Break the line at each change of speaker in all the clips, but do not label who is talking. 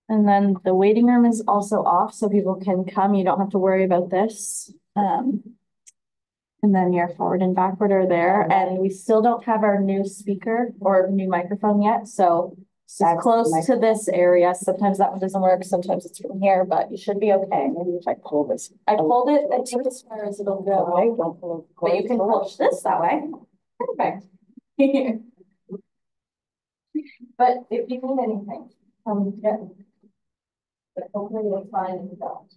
And then the waiting room is also off, so people can come. You don't have to worry about this. And then your forward and backward are there. And we still don't have our new speaker or new microphone yet. So it's close to this area. Sometimes that one doesn't work. Sometimes it's from here, but you should be okay. Maybe if I pull this. I pulled it. I think as far as it'll go. Okay, don't pull it. But you can push this that way. Perfect. But if you need anything, get it. But hopefully you'll find it out.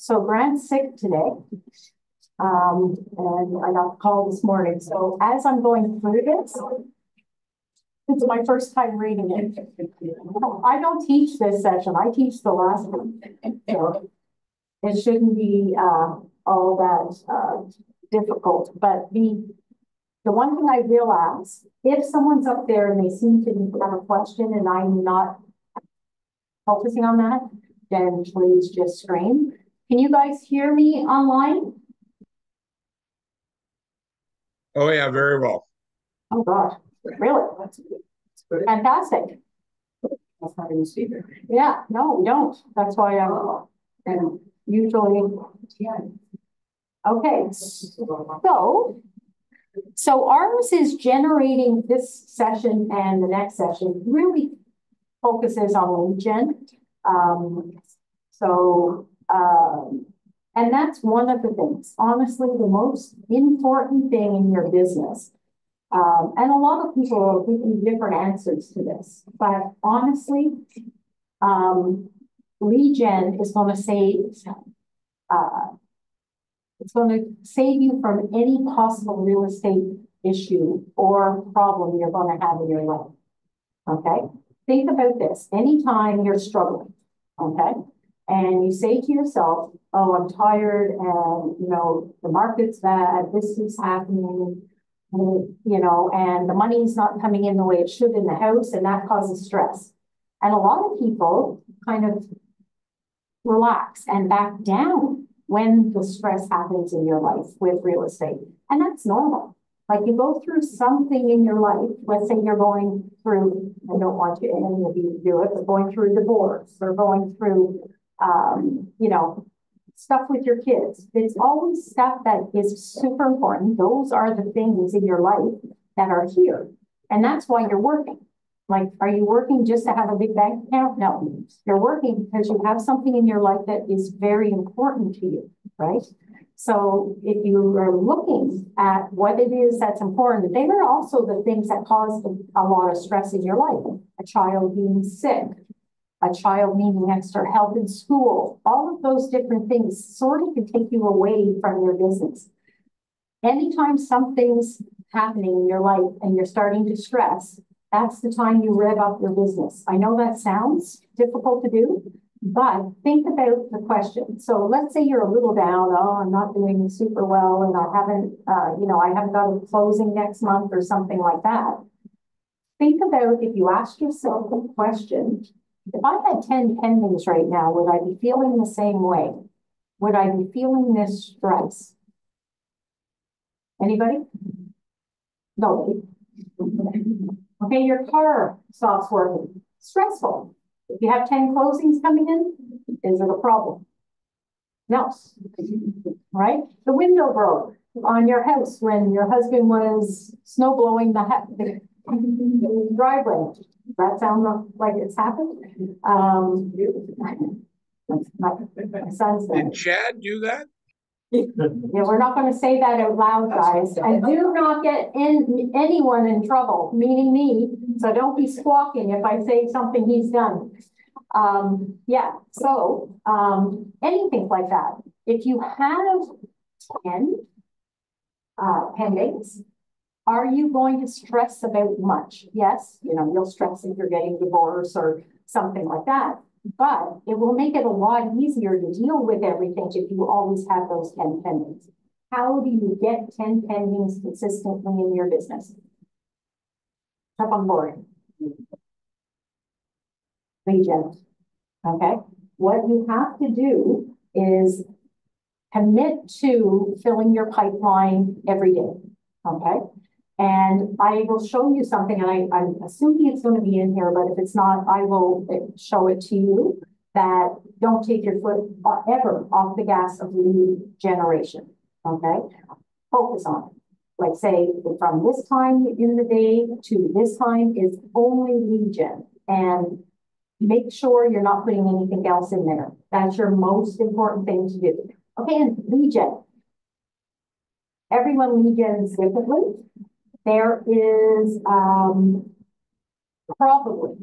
So Grant's sick today. And I got a call this morning. So as I'm going through this, it's my first time reading it. I don't teach this session. I teach the last one. So it shouldn't be all that difficult. But the one thing I will ask, if someone's up there and they seem to have a question and I'm not focusing on that, then please just scream. Can you guys hear me online?
Oh yeah, very well.
Oh gosh, really? That's fantastic. That's not even speaker. Yeah, no, we don't. That's why and usually, yeah. Okay, so ours is generating this session and the next session really focuses on lead gen. And that's one of the things, honestly, the most important thing in your business. And a lot of people are giving different answers to this, but honestly, lead gen is going to save, it's going to save you from any possible real estate issue or problem you're going to have in your life. Okay. Think about this. Anytime you're struggling, okay, and you say to yourself, oh, I'm tired and, you know, the market's bad, this is happening, you know, and the money's not coming in the way it should in the house, and that causes stress. And a lot of people kind of relax and back down when the stress happens in your life with real estate. And that's normal. Like you go through something in your life, let's say you're going through, I don't want you, any of you to do it, but going through divorce or going through, you know, stuff with your kids. It's always stuff that is super important. Those are the things in your life that are here. And that's why you're working. Like, are you working just to have a big bank account? No, you're working because you have something in your life that is very important to you, right? So if you are looking at what it is that's important, they are also the things that cause a lot of stress in your life. A child being sick, a child needing extra help in school, all of those different things sort of can take you away from your business. Anytime something's happening in your life and you're starting to stress, that's the time you rev up your business. I know that sounds difficult to do, but think about the question. So let's say you're a little down, oh, I'm not doing super well and I haven't, you know, I haven't got a closing next month or something like that. Think about if you ask yourself the question, if I had 10 pendings right now, would I be feeling the same way? Would I be feeling this stress? Anybody? Nobody. Okay, your car stops working. Stressful. If you have 10 closings coming in, is it a problem? No. Right? The window broke on your house when your husband was snow blowing the driveway. Does that sound like it's happened? My son's
Did Chad do that?
Yeah, we're not going to say that out loud, guys. I do not get anyone in trouble, meaning me. So don't be squawking if I say something he's done. Yeah, so anything like that. If you have 10 pendings, are you going to stress about much? Yes, you know, you'll stress if you're getting divorced or something like that. But it will make it a lot easier to deal with everything if you always have those 10 pendings. How do you get 10 pendings consistently in your business? Up on board. Lead gen. Okay. What you have to do is commit to filling your pipeline every day. Okay. And I will show you something, and I'm assuming it's going to be in here, but if it's not, I will show it to you, that don't take your foot ever off the gas of lead generation, okay? Focus on it. Like say, from this time in the day to this time is only lead gen, and make sure you're not putting anything else in there. That's your most important thing to do. Okay, and lead gen. Everyone lead gens differently. There is probably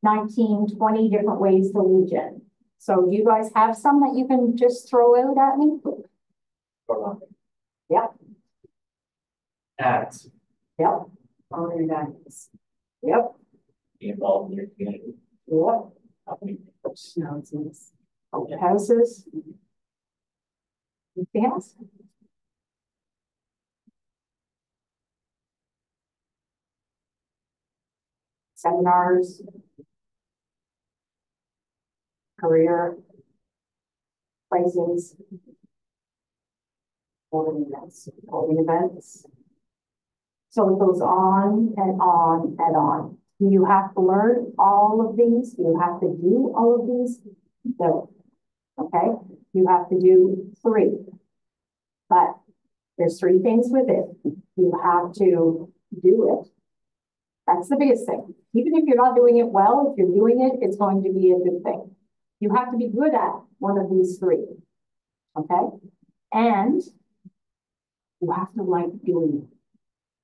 19, 20 different ways to lead gen. So you guys have some that you can just throw out at me? Yep.
Ads,
Yep. Only that is. Yep.
be involved in your community.
Yep.
Announcements.
Open houses. Anything else? Seminars. Career. Places. Holding events. So it goes on and on and on. Do you have to learn all of these? Do you have to do all of these? No. Okay, you have to do 3. But there's 3 things with it. You have to do it. That's the biggest thing. Even if you're not doing it well, if you're doing it, it's going to be a good thing. You have to be good at one of these 3. Okay? And you have to like doing it.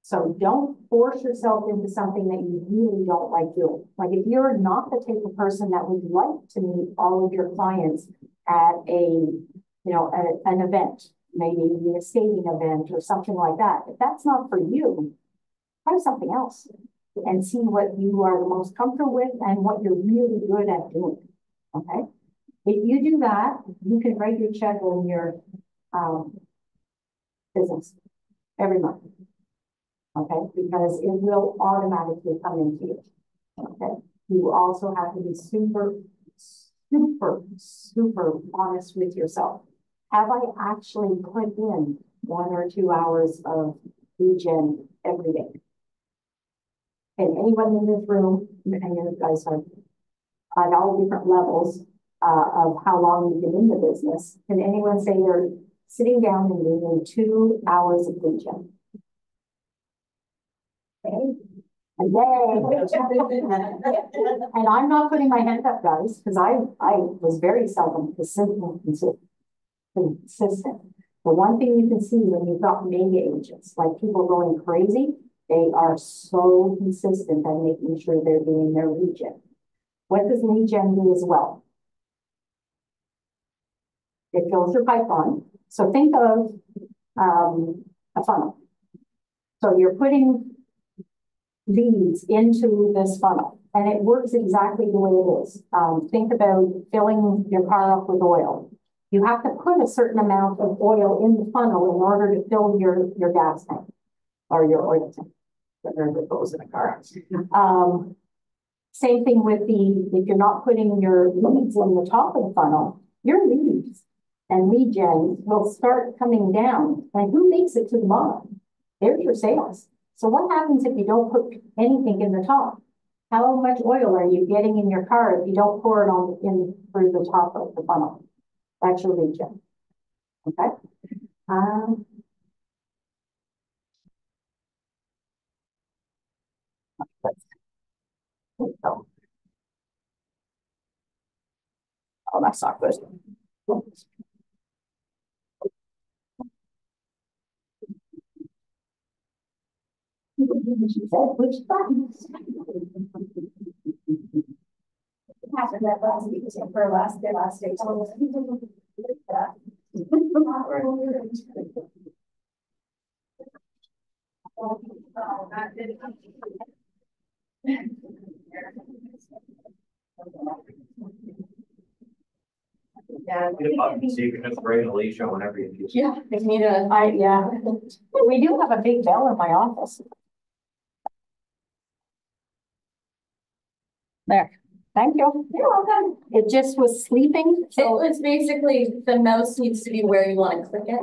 So don't force yourself into something that you really don't like doing. Like if you're not the type of person that would like to meet all of your clients at an event, maybe a skating event or something like that. If that's not for you, try something else and see what you are the most comfortable with and what you're really good at doing. Okay. If you do that, you can write your check on your business every month. Okay, because it will automatically come into you. Okay, you also have to be super honest with yourself. Have I actually put in 1 or 2 hours of lead gen every day? And anyone in this room, and you guys are at all different levels of how long you've been in the business, can anyone say they're sitting down and doing 2 hours of lead gen? Okay. And I'm not putting my hand up, guys, because I was very seldom consistent. The one thing you can see when you've got mega agents, like people going crazy, they are so consistent at making sure they're doing their lead gen. What does lead gen do as well? It fills your pipeline. So think of a funnel. So you're putting leads into this funnel, and it works exactly the way it is. Think about filling your car up with oil. You have to put a certain amount of oil in the funnel in order to fill your gas tank or your oil tank, whatever it goes in a car. Same thing with if you're not putting your leads in the top of the funnel, your leads and lead gen will start coming down. And who makes it to the bottom? There's your sales. So what happens if you don't put anything in the top? How much oil are you getting in your car if you don't pour it in through the top of the funnel? That's your lead gen. Okay. Oh, that's not good. Which button? Happened that last week for last day.
So you can just bring Alicia whenever you need.
Yeah, if need yeah. We do have a big bell in my office. There. Thank you. You're welcome. It just was sleeping.
So it's basically the mouse needs to be where you want to click it.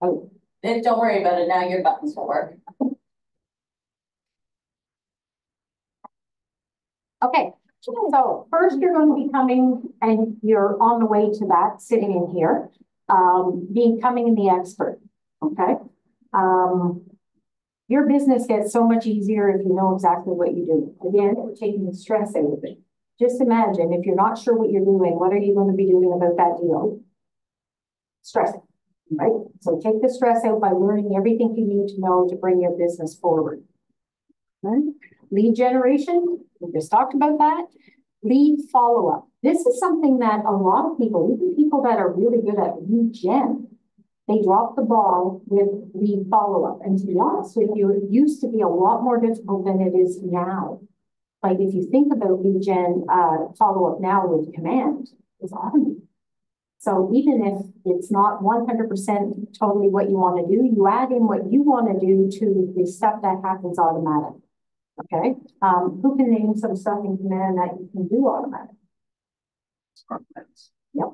Oh,
Don't worry about it now, your buttons will work.
Okay, so first you're going to be coming, and you're on the way to that, sitting in here, becoming the expert, okay? Your business gets so much easier if you know exactly what you do. Again, we're taking the stress out of it. Just imagine, if you're not sure what you're doing, what are you going to be doing about that deal? Stressing, right? So take the stress out by learning everything you need to know to bring your business forward. Right? Lead generation, we just talked about that. Lead follow-up. This is something that a lot of people, even people that are really good at lead gen, they drop the ball with lead follow-up. And to be honest with you, it used to be a lot more difficult than it is now. Like if you think about lead gen follow-up now with command, it's automated. So even if it's not 100% totally what you want to do, you add in what you want to do to the stuff that happens automatic. Okay, who can name some stuff in command that you can do automatic?
Smart plans.
Yep.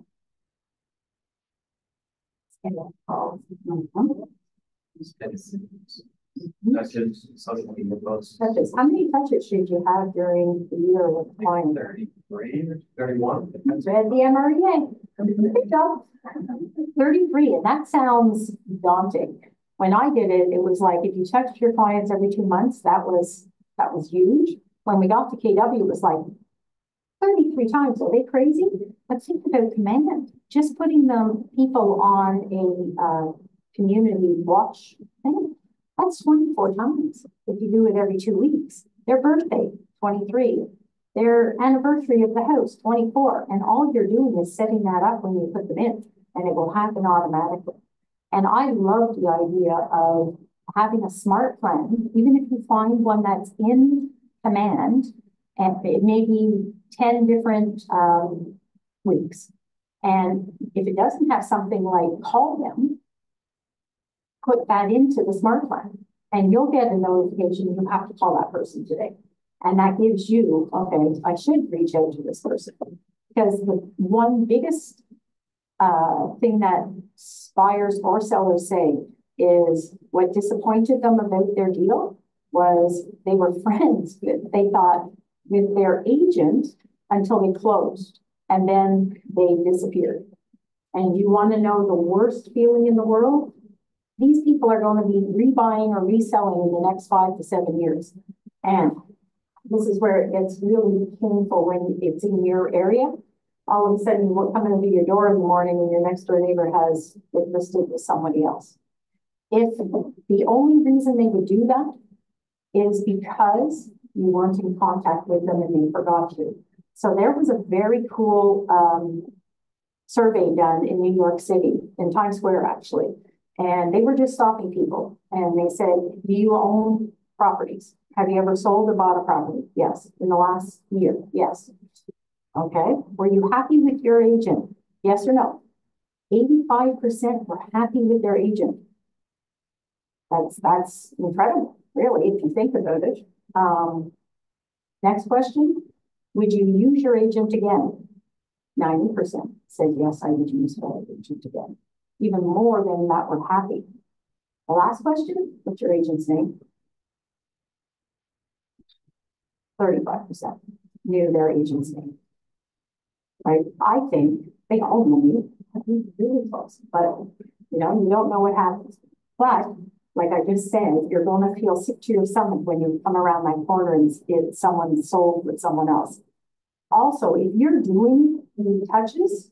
Touches, social media posts.
Touches. How many touches should you have during the year with the client?
33 or 31.
Read the MREA. Good job. 33, and that sounds daunting. When I did it, it was like if you touched your clients every 2 months, that was huge. When we got to KW, it was like 33 times. Are they crazy? But think about command. Just putting them people on a community watch thing. That's 24 times if you do it every 2 weeks. Their birthday, 23. Their anniversary of the house, 24. And all you're doing is setting that up when you put them in, and it will happen automatically. And I love the idea of having a smart plan, even if you find one that's in command, and it may be 10 different weeks. And if it doesn't have something like call them, put that into the smart plan, and you'll get a notification you have to call that person today. And that gives you, okay, I should reach out to this person. Because the one biggest thing that buyers or sellers say is what disappointed them about their deal was they were friends with, they thought, with their agent until they closed, and then they disappeared. And you want to know the worst feeling in the world? These people are going to be rebuying or reselling in the next 5 to 7 years. And this is where it gets really painful when it's in your area. All of a sudden, you come into your door in the morning and your next door neighbor has it listed with somebody else. If the only reason they would do that is because you weren't in contact with them and they forgot you. So there was a very cool survey done in New York City, in Times Square actually. And they were just stopping people. And they said, do you own properties? Have you ever sold or bought a property? Yes. In the last year? Yes. Okay. Were you happy with your agent? Yes or no? 85% were happy with their agent. That's incredible, really, if you think about it. Next question. Would you use your agent again? 90% said yes, I would use my agent again. Even more than that were happy. The last question, what's your agent's name? 35% knew their agent's name. Right? I think they all know me. Really close, but you don't know what happens. But like I just said, you're going to feel sick to your stomach when you come around that corner and it's someone sold with someone else. Also, if you're doing the touches,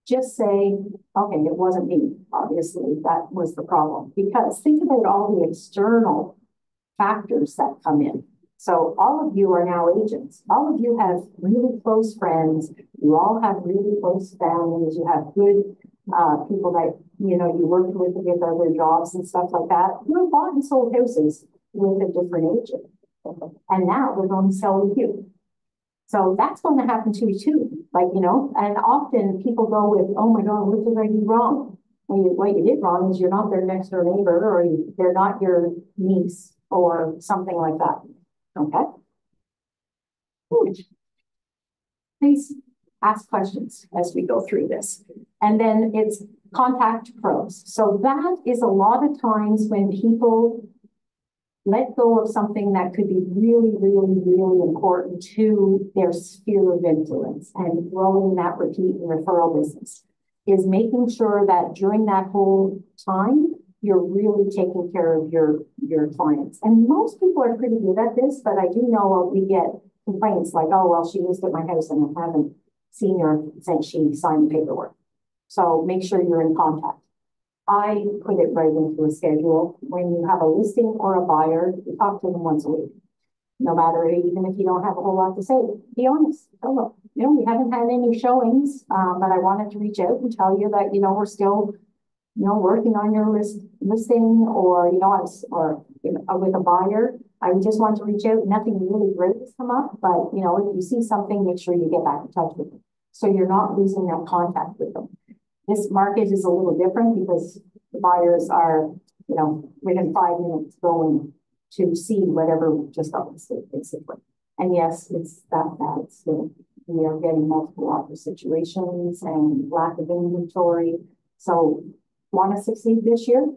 just say, okay, it wasn't me. Obviously, that was the problem. Because think about all the external factors that come in. So all of you are now agents. All of you have really close friends. You all have really close families. You have good people that, you work with other jobs and stuff like that. You bought and sold houses with a different agent. And now they're going to sell with you. So that's going to happen to you too. And often people go with, oh my God, what did I do wrong? What you did wrong is you're not their next door neighbor, or they're not your niece or something like that. Okay. Please ask questions as we go through this. And then it's contact pros. So that is a lot of times when people let go of something that could be really, really, really important to their sphere of influence and growing that repeat and referral business is making sure that during that whole time, you're really taking care of your clients. And most people are pretty good at this, but I do know we get complaints like, oh, well, she was at my house and I haven't seen her since she signed the paperwork. So make sure you're in contact. I put it right into a schedule. When you have a listing or a buyer, you talk to them once a week. No matter, even if you don't have a whole lot to say, be honest. Tell them, we haven't had any showings, but I wanted to reach out and tell you that, we're still, working on your listing or, with a buyer. I just want to reach out. Nothing really great has come up, but, if you see something, make sure you get back in touch with them. So you're not losing that contact with them. This market is a little different because the buyers are, within 5 minutes going to see whatever just got listed, basically. And yes, it's that bad still. We are getting multiple offer situations and lack of inventory. So want to succeed this year?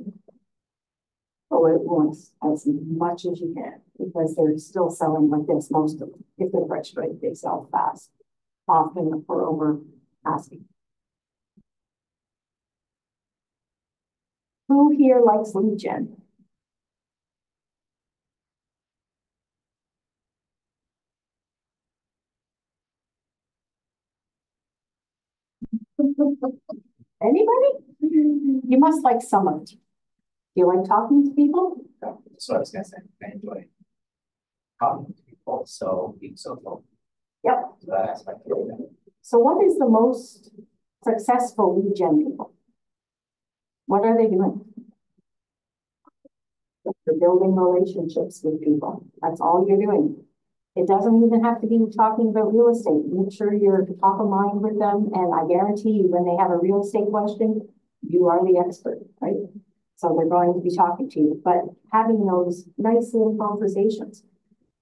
Go at once as much as you can because they're still selling like this, most of them. If they're fresh rate, they sell fast, often for over asking. Who here likes lead gen? Anybody? You must like some of it. Do you like talking to people?
So I was gonna say, I enjoy talking to people, so being social.
Yep.
So that aspect of it.
So what is the most successful lead gen people? What are they doing? They're building relationships with people. That's all you're doing. It doesn't even have to be talking about real estate. Make sure you're top of mind with them. And I guarantee you, when they have a real estate question, you are the expert, right? So they're going to be talking to you, but having those nice little conversations.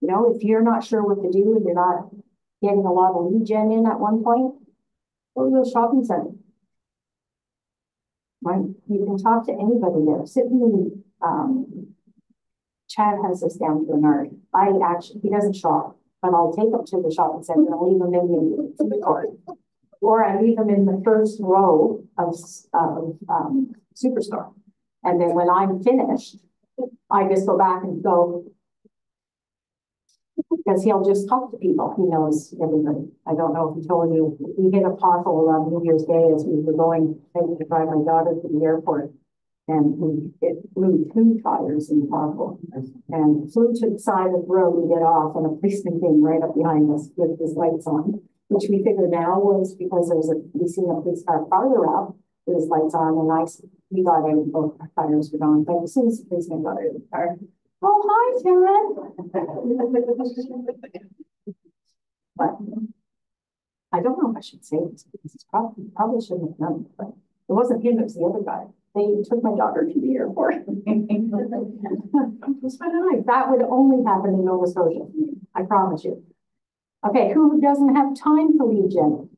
If you're not sure what to do and you're not getting a lot of lead gen in at one point, go to the shopping center. Right? You can talk to anybody there. Sit in the, Chad has this down to an art. He doesn't shop, but I'll take him to the shopping center and I'll leave him in the cart. Or I leave him in the first row of Superstore. And then when I'm finished, I just go back and go, because he'll just talk to people. He knows everybody. I don't know if he told you, we hit a pothole on New Year's Day as we were going to drive my daughter to the airport. And it blew 2 tires in the pothole and flew to the side of the road to get off, and a policeman came right up behind us with his lights on, which we figured now was because we seen a police car farther up with his lights on, and we got out and both our tires were gone. But as soon as the policeman got out of the car, oh, hi, Jared. But I don't know if I should say this because it's probably shouldn't have done it, but it wasn't him, it was the other guy. They took my daughter to the airport. That would only happen in Nova Scotia. I promise you. Okay, who doesn't have time for lead gen?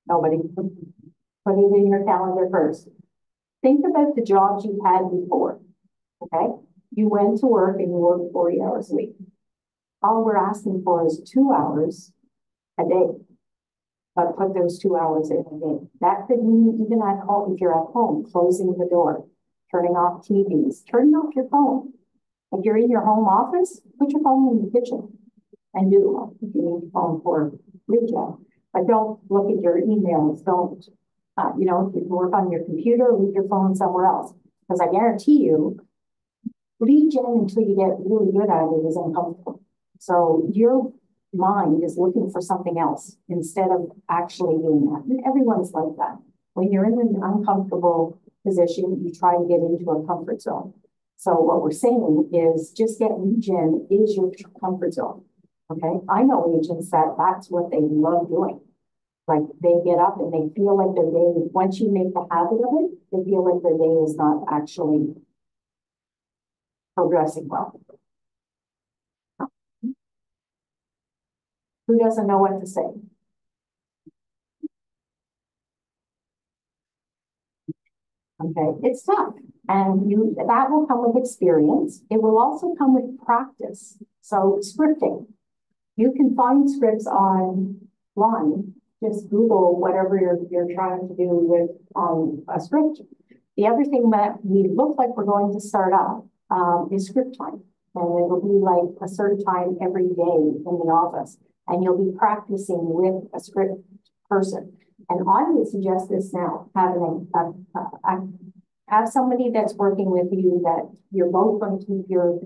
Nobody. Put it in your calendar first. Think about the jobs you had before. Okay, you went to work and you worked 40 hours a week. All we're asking for is 2 hours a day. But put those 2 hours in a day. That could mean even at home, if you're at home, closing the door, turning off TVs, turning off your phone. If you're in your home office, put your phone in the kitchen and do it if you need your phone for retail. But don't look at your emails. Don't, if you work on your computer, leave your phone somewhere else. Because I guarantee you, lead gen until you get really good at it is uncomfortable. So your mind is looking for something else instead of actually doing that. And everyone's like that. When you're in an uncomfortable position, you try to get into a comfort zone. So what we're saying is just get lead gen is your comfort zone. Okay. I know agents that's what they love doing. Like they get up and they feel like their day, once you make the habit of it, they feel like their day is not actually progressing well. Who doesn't know what to say? Okay, it's tough. And that will come with experience. It will also come with practice. So scripting. You can find scripts online. Just Google whatever you're trying to do with a script. The other thing that we look like we're going to start up is script time. And it'll be like a certain time every day in the office. And you'll be practicing with a script person. And I would suggest this now, having have somebody that's working with you that you're both going to keep your,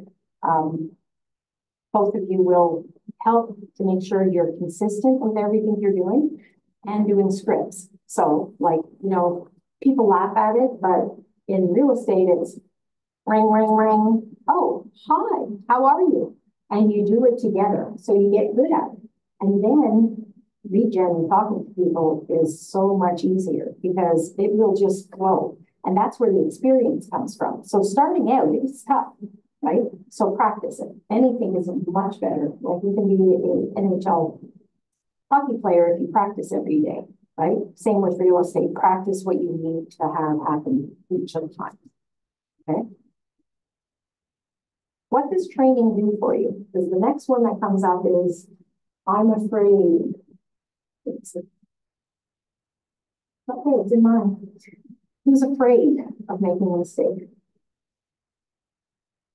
both of you will help to make sure you're consistent with everything you're doing and doing scripts. So like, you know, people laugh at it, but in real estate, it's ring, ring, ring. Oh, hi, how are you? And you do it together. So you get good at it. And then lead gen and talking to people is so much easier because it will just flow. And that's where the experience comes from. So starting out, it's tough, right? So practice it. Anything is much better. Like you can be an NHL hockey player if you practice every day, right? Same with real estate. Practice what you need to have happen each of the time. Okay. What does training do for you? Because the next one that comes up is, I'm afraid. It's in mine. Who's afraid of making a mistake?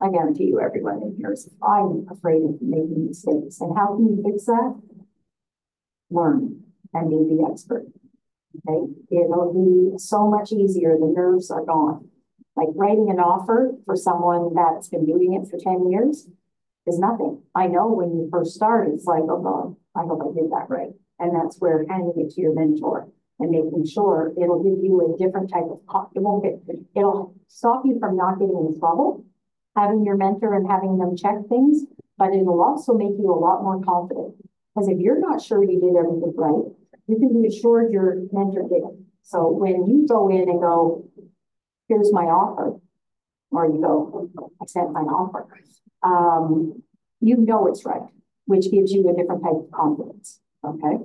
I guarantee you everyone in here is, I'm afraid of making mistakes. And how can you fix that? Learn and be the expert. Okay, it'll be so much easier. The nerves are gone. Like writing an offer for someone that's been doing it for 10 years is nothing. I know when you first start, it's like, oh God, I hope I did that right. And that's where handing it to your mentor and making sure it'll give you a different type of, it'll stop you from not getting in trouble, having your mentor and having them check things, but it'll also make you a lot more confident. Because if you're not sure you did everything right, you can be assured your mentor did it. So when you go in and go, here's my offer, or you go, I sent my offer, you know it's right, which gives you a different type of confidence, okay?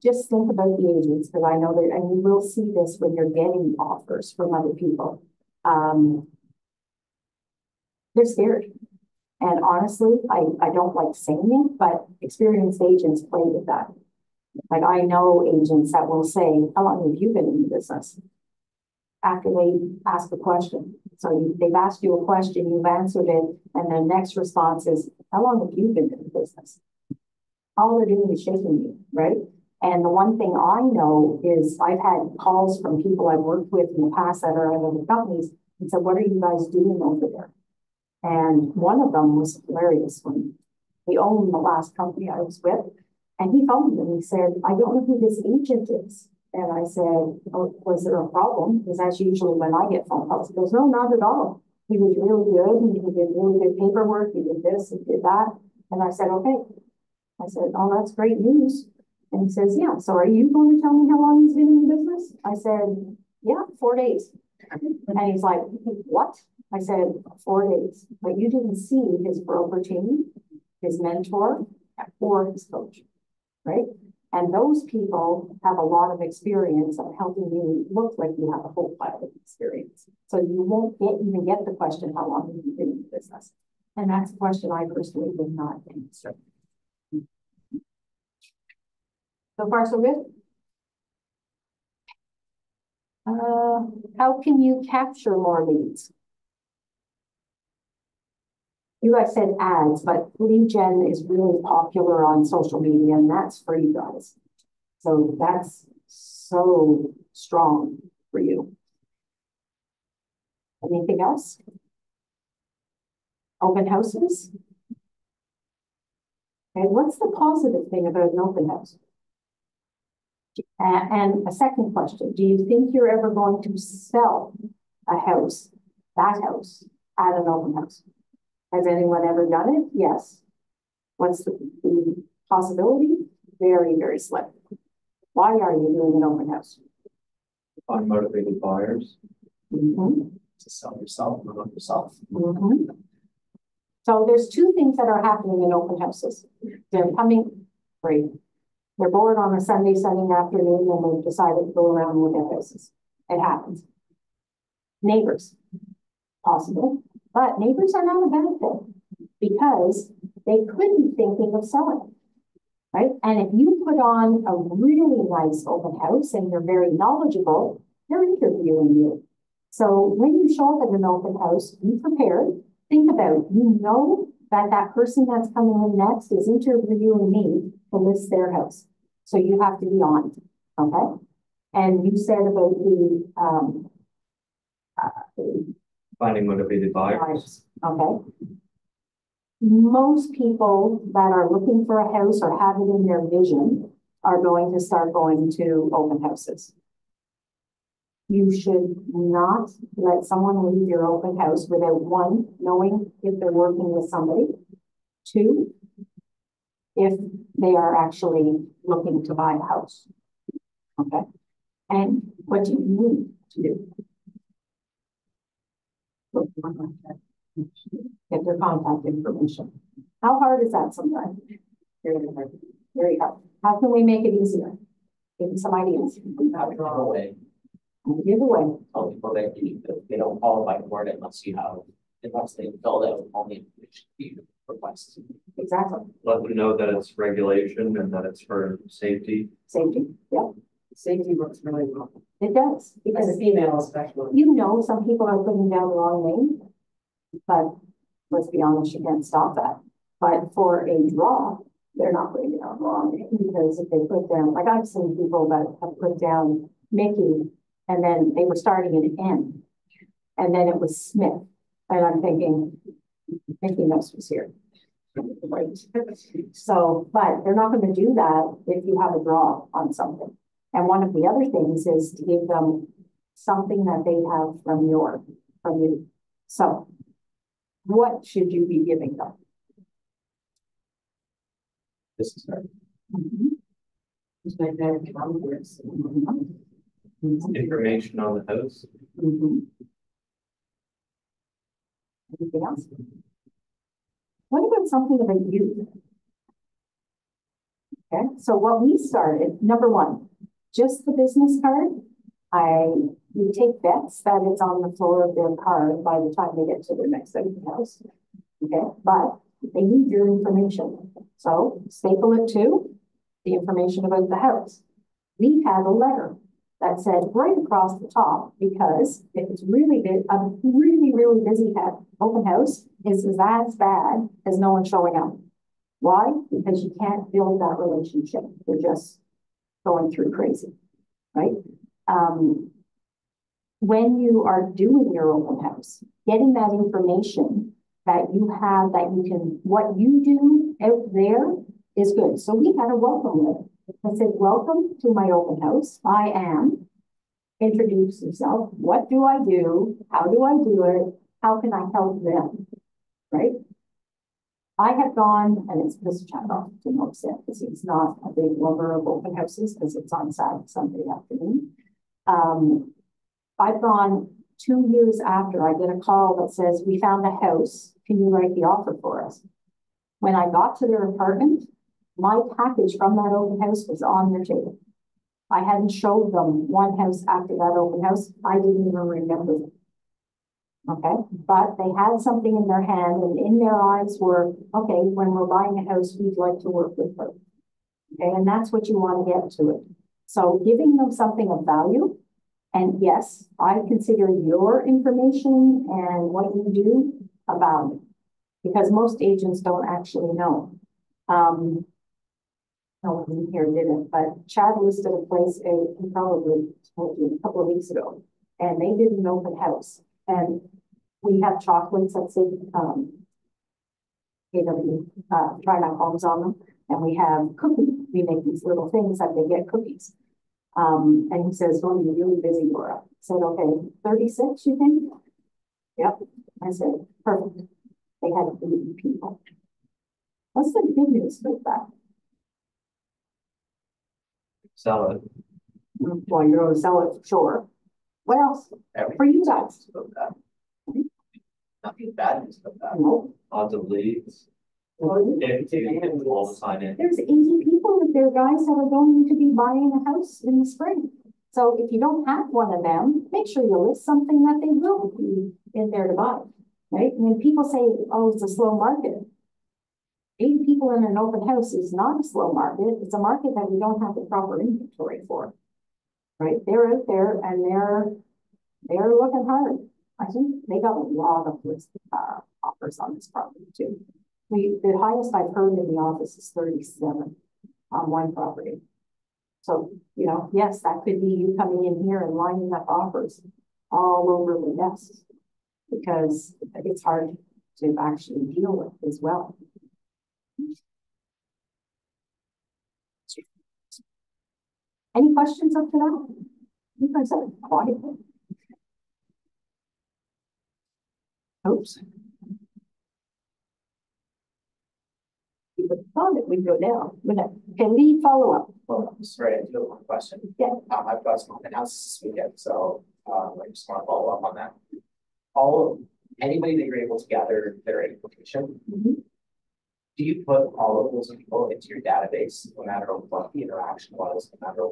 Just think about the agents, because I know that, and you will see this when you're getting offers from other people. They're scared. And honestly, I don't like saying it, but experienced agents play with that. Like I know agents that will say, how long have you been in the business? After they ask a question. So they've asked you a question, you've answered it, and their next response is, how long have you been in the business? All they're doing is shaking you, right? And the one thing I know is I've had calls from people I've worked with in the past that are at other companies and said, what are you guys doing over there? And one of them was hilarious when he owned the last company I was with. And he phoned me and he said, I don't know who this agent is. And I said, oh, was there a problem? Because that's usually when I get phone calls. He goes, no, not at all. He was really good. He did really good paperwork. He did this, he did that. And I said, okay. I said, oh, that's great news. And he says, yeah, so are you going to tell me how long he's been in the business? I said, yeah, 4 days. And he's like, what? I said, 4 days. But you didn't see his broker team, his mentor, or his coach, right? And those people have a lot of experience of helping you look like you have a whole pile of experience. So you won't even get the question, how long have you been in the business? And that's a question I personally would not answer. So far, so good? How can you capture more leads? You guys said ads, but lead gen is really popular on social media, and that's for you guys. So that's so strong for you. Anything else? Open houses? And what's the positive thing about an open house? And a second question, do you think you're ever going to sell a house, that house, at an open house? Has anyone ever done it? Yes. What's the possibility? Very, very slim. Why are you doing an open house?
Find motivated buyers
Mm-hmm.
to sell yourself, promote yourself.
Mm-hmm. So there's two things that are happening in open houses. They're coming free. They're bored on a Sunday afternoon and they've decided to go around and look at houses. It happens. Neighbors, possible, but neighbors are not a benefit because they could be thinking of selling. Right? And if you put on a really nice open house and you're very knowledgeable, they're interviewing you. So when you show up at an open house, be prepared. Think about it. You know that that person that's coming in next is interviewing me to list their house. So you have to be on it, okay? And you said about the
Finding motivated buyers.
okay. Most people that are looking for a house or have it in their vision are going to start going to open houses. You should not let someone leave your open house without, one, knowing if they're working with somebody, two, if they are actually looking to buy a house. Okay? And what do you need to do? Get their contact information. How hard is that sometimes? Very hard. Very hard. How can we make it easier? Give them some ideas.
Having run away.
Give away.
Tell people that they don't qualify for it unless they fill out all the information you request.
Exactly.
Let them know that it's regulation and that it's for safety.
Safety. Yeah,
Safety works really well.
it does.
As
Because
a female especially.
you know, some people are putting down the wrong name. But let's be honest, you can't stop that. But for a draw, they're not putting down the wrong name because if they put down, like I've seen people that have put down Mickey and then they were starting an N and then it was Smith. And I'm thinking, Mickey Mouse was here. Right. So, but they're not going to do that if you have a draw on something. And one of the other things is to give them something that they have from you. So what should you be giving them?
This is her.
It's my dad calendars.
Information on the house.
Anything else? What about something about you? Okay, so what we started, number one, just the business card. We take bets that it's on the floor of their card by the time they get to their next open house. Okay, but they need your information. So staple it to the information about the house. We had a letter that said right across the top, because if it's really big, a really busy open house is as bad as no one showing up. Why? Because you can't build that relationship. They're just going through crazy, right? When you are doing your open house, getting that information that you have, that you can, what you do out there is good. So we had a welcome letter that said, welcome to my open house. I am. Introduce yourself. What do I do? How do I do it? How can I help them? Right? I have gone, and it's Mr. Chattoff to notice it because he's not a big lover of open houses because it's on Sunday afternoon. I've gone 2 years after I get a call that says, we found a house. Can you write the offer for us? When I got to their apartment, my package from that open house was on their table. I hadn't showed them one house after that open house. I didn't even remember them. Okay, but they had something in their hand and in their eyes were, okay, when we're buying a house, we'd like to work with her. Okay, and that's what you want to get to it. So giving them something of value. And yes, I consider your information and what you do a value because most agents don't actually know. No one here didn't, but Chad listed a place he probably told you a couple of weeks ago, and they did an open house. And we have chocolates that say try not bombs on them, and we have cookies. We make these little things that they get cookies. And he says, well, you're really busy, Laura. I said, okay, 36, you think? Yep. I said, perfect. They had 80 people. What's the good news with that?
Sell it.
Well, you're going to sell it for sure. What else? For you guys?
Nothing bad news about that.
No.
Odds of leads.
Well,
If you all sign in.
there's 80 people with their guys that are going to be buying a house in the spring. So if you don't have one of them, make sure you list something that they will be in there to buy, right? When people say, oh, it's a slow market. 8 people in an open house is not a slow market. It's a market that we don't have the proper inventory for, right? They're out there and they're looking hard. I think they got a lot of offers on this property too. The highest I've heard in the office is 37 on one property. So, you know, yes, that could be you coming in here and lining up offers all over the desk because it's hard to actually deal with as well. Any questions up to that? You guys are quiet. Oops. You would have thought it would go down. Can we follow up?
Well, sorry, I do have one question.
Yeah.
I've got some open houses this weekend, so I just want to follow up on that. Anybody that you're able to gather their information, do you put all of those people into your database, no matter what the interaction was, no matter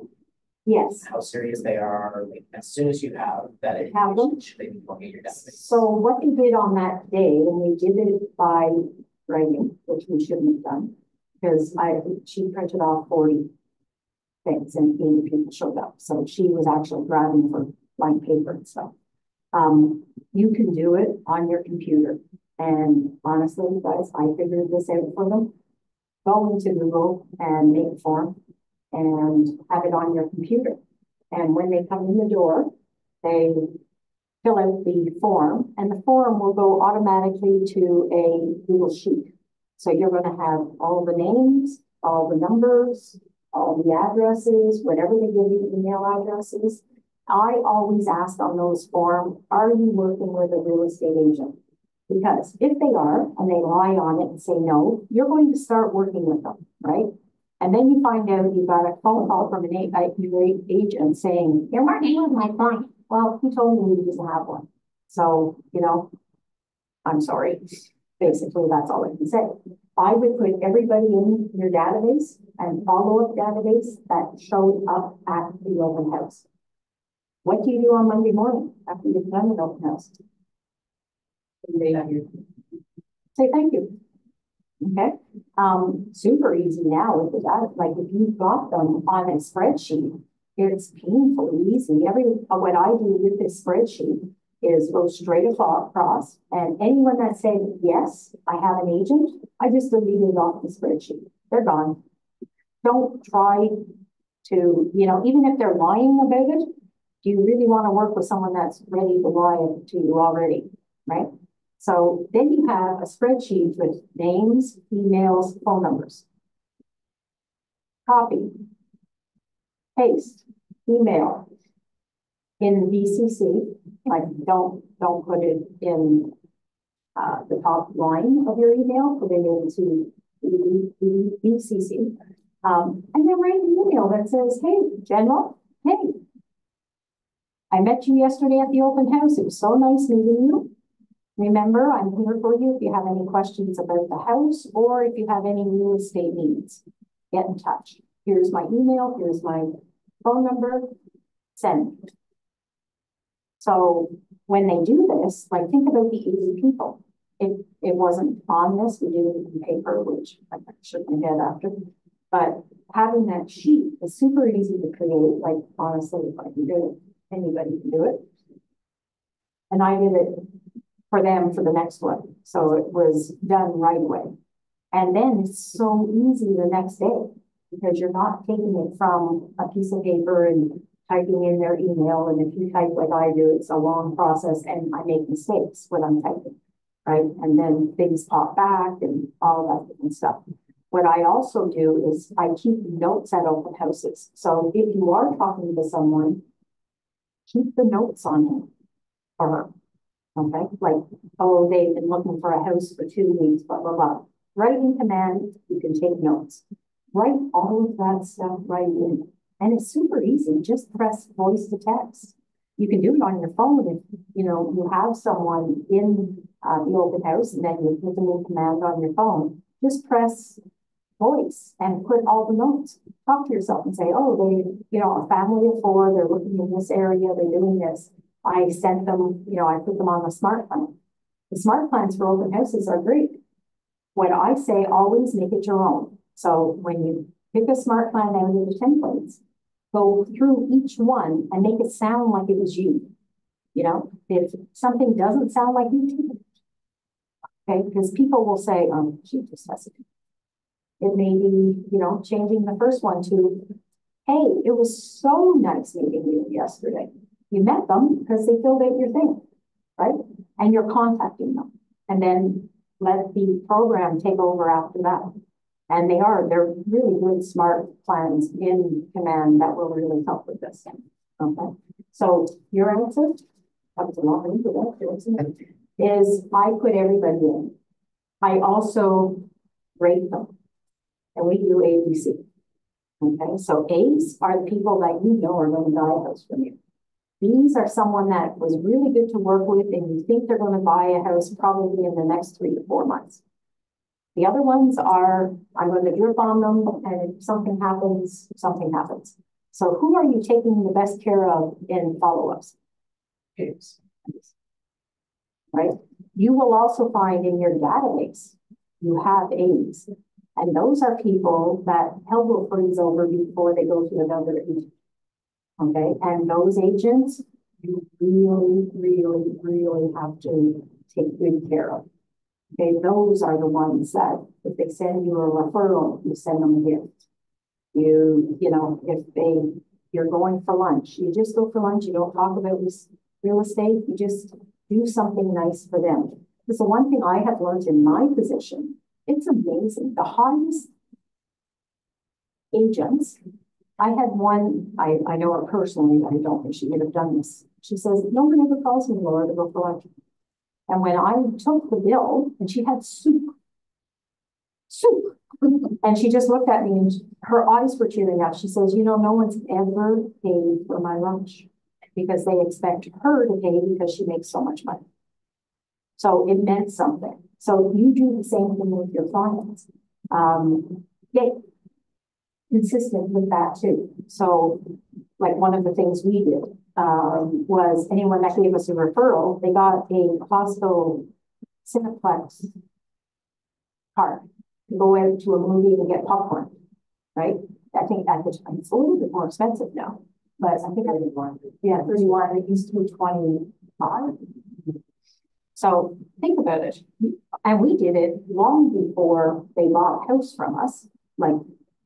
Yes.
how serious they are? Like, as soon as you have that
Have them.
information, should they be looking at your database?
So what they did on that day, and we did it by writing, which we shouldn't have done, because she printed off 40 things and 80 people showed up. So she was actually grabbing for blank paper and stuff. You can do it on your computer. And honestly, guys, I figured this out for them. Go into Google and make a form and have it on your computer. And when they come in the door, they fill out the form, and the form will go automatically to a Google Sheet. So you're going to have all the names, all the numbers, all the addresses, whatever they give you, email addresses. I always ask on those forms, are you working with a real estate agent? Because if they are, and they lie on it and say no, you're going to start working with them, right? And then you find out you got a phone call from an agent saying, you're working with my client. Well, he told me he doesn't have one. So, you know, I'm sorry. Basically, that's all I can say. I would put everybody in your database and follow-up database that showed up at the open house. What do you do on Monday morning after you've done an open house? Say thank you. Okay. Super easy now with the data. Like if you've got them on a spreadsheet, it's painfully easy. What I do with this spreadsheet is go straight across, and anyone that said, yes, I have an agent, I just delete it off the spreadsheet. They're gone. Don't try to, you know, even if they're lying about it, do you really want to work with someone that's ready to lie to you already, right? So then you have a spreadsheet with names, emails, phone numbers. Copy, paste, email in VCC. Like don't put it in the top line of your email. Put it into VCC, and then write an email that says, "Hey, General, hey, I met you yesterday at the open house. It was so nice meeting you. Remember, I'm here for you if you have any questions about the house or if you have any real estate needs. Get in touch. Here's my email. Here's my phone number. Send." So when they do this, like think about the 80 people. If it wasn't on this, we did it in paper, which I should have did after. But having that sheet is super easy to create. Like honestly, if I can do it, anybody can do it. And I did it for them for the next one. So it was done right away. And then it's so easy the next day because you're not taking it from a piece of paper and typing in their email. And if you type like I do, it's a long process and I make mistakes when I'm typing, right? And then things pop back and all that different stuff. What I also do is I keep notes at open houses. So if you are talking to someone, keep the notes on him or her. Okay, like, oh, they've been looking for a house for 2 weeks, blah, blah, blah. Write in command, you can take notes. Write all of that stuff right in. And it's super easy. Just press voice to text. You can do it on your phone if, you know, you have someone in the open house and then you put them in command on your phone. Just press voice and put all the notes. talk to yourself and say, oh, they, a family of four, they're looking in this area, they're doing this. I sent them, I put them on the smart plan. The smart plans for open houses are great. What I say, always make it your own. So when you pick a smart plan out of the templates, go through each one and make it sound like it was you. If something doesn't sound like you, take it. Okay, because people will say, oh, she just has it. It may be, changing the first one to, hey, it was so nice meeting you yesterday. You met them because they filled out your thing, right? And you're contacting them. And then let the program take over after that. And they're really good, smart plans in command that will really help with this. Okay. So your answer, that was a long answer, is I put everybody in. I also rate them. And we do A, B, C. Okay, so A's are the people that are going to buy a house from you. B's are someone that was really good to work with and you think they're going to buy a house probably in the next 3 to 4 months. The other ones are, I'm going to drip on them, and if something happens, something happens. So who are you taking the best care of in follow-ups?
A's.
Right? You will also find in your database, you have A's. And those are people that hell will freeze over before they go to another agent. Okay, and those agents, you really, really, really have to take good care of. Okay, those are the ones that if they send you a referral, you send them a gift. If you're going for lunch, you just go for lunch, you don't talk about real estate, you just do something nice for them. Because the one thing I have learned in my position, it's amazing. The highest agents, I had one, I know her personally, I don't think she would have done this. She says, nobody ever calls me, Laura, to go for lunch. And when I took the bill, and she had soup, and she just looked at me and her eyes were tearing up. She says, no one's ever paid for my lunch because they expect her to pay because she makes so much money. So it meant something. So you do the same thing with your clients. Get consistent with that too. So like one of the things we did was anyone that gave us a referral, they got a hospital Cineplex card to go out to a movie and get popcorn, right? I think at the time it's a little bit more expensive now, but I think 31. Yeah, 31. It used to be 25. So think about it. And we did it long before they bought a house from us, like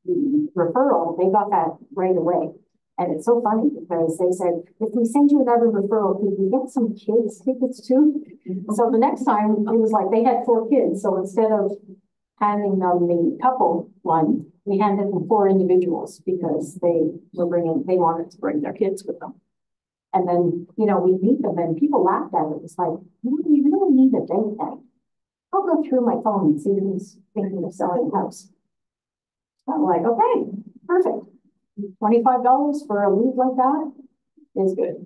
the referral, they got that right away. And it's so funny because they said, if we send you another referral, could you get some kids tickets too? So the next time it was like they had 4 kids. So instead of handing them the couple one, we handed them 4 individuals because they wanted to bring their kids with them. And then, we meet them and people laughed at it. It's like, we really need a date night. I'll go through my phone and see who's thinking of selling a house. I'm like, okay, perfect. $25 for a lead like that is good.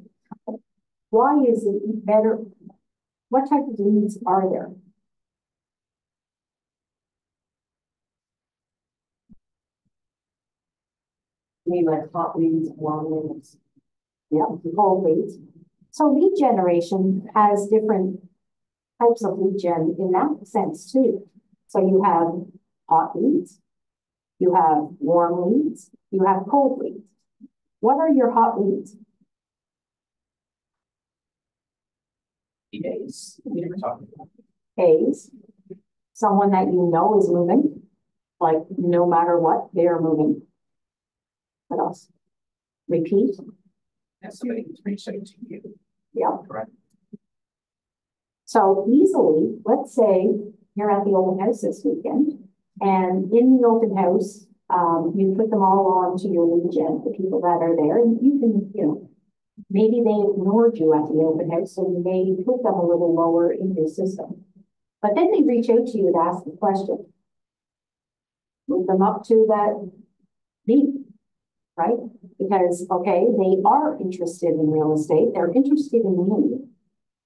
Why is it better? What type of leads are there?
I mean, like hot leads, warm leads.
Yeah, cold leads. So lead generation has different types of lead gen in that sense too. So you have hot leads, you have warm leads, you have cold leads. What are your hot leads?
A's. We were talking about.
A's, someone that you know is moving, like no matter what, they are moving. What else? Repeat.
Yeah, somebody who's reached out to you.
Yeah.
Correct.
So easily, let's say you're at the open house this weekend, and in the open house, you put them all onto your lead gen, the people that are there, and you can, maybe they ignored you at the open house, so you may put them a little lower in your system. But then they reach out to you to ask the question. Move them up to that lead, right? Because, okay, they are interested in real estate. They're interested in me.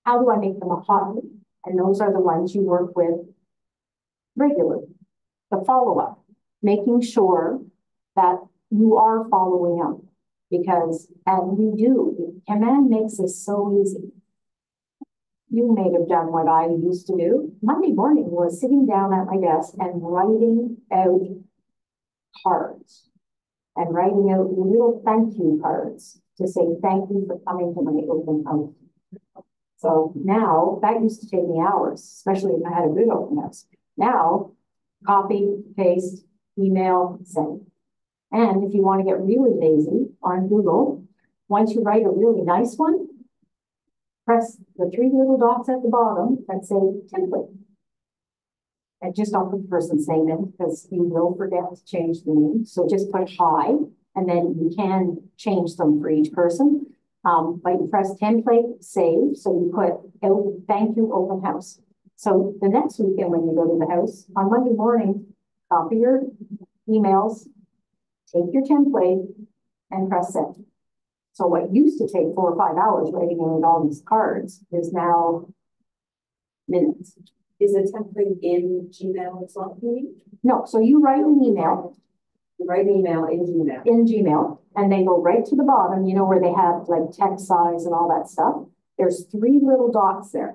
How do I make them a hot lead? And those are the ones you work with regularly. The follow-up, making sure that you are following up because, and you do, command makes this so easy. You may have done what I used to do. Monday morning was sitting down at my desk and writing out cards and writing out little thank you cards to say thank you for coming to my open house. So now that used to take me hours, especially if I had a good open house. Now, copy, paste, email, send. And if you want to get really lazy on Google, once you write a really nice one, press the three little dots at the bottom that say template. And just don't put the person's name in because you will forget to change the name. So just put hi, and then you can change them for each person. But you press template, save. So you put thank you open house. So the next weekend when you go to the house, on Monday morning, copy your emails, take your template, and press send. So what used to take 4 or 5 hours writing out all these cards is now minutes.
Is the template in Gmail as well?
No, so you write an email.
You write an email in Gmail.
In Gmail, and they go right to the bottom, you know, where they have like text size and all that stuff. There's 3 little dots there.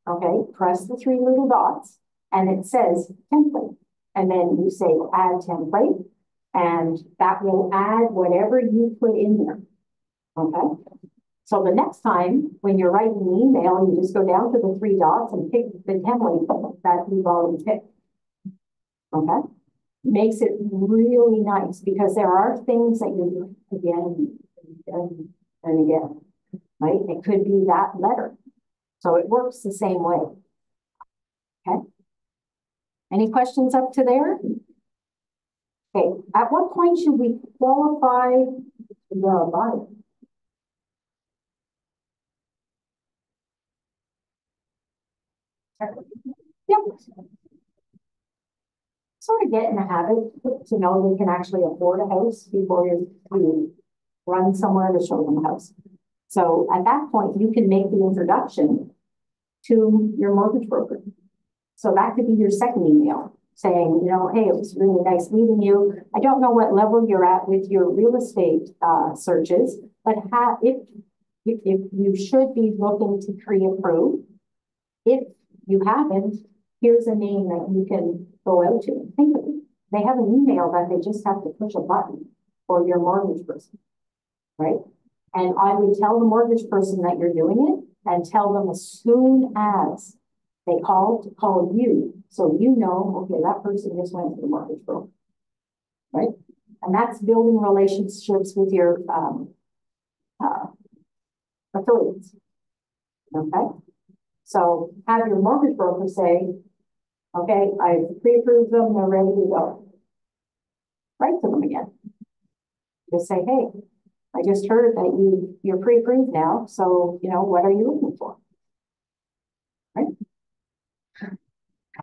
Okay, press the 3 little dots, and it says template. And then you say add template, and that will add whatever you put in there. Okay. So the next time when you're writing an email, you just go down to the 3 dots and pick the template that you've already picked. Okay. Makes it really nice because there are things that you do again and again, right? It could be that letter. So it works the same way. Okay. Any questions up to there? Okay. At what point should we qualify the buyer? Yep. Sort of get in a habit to know they can actually afford a house before you run somewhere to show them a house. So at that point, you can make the introduction to your mortgage broker. So that could be your second email saying, you know, hey, it was really nice meeting you. I don't know what level you're at with your real estate searches, but if you should be looking to pre-approve. If you haven't, here's a name that you can go out to. Think of it. They have an email that they just have to push a button for your mortgage person, right? And I would tell the mortgage person that you're doing it and tell them as soon as they call you. So you know, okay, that person just went to the mortgage broker, right? And that's building relationships with your affiliates, okay? So have your mortgage broker say, okay, I've pre-approved them, they're ready to go. Write to them again. Just say, hey, I just heard that you're pre-approved now, so, you know, what are you looking for? Right?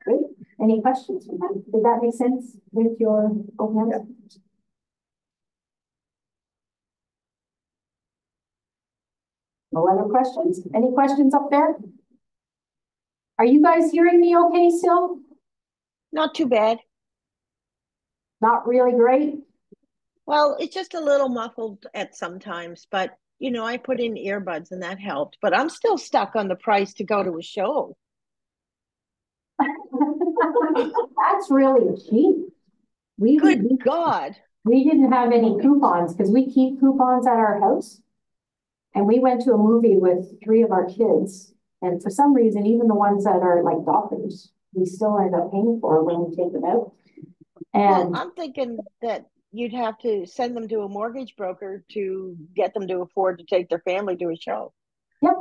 Good. Any questions? Did that make sense with your open house? No other questions? Any questions up there? Are you guys hearing me okay still?
Not too bad.
Not really great?
Well, it's just a little muffled at sometimes, but you know, I put in earbuds and that helped, but I'm still stuck on the price to go to a show.
That's really cheap.
Good God.
We didn't have any coupons because we keep coupons at our house. And we went to a movie with 3 of our kids. And for some reason, even the ones that are like doctors, we still end up paying for when we take them out. And
well, I'm thinking that you'd have to send them to a mortgage broker to get them to afford to take their family to a show.
Yep.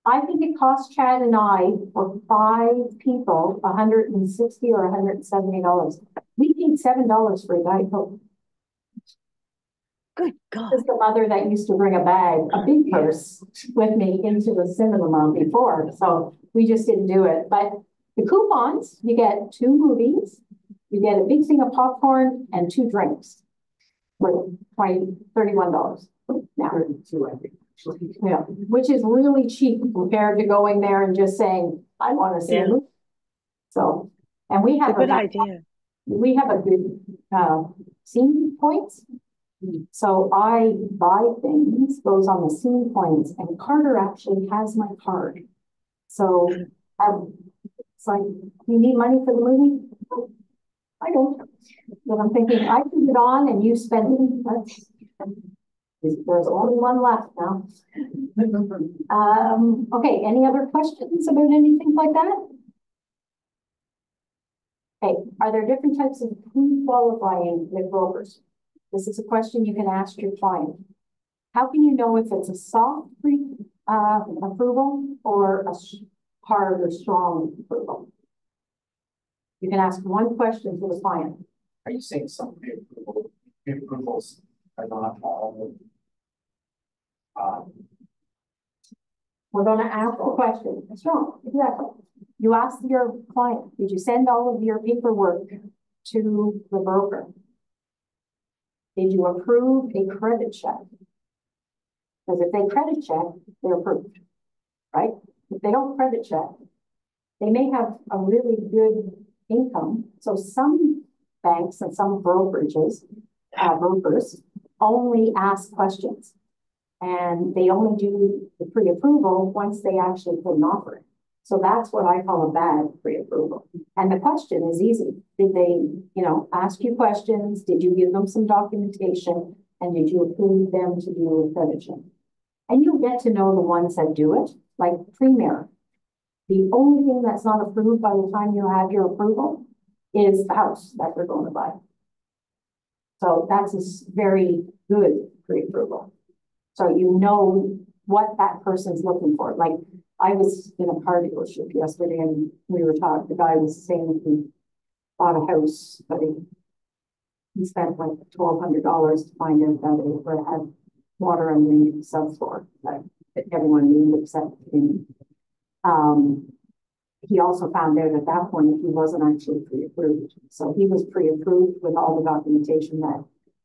I think it cost Chad and I for 5 people, $160 or $170. We paid $7 for a Diet Coke.
Good God.
This is the mother that used to bring a bag, a big purse with me into the cinema before. So we just didn't do it. But the coupons, you get 2 movies, you get a big thing of popcorn and 2 drinks for $31 now.
32, I think.
Yeah, which is really cheap compared to going there and just saying, I want to see a movie. So, and we
It's a
have
good idea.
we have a good, scene points. So I buy things, goes on the scene points, and Carter actually has my card. So, it's like, you need money for the movie? I don't. But I'm thinking, I put it on and you spend it. There's only one left now. Okay, any other questions about anything like that? Okay, are there different types of pre-qualifying with brokers? This is a question you can ask your client. How can you know if it's a soft approval or a hard or strong approval? You can ask one question to the client.
Are you saying some approvals are not all?
We're going to ask a question. That's wrong. Exactly. You ask your client, did you send all of your paperwork to the broker? Did you approve a credit check? Because if they credit check, they're approved, right? If they don't credit check, they may have a really good income. So some banks and some brokers only ask questions. And they only do the pre-approval once they actually put an offer in. So that's what I call a bad pre-approval. And the question is easy. Did they, ask you questions? Did you give them some documentation? And did you approve them to do a credit check? And you'll get to know the ones that do it, like Premier. The only thing that's not approved by the time you have your approval is the house that they're going to buy. So that's a very good pre-approval. So you know what that person's looking for. Like, I was in a car dealership yesterday and we were talking, the guy was saying he bought a house, but he spent like $1,200 to find out that it had water underneath the subfloor. That everyone knew except him. He also found out at that point he wasn't actually pre-approved. So he was pre-approved with all the documentation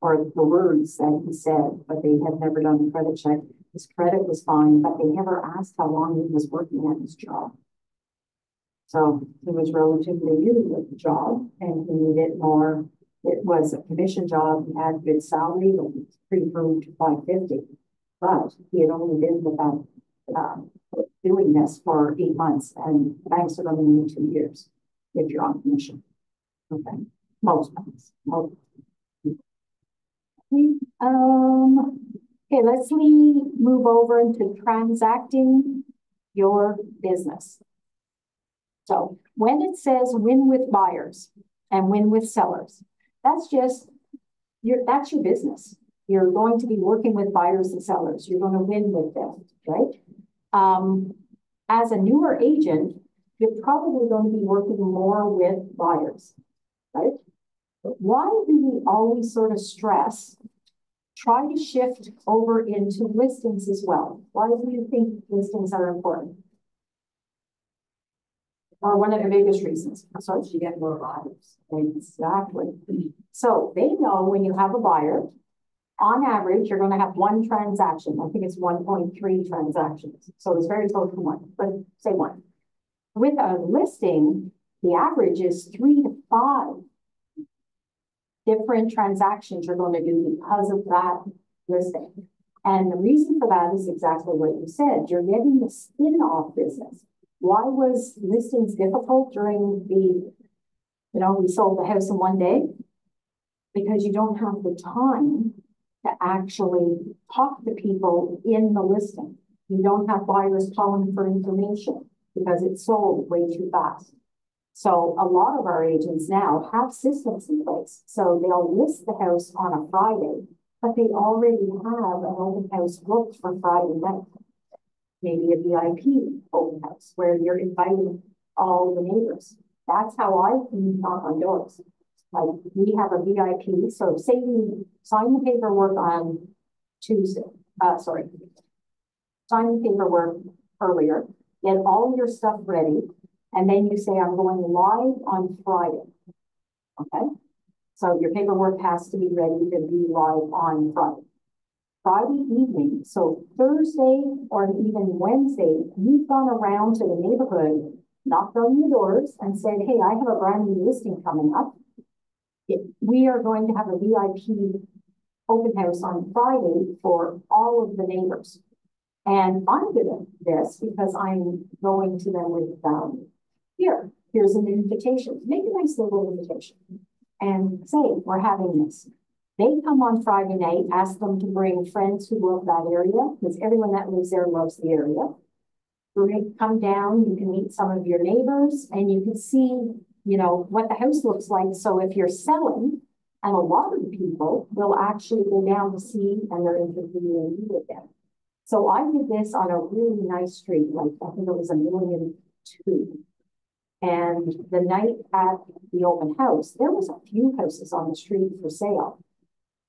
or the words that he said, but they had never done a credit check. His credit was fine, but they never asked how long he was working at his job. So he was relatively new at the job and he needed more. It was a commission job. He had good salary, but he was pre-approved to $550. But he had only been without doing this for 8 months, and banks are only need 2 years if you're on commission. Okay, most banks. Okay, let's move over into transacting your business. So when it says win with buyers and win with sellers, that's just that's your business. You're going to be working with buyers and sellers. You're going to win with them, right? As a newer agent, you're probably going to be working more with buyers, right? But why do we always sort of stress, try to shift over into listings as well? Why do you think listings are important? Or one of the biggest reasons. So you get more buyers. Exactly. So they know when you have a buyer, on average, you're going to have one transaction. I think it's 1.3 transactions. So it's very close to one, but say one. With a listing, the average is 3 to 5 different transactions you're going to do because of that listing. And the reason for that is exactly what you said. You're getting the spin-off business. Why was listings difficult during we sold the house in one day? Because you don't have the time to actually talk to people in the listing. You don't have buyers calling for information because it's sold way too fast. So a lot of our agents now have systems in place. So they'll list the house on a Friday, but they already have an open house booked for Friday night. Maybe a VIP open house where you're inviting all the neighbors. That's how I can knock on doors. Like, we have a VIP. So say you sign the paperwork on Tuesday. Sign the paperwork earlier, get all your stuff ready, and then you say, I'm going live on Friday. Okay? So your paperwork has to be ready to be live on Friday. Friday evening, so Thursday or even Wednesday, you've gone around to the neighborhood, knocked on your doors and said, hey, I have a brand new listing coming up. We are going to have a VIP open house on Friday for all of the neighbors. And I'm doing this because I'm going to them with, here's an invitation, make a nice little invitation. And say, we're having this. They come on Friday night, ask them to bring friends who love that area, because everyone that lives there loves the area. Come down, you can meet some of your neighbors and you can see, you know, what the house looks like. So if you're selling, and a lot of the people will actually go down to see and they're interviewing you with them. So I did this on a really nice street, like I think it was $1,200,000. And the night at the open house, there was a few houses on the street for sale.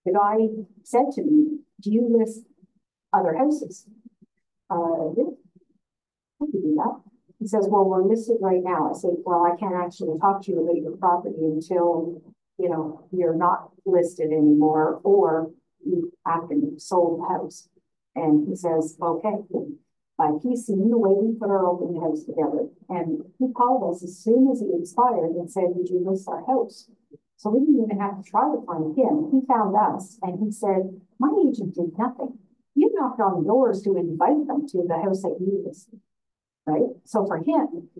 The guy said to me, do you list other houses? Yeah. I could do that. He says, well, we're listed right now. I said, well, I can't actually talk to you about your property until, you know, you're not listed anymore or you after you sold the house. And he says, okay. He's seen the way we put our open house together. And he called us as soon as it expired and said, would you list our house? So we didn't even have to try to find him. He found us and he said, my agent did nothing. You knocked on doors to invite them to the house that you listed. Right? So for him,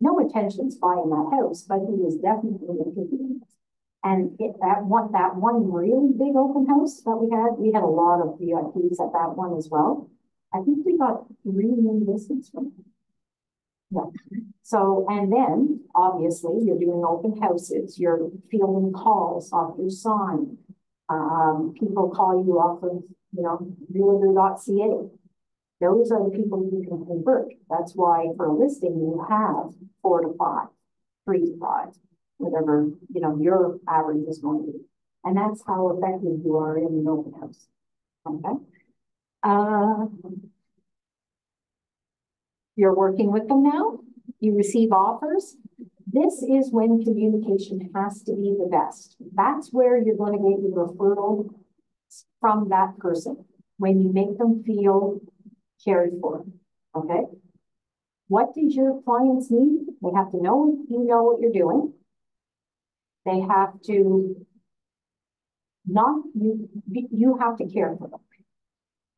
no intentions buying that house, but he was definitely interested. And that one really big open house that we had a lot of VIPs at that one as well. I think we got 3 new listings from him. Yeah. So, and then obviously you're doing open houses, you're fielding calls off your sign. People call you off of, you know, realtor.ca. Those are the people you can convert. That's why for a listing, you have 4 to 5, 3 to 5, whatever, you know, your average is going to be. And that's how effective you are in an open house. Okay. You're working with them now. You receive offers. This is when communication has to be the best. That's where you're going to get your referral from that person. When you make them feel cared for, okay? What does your clients need? They have to know you know what you're doing. They have to you have to care for them.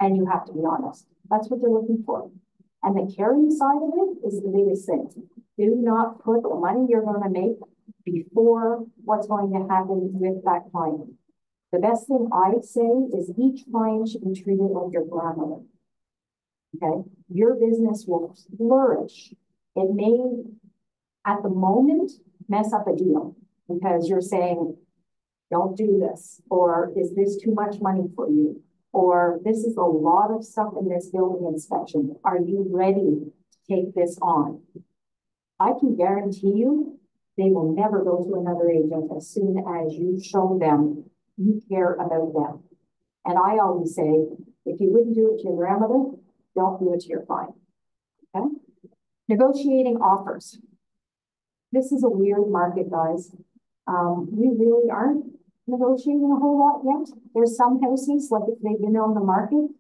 And you have to be honest. That's what they're looking for. And the caring side of it is the biggest thing. Do not put the money you're going to make before what's going to happen with that client. The best thing I say is each client should be treated like your grandmother. Okay, your business will flourish. It may, at the moment, mess up a deal because you're saying, don't do this, or is this too much money for you? Or this is a lot of stuff in this building inspection. Are you ready to take this on? I can guarantee you, they will never go to another agent as soon as you show them you care about them. And I always say, if you wouldn't do it to your grandmother, don't do it to your client. Okay? Negotiating offers. This is a weird market, guys. We really aren't negotiating a whole lot yet. There's some houses, like if they've been on the market.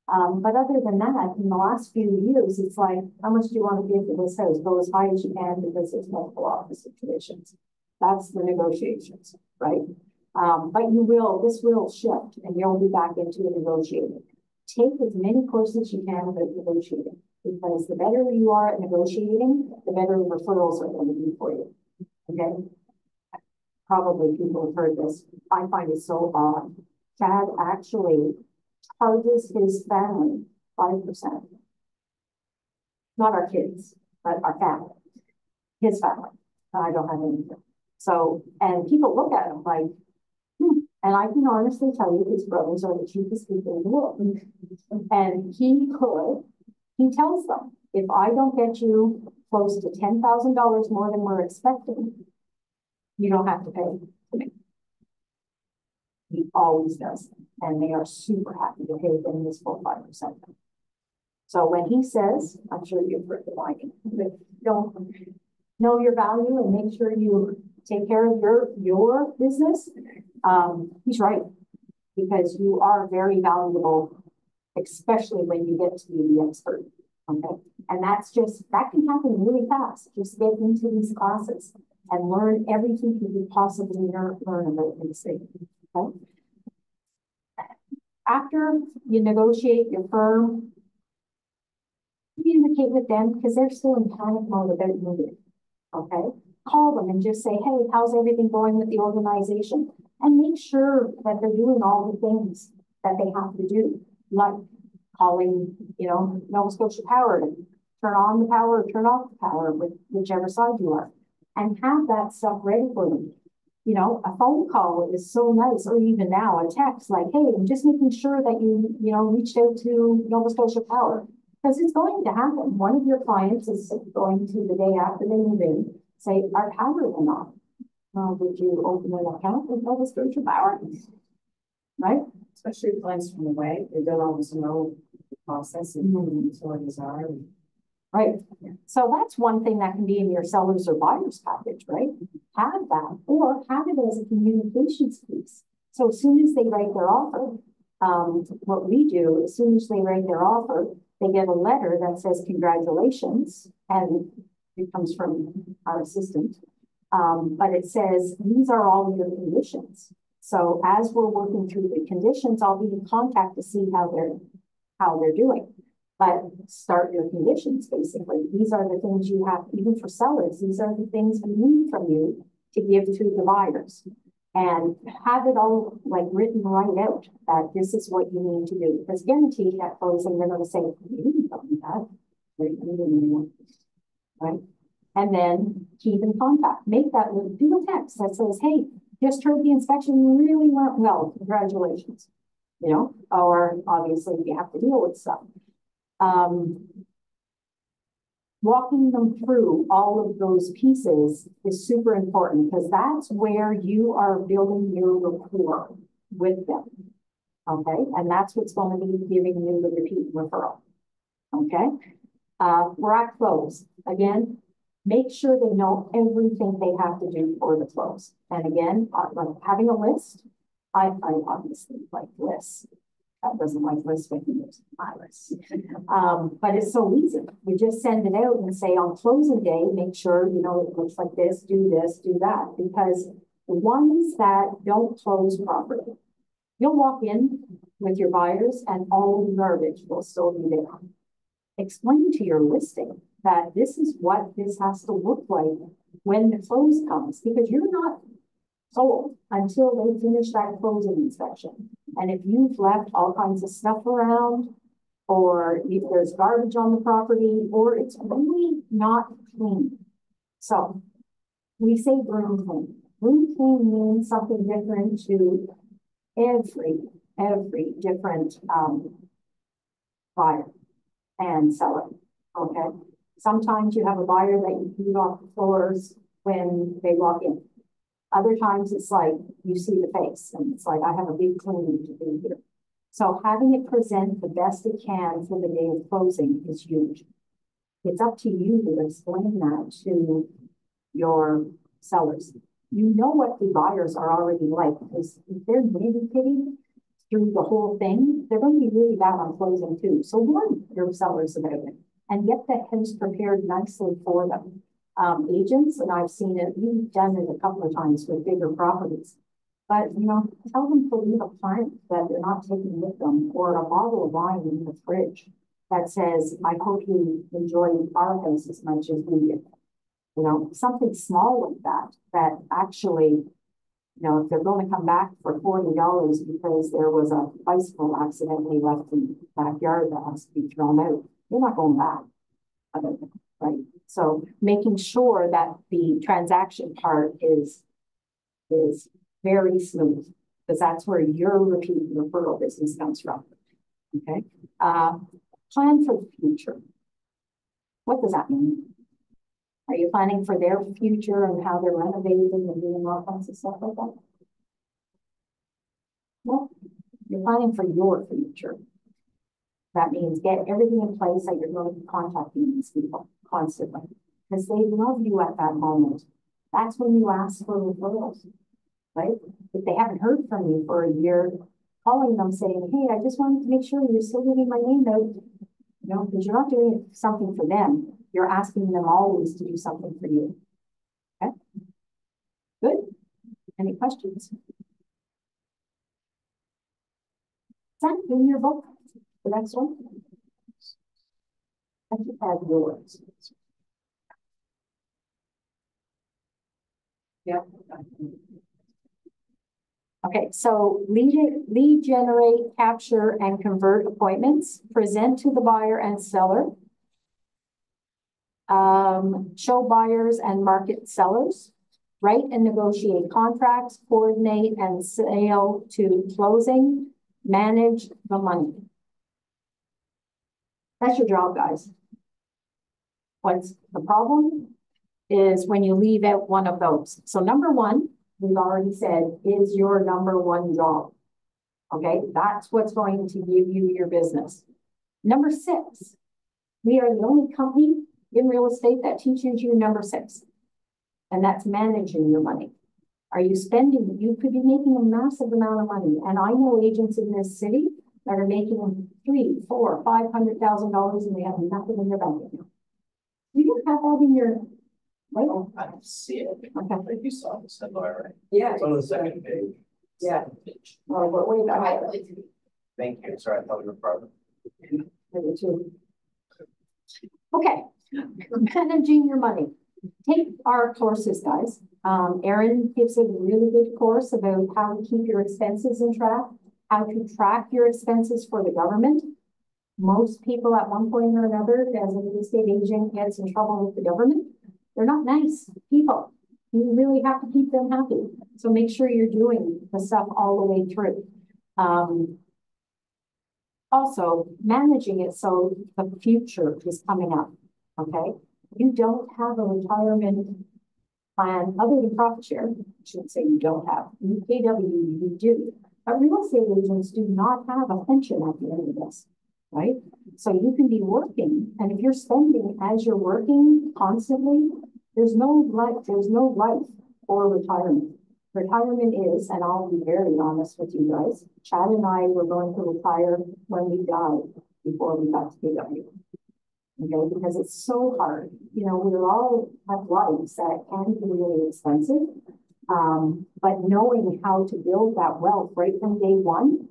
But other than that, in the last few years, it's like, how much do you want to give for this house? Go as high as you can because there's multiple office situations. That's the negotiations, right? But this will shift and you'll be back into negotiating. Take as many courses you can about negotiating, because the better you are at negotiating, the better referrals are going to be for you. Okay? Probably people have heard this. I find it so odd. Chad actually charges his family 5%. Not our kids, but our family. His family. I don't have anything. So, and people look at him like, and I can honestly tell you his brothers are the cheapest people in the world. And he tells them, if I don't get you close to $10,000 more than we're expecting, you don't have to pay to me. He always does. And they are super happy to pay him this full 5%. So when he says, I'm sure you've heard the line, don't know your value and make sure you take care of your business. He's right, because you are very valuable, especially when you get to be the expert. Okay. And that can happen really fast. Just get into these classes. and learn everything you could possibly learn about real estate. Okay? After you negotiate your firm, communicate with them because they're still in panic mode about moving. Okay? Call them and just say, hey, how's everything going with the organization? And make sure that they're doing all the things that they have to do, like calling, Nova Scotia Power to turn on the power or turn off the power with whichever side you are, and have that stuff ready for them. A phone call is so nice, or even now a text like, hey, I'm just making sure that you reached out to Nova Scotia Power, because it's going to happen. One of your clients is going to, the day after they move in, say, our power went off. Would you open an account with Nova Scotia Power? Right?
Especially clients from away, they don't always know the process and who the utilities are.
Right. So that's one thing that can be in your sellers or buyers package, right? Have that, or have it as a communications piece. So as soon as they write their offer, what we do, as soon as they write their offer, they get a letter that says congratulations, and it comes from our assistant. But it says, these are all your conditions. So as we're working through the conditions, I'll be in contact to see how they're doing. But start your conditions, basically. These are the things you have, even for sellers, these are the things we need from you to give to the buyers. And have it all like written right out that this is what you need to do. Because guaranteed at closing, they're going to say, we didn't tell you that. Right? And then keep in contact. Make that little, do a text that says, hey, just heard the inspection really went well. Congratulations. Or obviously you have to deal with stuff. Walking them through all of those pieces is super important, because that's where you are building your rapport with them. Okay. And that's what's going to be giving you the repeat referral. Okay. We're at close. Again, make sure they know everything they have to do for the close. And again, like having a list, I obviously like lists. That doesn't like lists, but it's my list. But it's so easy. You just send it out and say on closing day, make sure, it looks like this, do that. Because the ones that don't close properly, you'll walk in with your buyers and all the garbage will still be there. Explain to your listing that this is what this has to look like when the close comes, because you're not sold until they finish that closing inspection. And if you've left all kinds of stuff around, or if there's garbage on the property, or it's really not clean. So we say broom clean. Broom clean means something different to every different buyer and seller. Okay. Sometimes you have a buyer that you beat off the floors when they walk in. Other times it's like you see the face and it's like, I have a big cleaning to do here. So having it present the best it can for the day of closing is huge. It's up to you to explain that to your sellers. You know what the buyers are already like, because if they're nitty-gritty through the whole thing, they're going to be really bad on closing too. So warn your sellers about it and get the house prepared nicely for them. Agents, and I've seen it, we've done it a couple of times with bigger properties, but tell them to leave a plant that they're not taking with them, or a bottle of wine in the fridge that says, I hope you enjoy our house as much as we did. Something small like that actually, if they're going to come back for $40 because there was a bicycle accidentally left in the backyard that has to be thrown out, you're not going back. Right? So making sure that the transaction part is very smooth, because that's where your repeat referral business comes from. Okay. Plan for the future. What does that mean? Are you planning for their future and how they're renovating and doing all kinds of stuff like that? Well, you're planning for your future. That means get everything in place that you're going to be contacting these people constantly, because they love you at that moment. That's when you ask for referrals, right? If they haven't heard from you for a year, calling them saying, hey, I just wanted to make sure you're still getting my name out, because you're not doing something for them. You're asking them always to do something for you. Okay. Good. Any questions? Is that in your book? The next one? I should have yours.
Yep.
Okay, so lead generate, capture, and convert appointments, present to the buyer and seller. Show buyers and market sellers, write and negotiate contracts, coordinate and sale to closing, manage the money. That's your job, guys. What's the problem is when you leave out one of those. So number one, we've already said, is your number one job. Okay, that's what's going to give you your business. Number 6, we are the only company in real estate that teaches you number 6, and that's managing your money. Are you spending? You could be making a massive amount of money, and I know agents in this city that are making $300,000, $400,000, $500,000, and they have nothing in their bank account. You don't have that in your right?
I don't see it.
Okay.
I think you saw this, right?
Yeah.
It's on the second page.
Yeah.
Well, but wait,
Thank you. Sorry, I thought we were part of it.
Okay, managing your money. Take our courses, guys. Erin gives a really good course about how to keep your expenses in track, how to track your expenses for the government. Most people at one point or another, as a real estate agent, gets in trouble with the government. They're not nice people. You really have to keep them happy. So make sure you're doing the stuff all the way through. Also, managing it so the future is coming up, okay? You don't have a retirement plan other than profit share. I shouldn't say you don't have. KW, you do. But real estate agents do not have a pension at the end of this, right? So you can be working, and if you're spending as you're working constantly, there's no life for retirement. Retirement is, and I'll be very honest with you guys, Chad and I were going to retire when we died before we got to KW. Okay, because it's so hard. You know, we all have lives that can be really expensive. But knowing how to build that wealth right from day one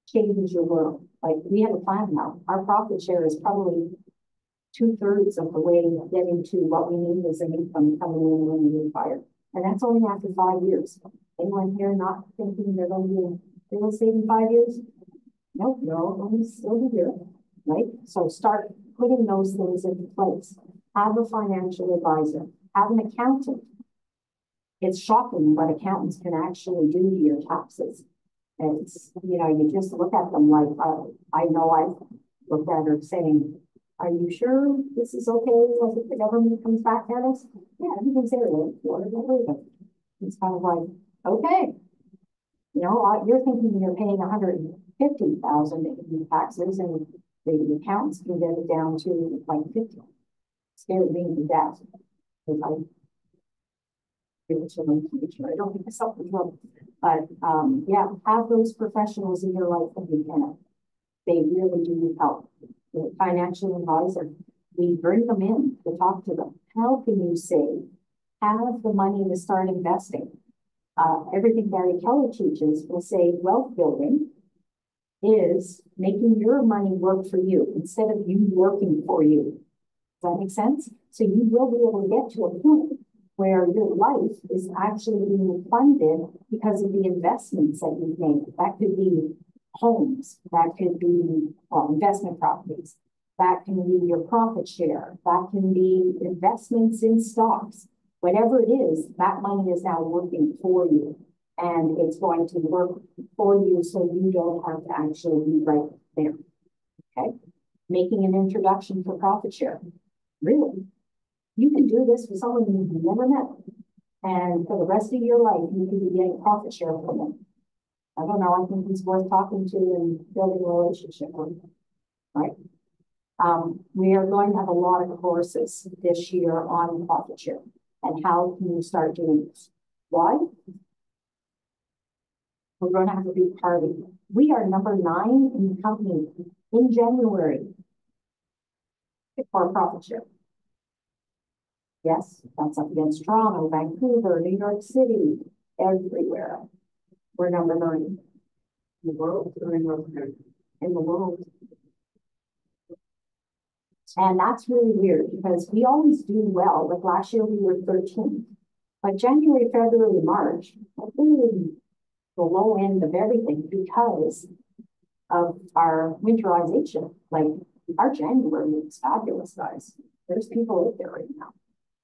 changes your world. Like, we have a plan now. Our profit share is probably 2/3 of the way getting to what we need as an income coming in when we retire. And that's only after 5 years. Anyone here not thinking they're going to be in real estate in 5 years? Nope, no, I'm still here, right? So start putting those things into place. Have a financial advisor. Have an accountant. It's shocking what accountants can actually do to your taxes. And it's, you know, you just look at them like, I know I've looked at her saying, are you sure this is okay? Like, if the government comes back at us? Yeah, everything's there. It's kind of like, okay. You know, you're thinking you're paying $150,000 in taxes, and the accountants can get it down to like 50. Scared me to death. Because I don't think myself in trouble. But yeah, have those professionals in your life when you can. They really do help. The financial advisor, we bring them in to talk to them. How can you save? Have the money to start investing. Everything Barry Keller teaches will say wealth building is making your money work for you instead of you working for you. Does that make sense? So you will be able to get to a point where your life is actually being funded because of the investments that you've made. That could be homes, that could be investment properties, that can be your profit share, that can be investments in stocks. Whatever it is, that money is now working for you, and it's going to work for you so you don't have to actually be right there. Okay, making an introduction for profit share. Really, you can do this with someone you've never met, and for the rest of your life, you can be getting profit share from them. I don't know, I think he's worth talking to and building a relationship with, right? We are going to have a lot of courses this year on profit share and how can you start doing this. Why? We're going to have a big party. We are number 9 in the company in January for profit share. Yes, that's up against Toronto, Vancouver, New York City, everywhere. We're number 9 in the world, in the world. And that's really weird because we always do well. Like last year we were 13th, but January, February, March, really the low end of everything because of our winterization. Like our January was fabulous, guys. There's people out there right now.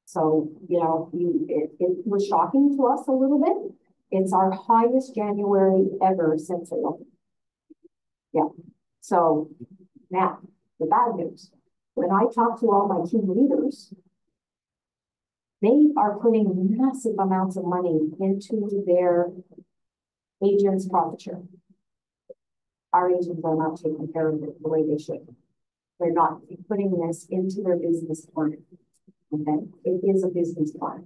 So, you know, it was shocking to us a little bit. It's our highest January ever since it opened. Yeah. So now the bad news. When I talk to all my team leaders, they are putting massive amounts of money into their agents' profit share. Our agents are not taking care of it the way they should. They're not putting this into their business plan. Okay, it is a business plan.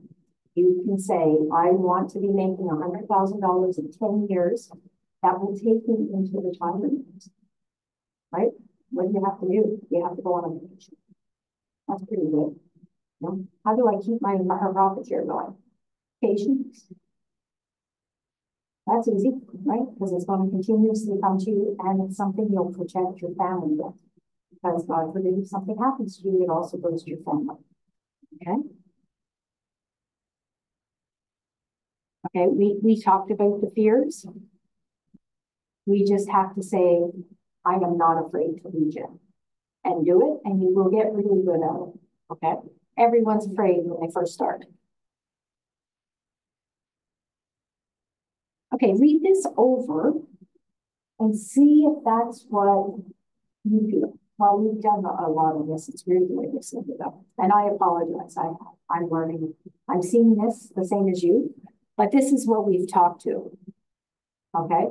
You can say, I want to be making $100,000 in 10 years. That will take me into retirement, right? What do you have to do? You have to go on a vacation. That's pretty good. You know, how do I keep my profit share going? Patience. That's easy, right? Because it's going to continuously come to you and it's something you'll protect your family with. Because God forbid if something happens to you, it also goes to your family. Okay. Okay, we talked about the fears. We just have to say, I am not afraid to lead you. And do it, and you will get really good at it. Okay? Everyone's afraid when they first start. Okay, read this over and see if that's what you feel. Well, we've done a lot of this. It's weird the way this ended up. And I apologize. I'm learning. I'm seeing this the same as you, but this is what we've talked to. Okay?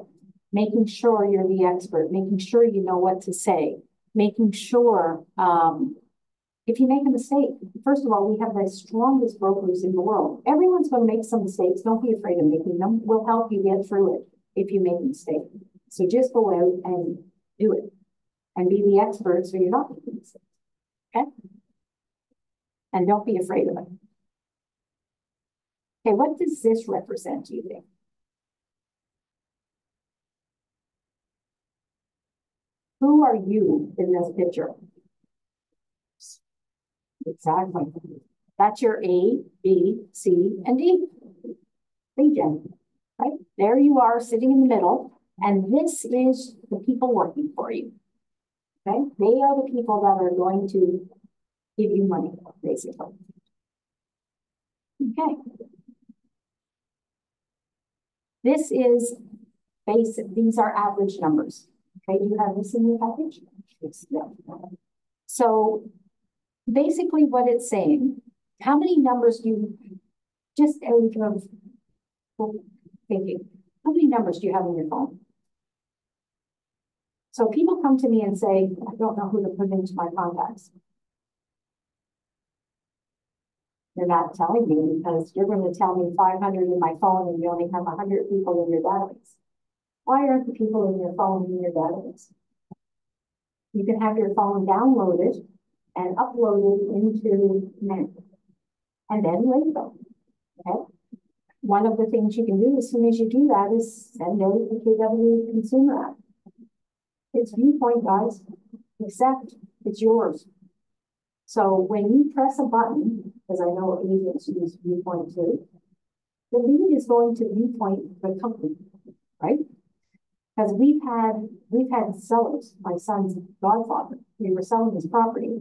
Making sure you're the expert, making sure you know what to say, making sure if you make a mistake, first of all, we have the strongest brokers in the world. Everyone's going to make some mistakes. Don't be afraid of making them. We'll help you get through it if you make a mistake. So just go out and do it and be the expert so you're not making mistakes. Okay? And don't be afraid of it. Okay, what does this represent, do you think? Who are you in this picture? Exactly. That's your A, B, C, and D. Legion, right? There you are sitting in the middle, and this is the people working for you. Okay? They are the people that are going to give you money, basically. Okay. This is basic. These are average numbers. Okay, do you have this in your package? Yeah. So basically what it's saying, how many numbers do you, just out of thinking, how many numbers do you have in your phone? So people come to me and say, I don't know who to put into my contacts. You're not telling me because you're going to tell me 500 in my phone and you only have 100 people in your database. Why aren't the people in your phone in your database? You can have your phone downloaded and uploaded into Mint, and then link them. Okay. One of the things you can do as soon as you do that is send out the KW Consumer app. It's Viewpoint, guys. Accept. It's yours. So when you press a button, because I know agents use Viewpoint too, the lead is going to Viewpoint the company, right? Because we've had sellers, my son's godfather, we were selling his property,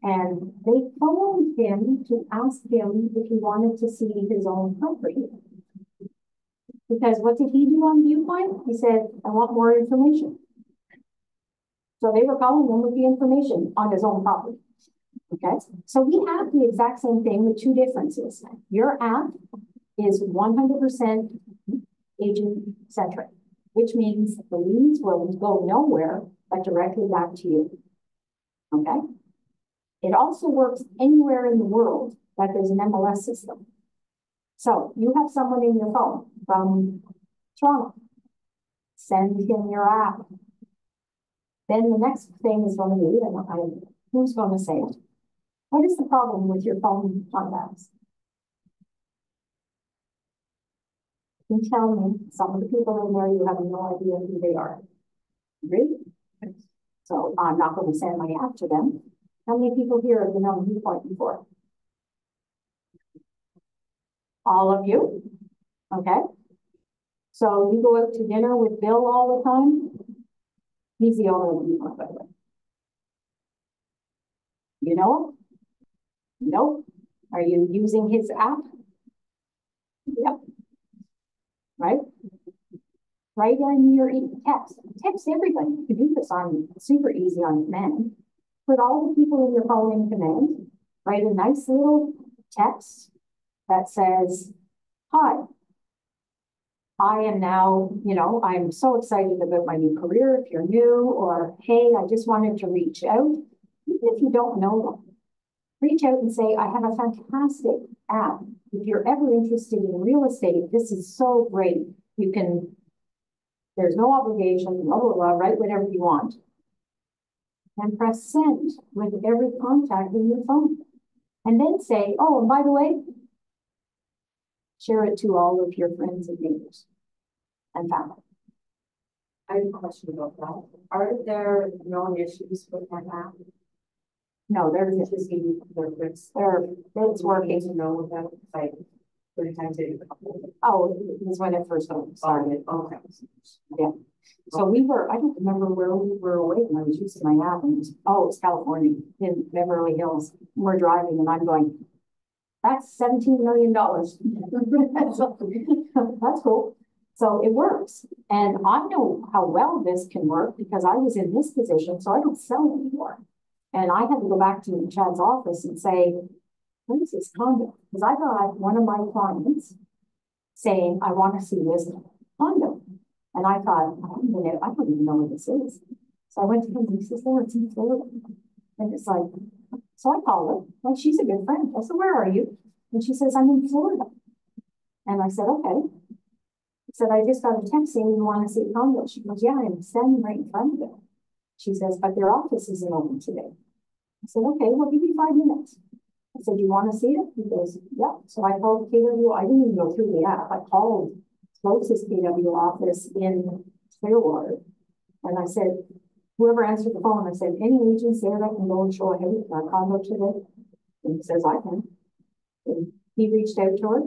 and they phoned him to ask him if he wanted to see his own property. Because what did he do on Viewpoint? He said, I want more information. So they were calling him with the information on his own property. Okay, so we have the exact same thing with two differences. Your app is 100% agent-centric, which means the leads will go nowhere but directly back to you. Okay? It also works anywhere in the world that there's an MLS system. So you have someone in your phone from Toronto. Send him your app. Then the next thing is going to be, who's going to say it? What is the problem with your phone contacts? You tell me, some of the people in there, you have no idea who they are. Really? So I'm not going to send my app to them. How many people here have been on Viewpoint before? All of you? Okay. So you go out to dinner with Bill all the time? He's the owner of Viewpoint, by the way. You know him? Nope. Are you using his app? Yep. Right? Right on your text. Text everybody. You can do this on super easy on command. Put all the people in your phone in command. Write a nice little text that says, hi, I am now, I'm so excited about my new career if you're new, or hey, I just wanted to reach out. Even if you don't know them, reach out and say, I have a fantastic app. If you're ever interested in real estate, this is so great. You can, there's no obligation, blah, blah, blah, write whatever you want. And press send with every contact in your phone. And then say, oh, and by the way, share it to all of your friends and neighbors and family.
I have a question about that. Are there known issues with that app?
No, there's
It's just easy for it's
it's working.
to know about like 30 times a day.
Oh, it was when it first started.
Okay.
Yeah. So we were, I don't remember where we were away when I was using my app, and it was California in Beverly Hills. We're driving and I'm going, that's $17 million. That's cool. So it works. And I know how well this can work because I was in this position, so I don't sell anymore. And I had to go back to Chad's office and say, what is this condo? Because I got one of my clients saying, I want to see this condo. And I thought, I don't even know what this is. So I went to him and he says, oh, it's in Florida. And it's like, so I called her, like, she's a good friend. I said, where are you? And she says, I'm in Florida. And I said, okay. I said, I just got a text saying you want to see a condo. She goes, yeah, I'm standing right in front of it. She says, but their office isn't open today. I said, okay, well, give me 5 minutes. I said, you want to see it? He goes, yeah. So I called KW. I didn't even go through the app. I called closest KW office in Clearwater. And I said, whoever answered the phone, I said, any agents there that can go and show a condo today? And he says, I can. And he reached out to her.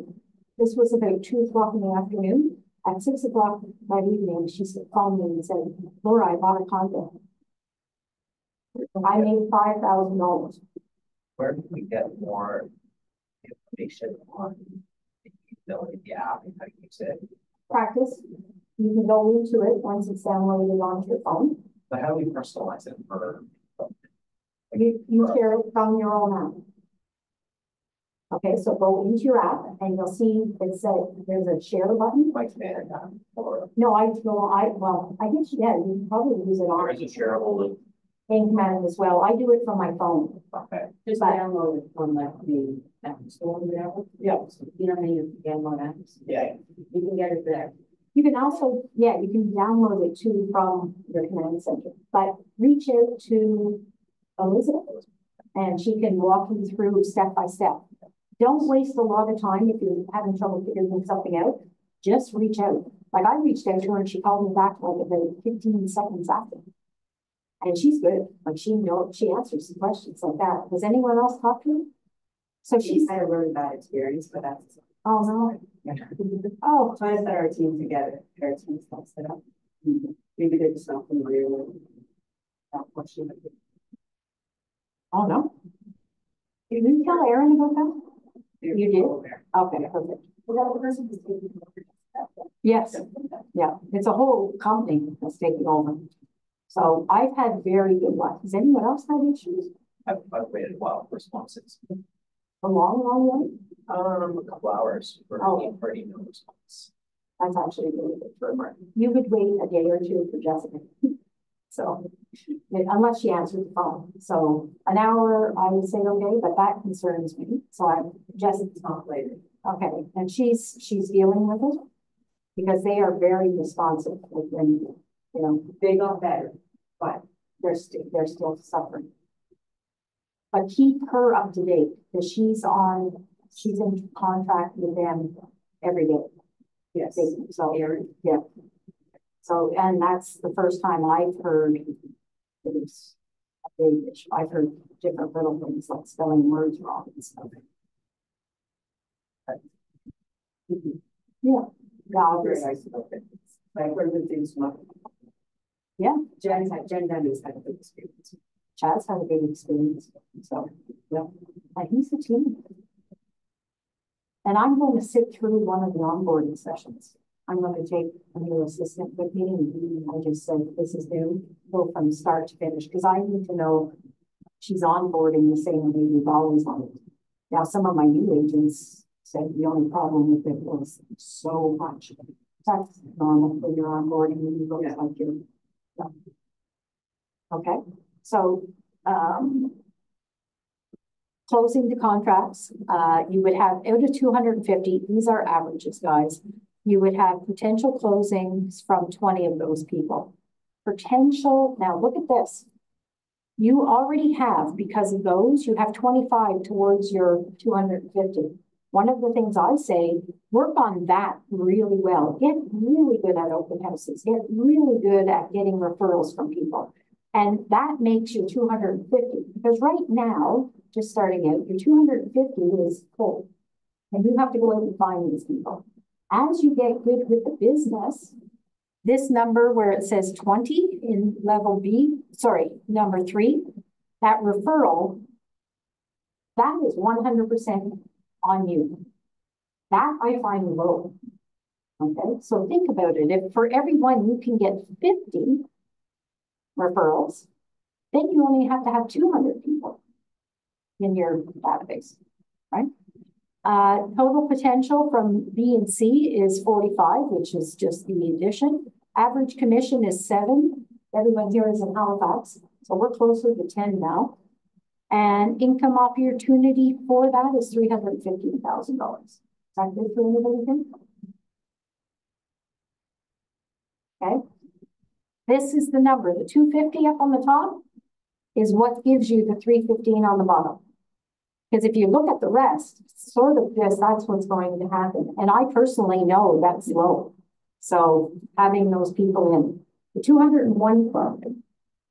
This was about 2 o'clock in the afternoon. At 6 o'clock that evening, she called me and said, Laura, I bought a condo. I made $5,000.
Where can we get more information on the utility of the app and how to use it?
Practice. You can go into it once it's downloaded onto your phone.
But how do we personalize it for?
You share it from your own app. Okay, so go into your app and you'll see it said there's a share button.
Like command app or
No, I guess, yeah, you can probably use it
there
on
is a shareable.
in command as well. I do it from my phone.
Okay.
Just download it from like the app store or whatever.
Yeah.
You know how you download apps?
Yeah.
You can get it there.
You can also, yeah, you can download it too from your command center, but reach out to Elizabeth and she can walk you through step by step. Don't waste a lot of time if you're having trouble figuring something out. Just reach out. Like I reached out to her and she called me back like about 15 seconds after. And she's good. Like she answers some questions like that. Does anyone else talk to her? So she's
had a really bad experience, but that's.
oh no. Oh,
Trying to put our team together, our team's not set up. Maybe there's something real. That question.
oh no. Did you tell Aaron about that? You did? Okay, perfect.
Was that the person who's taking over?
Yes, yeah, it's a whole company that's taking over. So I've had very good luck. Has anyone else had issues?
I've waited a while for responses.
A long, long way?
A couple hours for for an email response.
That's actually really good for her. You could wait a day or two for Jessica. So, unless she answered the phone. So an hour, I would say okay, but that concerns me. So Jessica's not later. Okay, and she's dealing with it because they are very responsive. Like when, they got better, but they're still suffering. But keep her up to date, because she's in contact with them every day.
Yes.
So,
Erin.
yeah. So, and that's the first time I've heard it's a big issue. I've heard different little things like spelling words wrong and stuff. Yeah.
Now, very nice about it. I've heard good things from her.
Yeah.
Jen Denny's had a good experience.
Chad's had a big experience, so, yeah, and he's a team. And I'm going to sit through one of the onboarding sessions. I'm going to take a new assistant with me, and I just said, this is new, go from start to finish, because I need to know she's onboarding the same way we've always on it. Now, some of my new agents said the only problem with it was so much. That's normal when you're onboarding, and you look like you're, yeah. Okay. So, closing the contracts, you would have out of 250, these are averages, guys. You would have potential closings from 20 of those people. Potential, now look at this. You already have, because of those, you have 25 towards your 250. One of the things I say, work on that really well. Get really good at open houses. Get really good at getting referrals from people. And that makes your 250, because right now, just starting out, your 250 is full. And you have to go out and find these people. As you get good with the business, this number where it says 20 in level B, sorry, number 3, that referral, that is 100% on you. That I find low. Okay, so think about it. If for everyone you can get 50 referrals, then you only have to have 200 people in your database, right? Total potential from B and C is 45, which is just the addition. Average commission is 7. Everyone here is in Halifax, so we're closer to 10 now. And income opportunity for that is $315,000. Is that good for anybody here? Okay. This is the number. The 250 up on the top is what gives you the 315 on the bottom. Because if you look at the rest, sort of this, that's what's going to happen. And I personally know that's low. So having those people in the 201 club,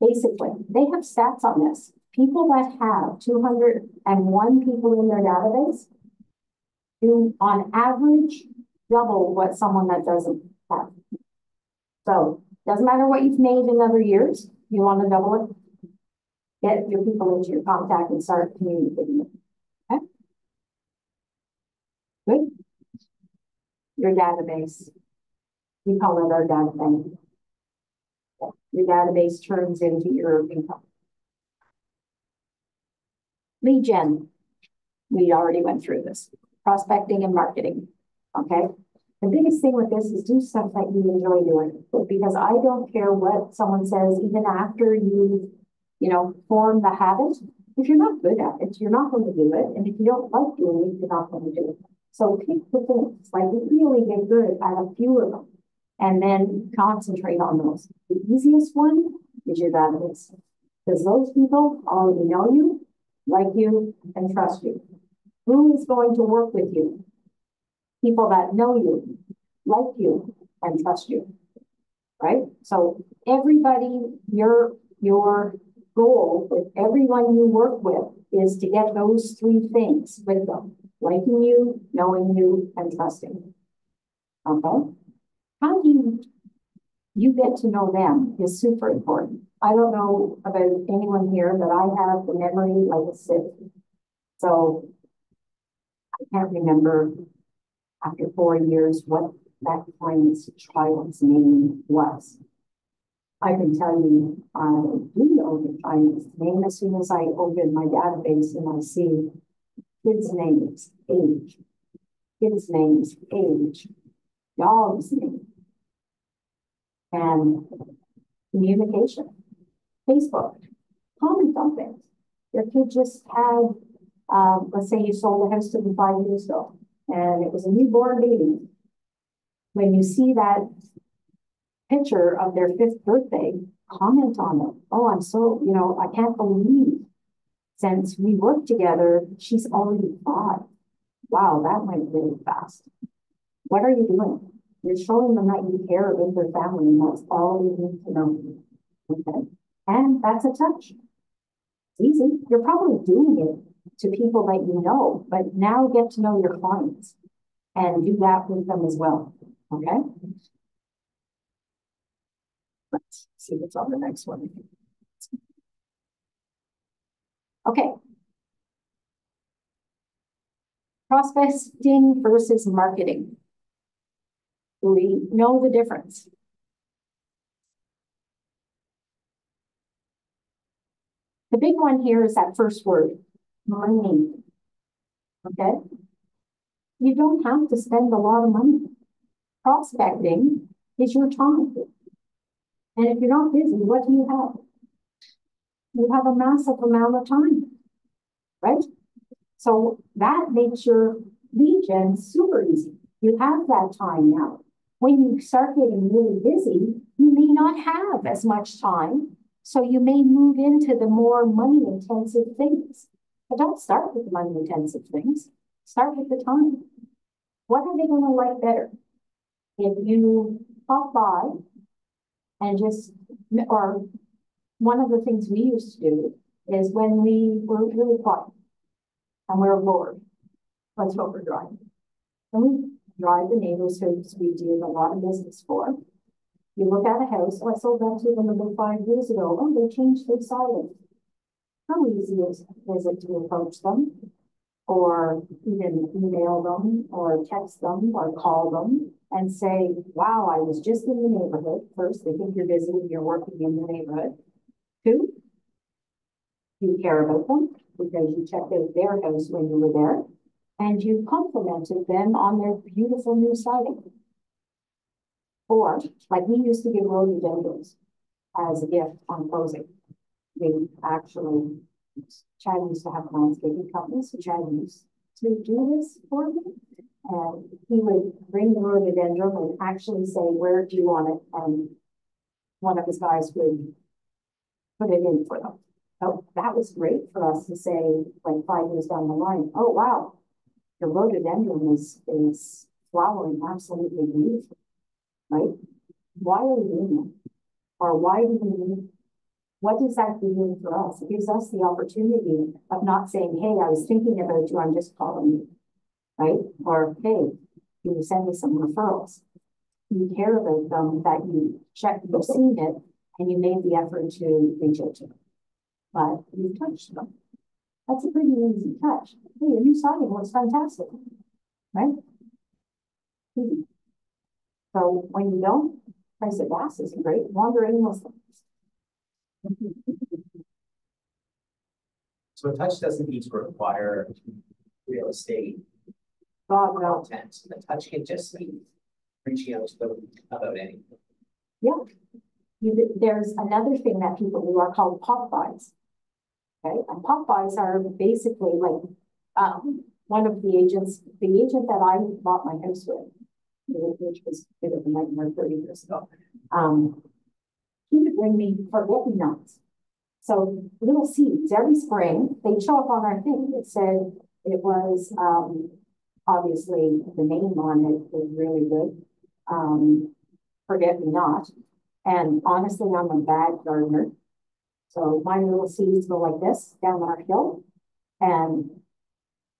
basically, they have stats on this. People that have 201 people in their database do on average double what someone that doesn't have. So doesn't matter what you've made in other years, you want to double it. Get your people into your contact and start communicating with them. Okay. Good. Your database. We call it our data bank. Your database turns into your income. Lead gen. We already went through this. Prospecting and marketing. Okay. The biggest thing with this is do stuff that you enjoy doing, because I don't care what someone says, even after you form the habit. If you're not good at it, you're not going to do it. And if you don't like doing it, you're not going to do it. So pick the things, like really get good at a few of them and then concentrate on those. The easiest one is your database, because those people already know you, like you, and trust you. Who is going to work with you? People that know you, like you, and trust you, right? So everybody, your goal with everyone you work with is to get those 3 things with them: liking you, knowing you, and trusting you. Okay? How do you get to know them is super important. I don't know about anyone here, but I have the memory like a sieve. So I can't remember after 4 years what that client's child's name was. I can tell you, I do know the client's name as soon as I open my database and I see kids' names, age, dog's name, and communication. Facebook, comment on things. Your kid just had, let's say you sold a house to them 5 years ago, and it was a newborn baby. When you see that picture of their 5th birthday, comment on it. Oh, I'm so, I can't believe since we worked together, she's already 5. Wow, that went really fast. What are you doing? You're showing them that you care about their family, and that's all you need to know. Okay, and that's a touch. It's easy. You're probably doing it to people that you know, but now get to know your clients and do that with them as well. Okay. Let's see what's on the next one. Okay. Prospecting versus marketing. We know the difference. The big one here is that first word, money. Okay? You don't have to spend a lot of money. Prospecting is your time. And if you're not busy, what do you have? You have a massive amount of time, right? So that makes your lead gen super easy. You have that time now. When you start getting really busy, you may not have as much time. So you may move into the more money-intensive things. But don't start with the money-intensive things. Start with the time. What are they going to like better? If you pop by and just, or one of the things we used to do is when we were really quiet and we were bored, let's go for a drive. And we drive the neighbors who we did a lot of business for. You look at a house, oh, I sold that to them about 5 years ago. Oh, they changed their siding. How easy is it to approach them? Or even email them or text them or call them and say, wow, I was just in the neighborhood. First, they think you're busy and you're working in the neighborhood. 2, you care about them because you checked out their house when you were there and you complimented them on their beautiful new siding. Or, like we used to give rhododendrons as a gift on closing. We actually, Chad used to have a landscaping company, so Chad used to do this for me. And he would bring the rhododendron and actually say, where do you want it? And one of his guys would put it in for them. So that was great for us to say, like 5 years down the line, oh, wow, the rhododendron is flowering absolutely beautiful, right? Why are we doing that? Or why do we need, what does that do for us? It gives us the opportunity of not saying, hey, I was thinking about you, I'm just calling you, right? Or, hey, can you send me some referrals? You care about them, that you checked, you've seen it, and you made the effort to reach out to them. But you touched them. That's a pretty easy touch. Hey, your new siding looks fantastic, right? So when you don't, price of gas isn't great. Wander aimlessly.
So a touch doesn't need to require real estate
God, no.
content. The touch can just be reaching out to them about anything.
Yeah. There's another thing that people do are called pop buys. Okay, and pop buys are basically like one of the agent that I bought my house with, which was a bit of a nightmare 30 years ago. He would bring me forget-me-nots. So little seeds every spring, they'd show up on our thing. It said it was obviously the name on it was really good. Forget-me-not. And honestly, I'm a bad gardener. So my little seeds go like this down our hill. And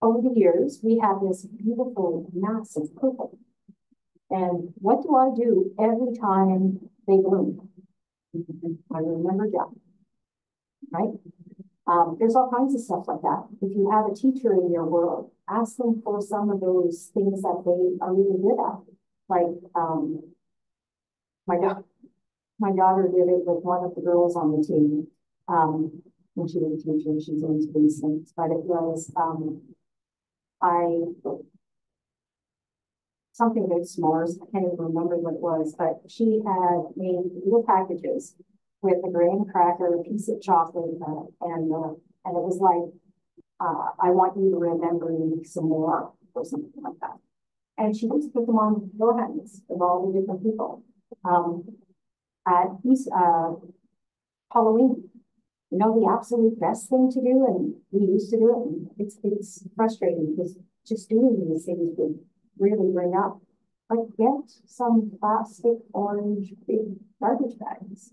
over the years, we have this beautiful mass of purple. And what do I do every time they bloom? I remember that, right? There's all kinds of stuff like that. If you have a teacher in your world, ask them for some of those things that they are really good at. Like my daughter did it with one of the girls on the team. When she was a teacher, she's into these things, but it was something about s'mores. I can't even remember what it was, but she had made little packages with a graham cracker, a piece of chocolate, and it was like, I want you to remember me some more, or something like that. And she just put them on door hangers of all the different people. At Halloween, You know, the absolute best thing to do, and we used to do it, and it's frustrating because just doing these things would really bring up. Like get some plastic orange big garbage bags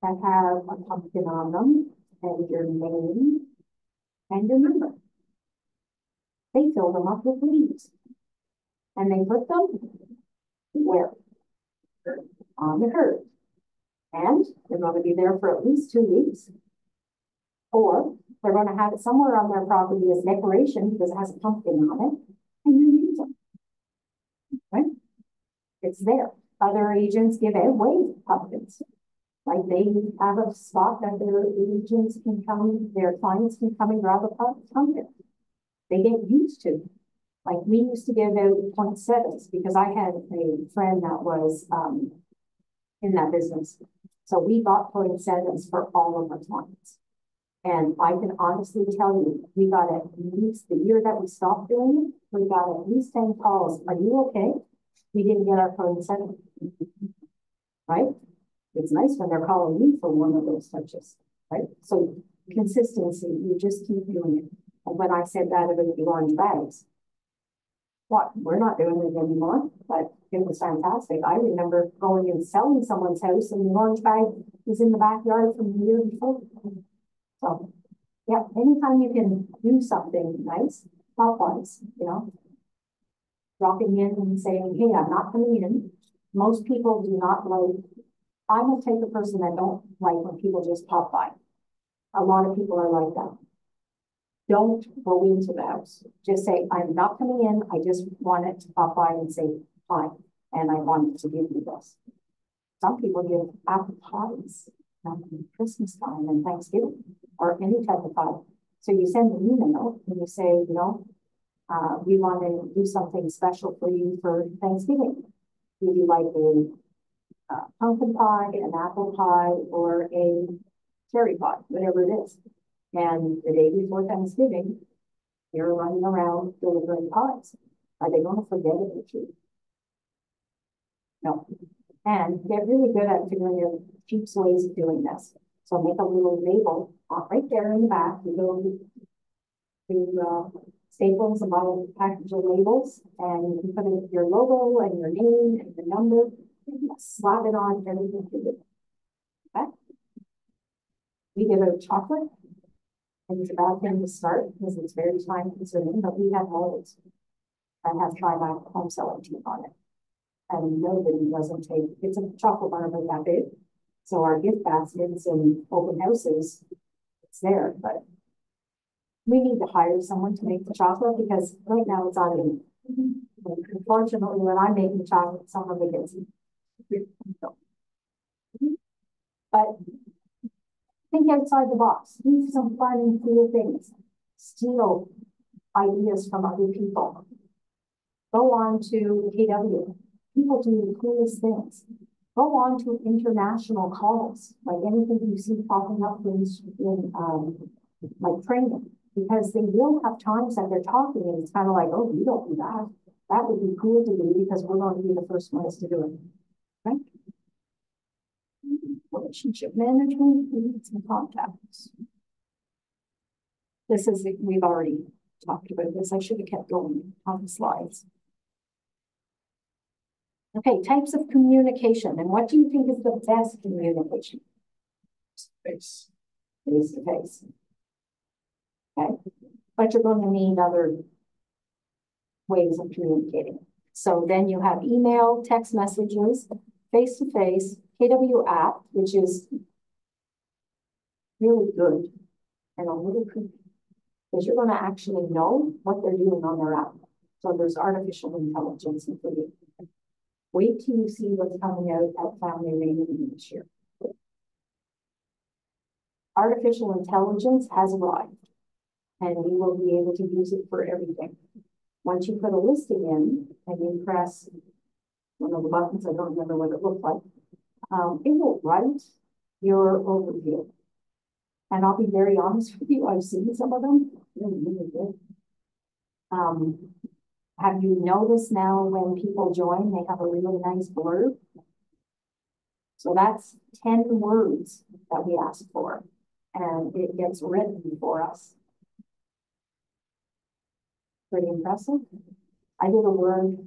that have a pumpkin on them and your name and your number. They fill them up with leaves. And they put them where? On the curb. And they're going to be there for at least 2 weeks. Or they're going to have it somewhere on their property as decoration because it has a pumpkin on it. And you use them. Right? It's there. Other agents give away pumpkins. Like they have a spot that their agents can come, their clients can come and grab a pumpkin. They get used to. Like we used to give out poinsettias because I had a friend that was in that business. So we bought poinsettias for all of our clients. And I can honestly tell you, we got at least the year that we stopped doing it, we got at least 10 calls. Are you okay? We didn't get our poinsettia. Right? It's nice when they're calling you for one of those touches. Right? So consistency, you just keep doing it. And when I said that about the orange bags, what, we're not doing it anymore, but it was fantastic. I remember going and selling someone's house and the orange bag was in the backyard from the year before. So, yeah, anytime you can do something nice, Popeyes, you know, dropping in and saying, hey, I'm not coming in. Most people do not like, I'm the type of person that don't like when people just pop by. A lot of people are like that. Don't go into the house. Just say, I'm not coming in. I just wanted to pop by and say hi. And I wanted to give you this. Some people give apple pies Christmas time and Thanksgiving or any type of pie. So you send an email and you say, you know, we want to do something special for you for Thanksgiving. Would you like a pumpkin pie, an apple pie, or a cherry pie, whatever it is. And the day before Thanksgiving, you're running around delivering pies. Are they going to forget it with you? No. And get really good at figuring out cheap ways of doing this. So make a little label right there in the back. You go to Staples and buy a package of labels, and you can put in your logo and your name and your number. And slap it on everything you do. Okay. We give out chocolate. And it's a bad thing to start because it's very time consuming, but we have molds that have Trimac home selling team on it. And nobody doesn't take, it's a chocolate bar about that big. So our gift baskets and open houses, it's there, but we need to hire someone to make the chocolate because right now it's on me. Unfortunately, when I'm making chocolate, someone gets it. But think outside the box. Do some fun and cool things. Steal ideas from other people. Go on to KW. People do the coolest things. Go on to international calls, like anything you see popping up in like training, because they will have times that they're talking and it's kind of like, oh, you don't do that. That would be cool to do because we're going to be the first ones to do it. Right? Relationship management, we need some contacts. This is, we've already talked about this. I should have kept going on the slides. Okay, types of communication. And what do you think is the best communication?
Face.
Face to face. Okay, but you're going to need other ways of communicating. So then you have email, text messages, face to face, KW app, which is really good and a little creepy because you're going to actually know what they're doing on their app. So there's artificial intelligence included. Wait till you see what's coming out at Family Reunion this year. Artificial intelligence has arrived and we will be able to use it for everything. Once you put a listing in and you press one of the buttons, I don't remember what it looked like, it will write your overview. And I'll be very honest with you, I've seen some of them, really, really good. Have you noticed now when people join, they have a really nice blurb? So that's 10 words that we ask for. and it gets written for us. Pretty impressive. I did a word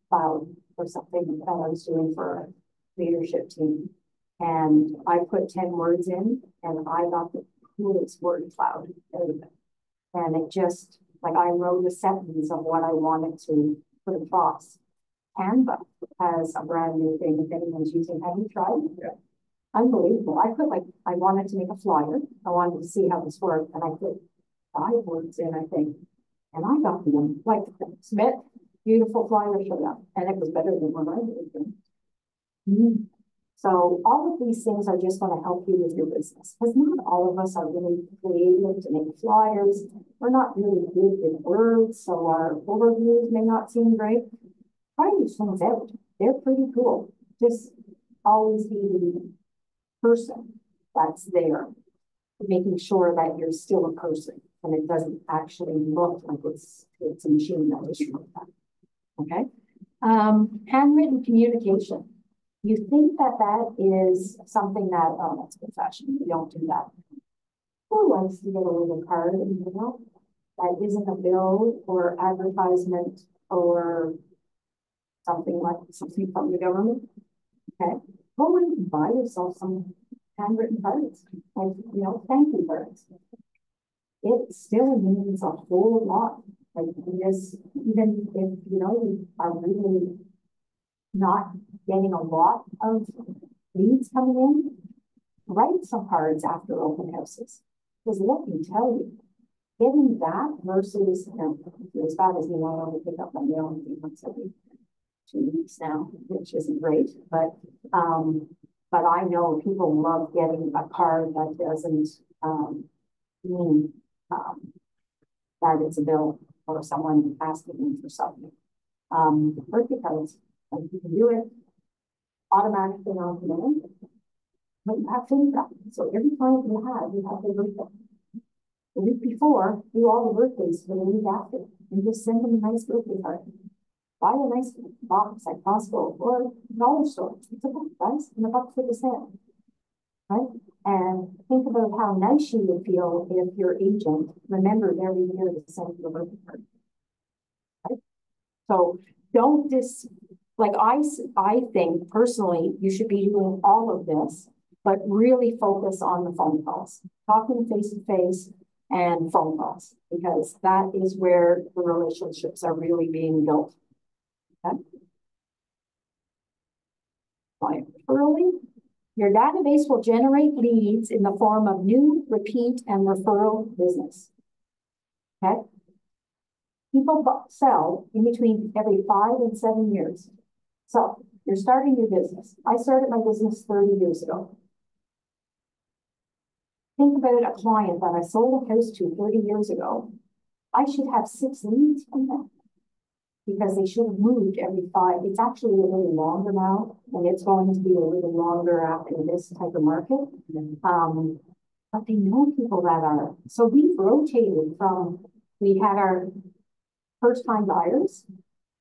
cloud or something that I was doing for a leadership team. And I put 10 words in and I got the coolest word cloud out of it. And it just, like I wrote a sentence of what I wanted to put across. Canva has a brand new thing if anyone's using. Have you tried?
Yeah.
Unbelievable. I put like, I wanted to make a flyer. I wanted to see how this worked. And I put 5 words in, I think. And I got them, like Smith, beautiful flyer showed up. And it was better than what I did. So all of these things are just going to help you with your business. Because not all of us are really creative to make flyers. We're not really good with words, so our overviews may not seem great. Try these things out. They're pretty cool. Just always be the person that's there, making sure that you're still a person and it doesn't actually look like it's a machine that just wrote that. Okay. Handwritten communication. You think that that is something that, oh, that's good fashion. We don't do that. Who likes to get a little card in the mail that isn't a bill or advertisement or something from the government? Okay. Go and buy yourself some handwritten cards, like, thank you cards. It still means a whole lot. Like this, even if, you are really not getting a lot of leads coming in, write some cards after open houses. Because let me tell you, getting that versus, as bad as I only pick up my mail once every 2 weeks now, which isn't great, but I know people love getting a card that doesn't mean that it's a bill or someone asking me for something. Birthday cards, like you can do it automatically on demand, but you have to interact. So every client you have their birthday. The week before, do all the birthdays for the week after, and just send them a nice birthday card. Buy a nice box at Costco or dollar store. It's a book, guys, and a buck for the sale. Right? And think about how nice you would feel if your agent remembered every year to send you a birthday card. Right? So don't I think personally, you should be doing all of this, but really focus on the phone calls, talking face to face and phone calls, because that is where the relationships are really being built. Okay. Client referral. Your database will generate leads in the form of new, repeat, and referral business. Okay. People sell in between every 5 and 7 years. So you're starting your business. I started my business 30 years ago. Think about a client that I sold a house to 30 years ago. I should have 6 leads from them because they should have moved every 5. It's actually a little longer now, and it's going to be a little longer after this type of market. But they know people that are. So we've rotated from, we had our first-time buyers.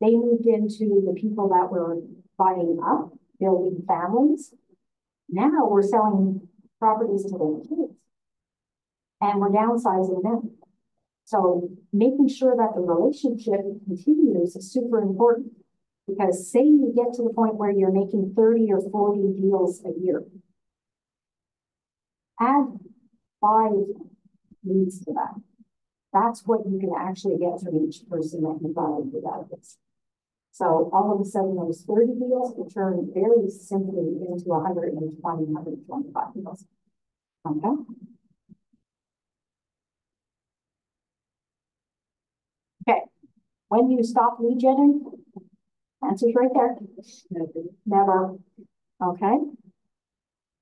They moved into the people that were buying up, building families. Now we're selling properties to their kids. And we're downsizing them. So making sure that the relationship continues is super important. Because say you get to the point where you're making 30 or 40 deals a year. Add 5 leads to that. That's what you can actually get from each person that you buy into that database. So all of a sudden, those 30 deals will turn very simply into 120, 125 deals. Okay. Okay. When do you stop lead generating? Answer's right there. Never. Okay.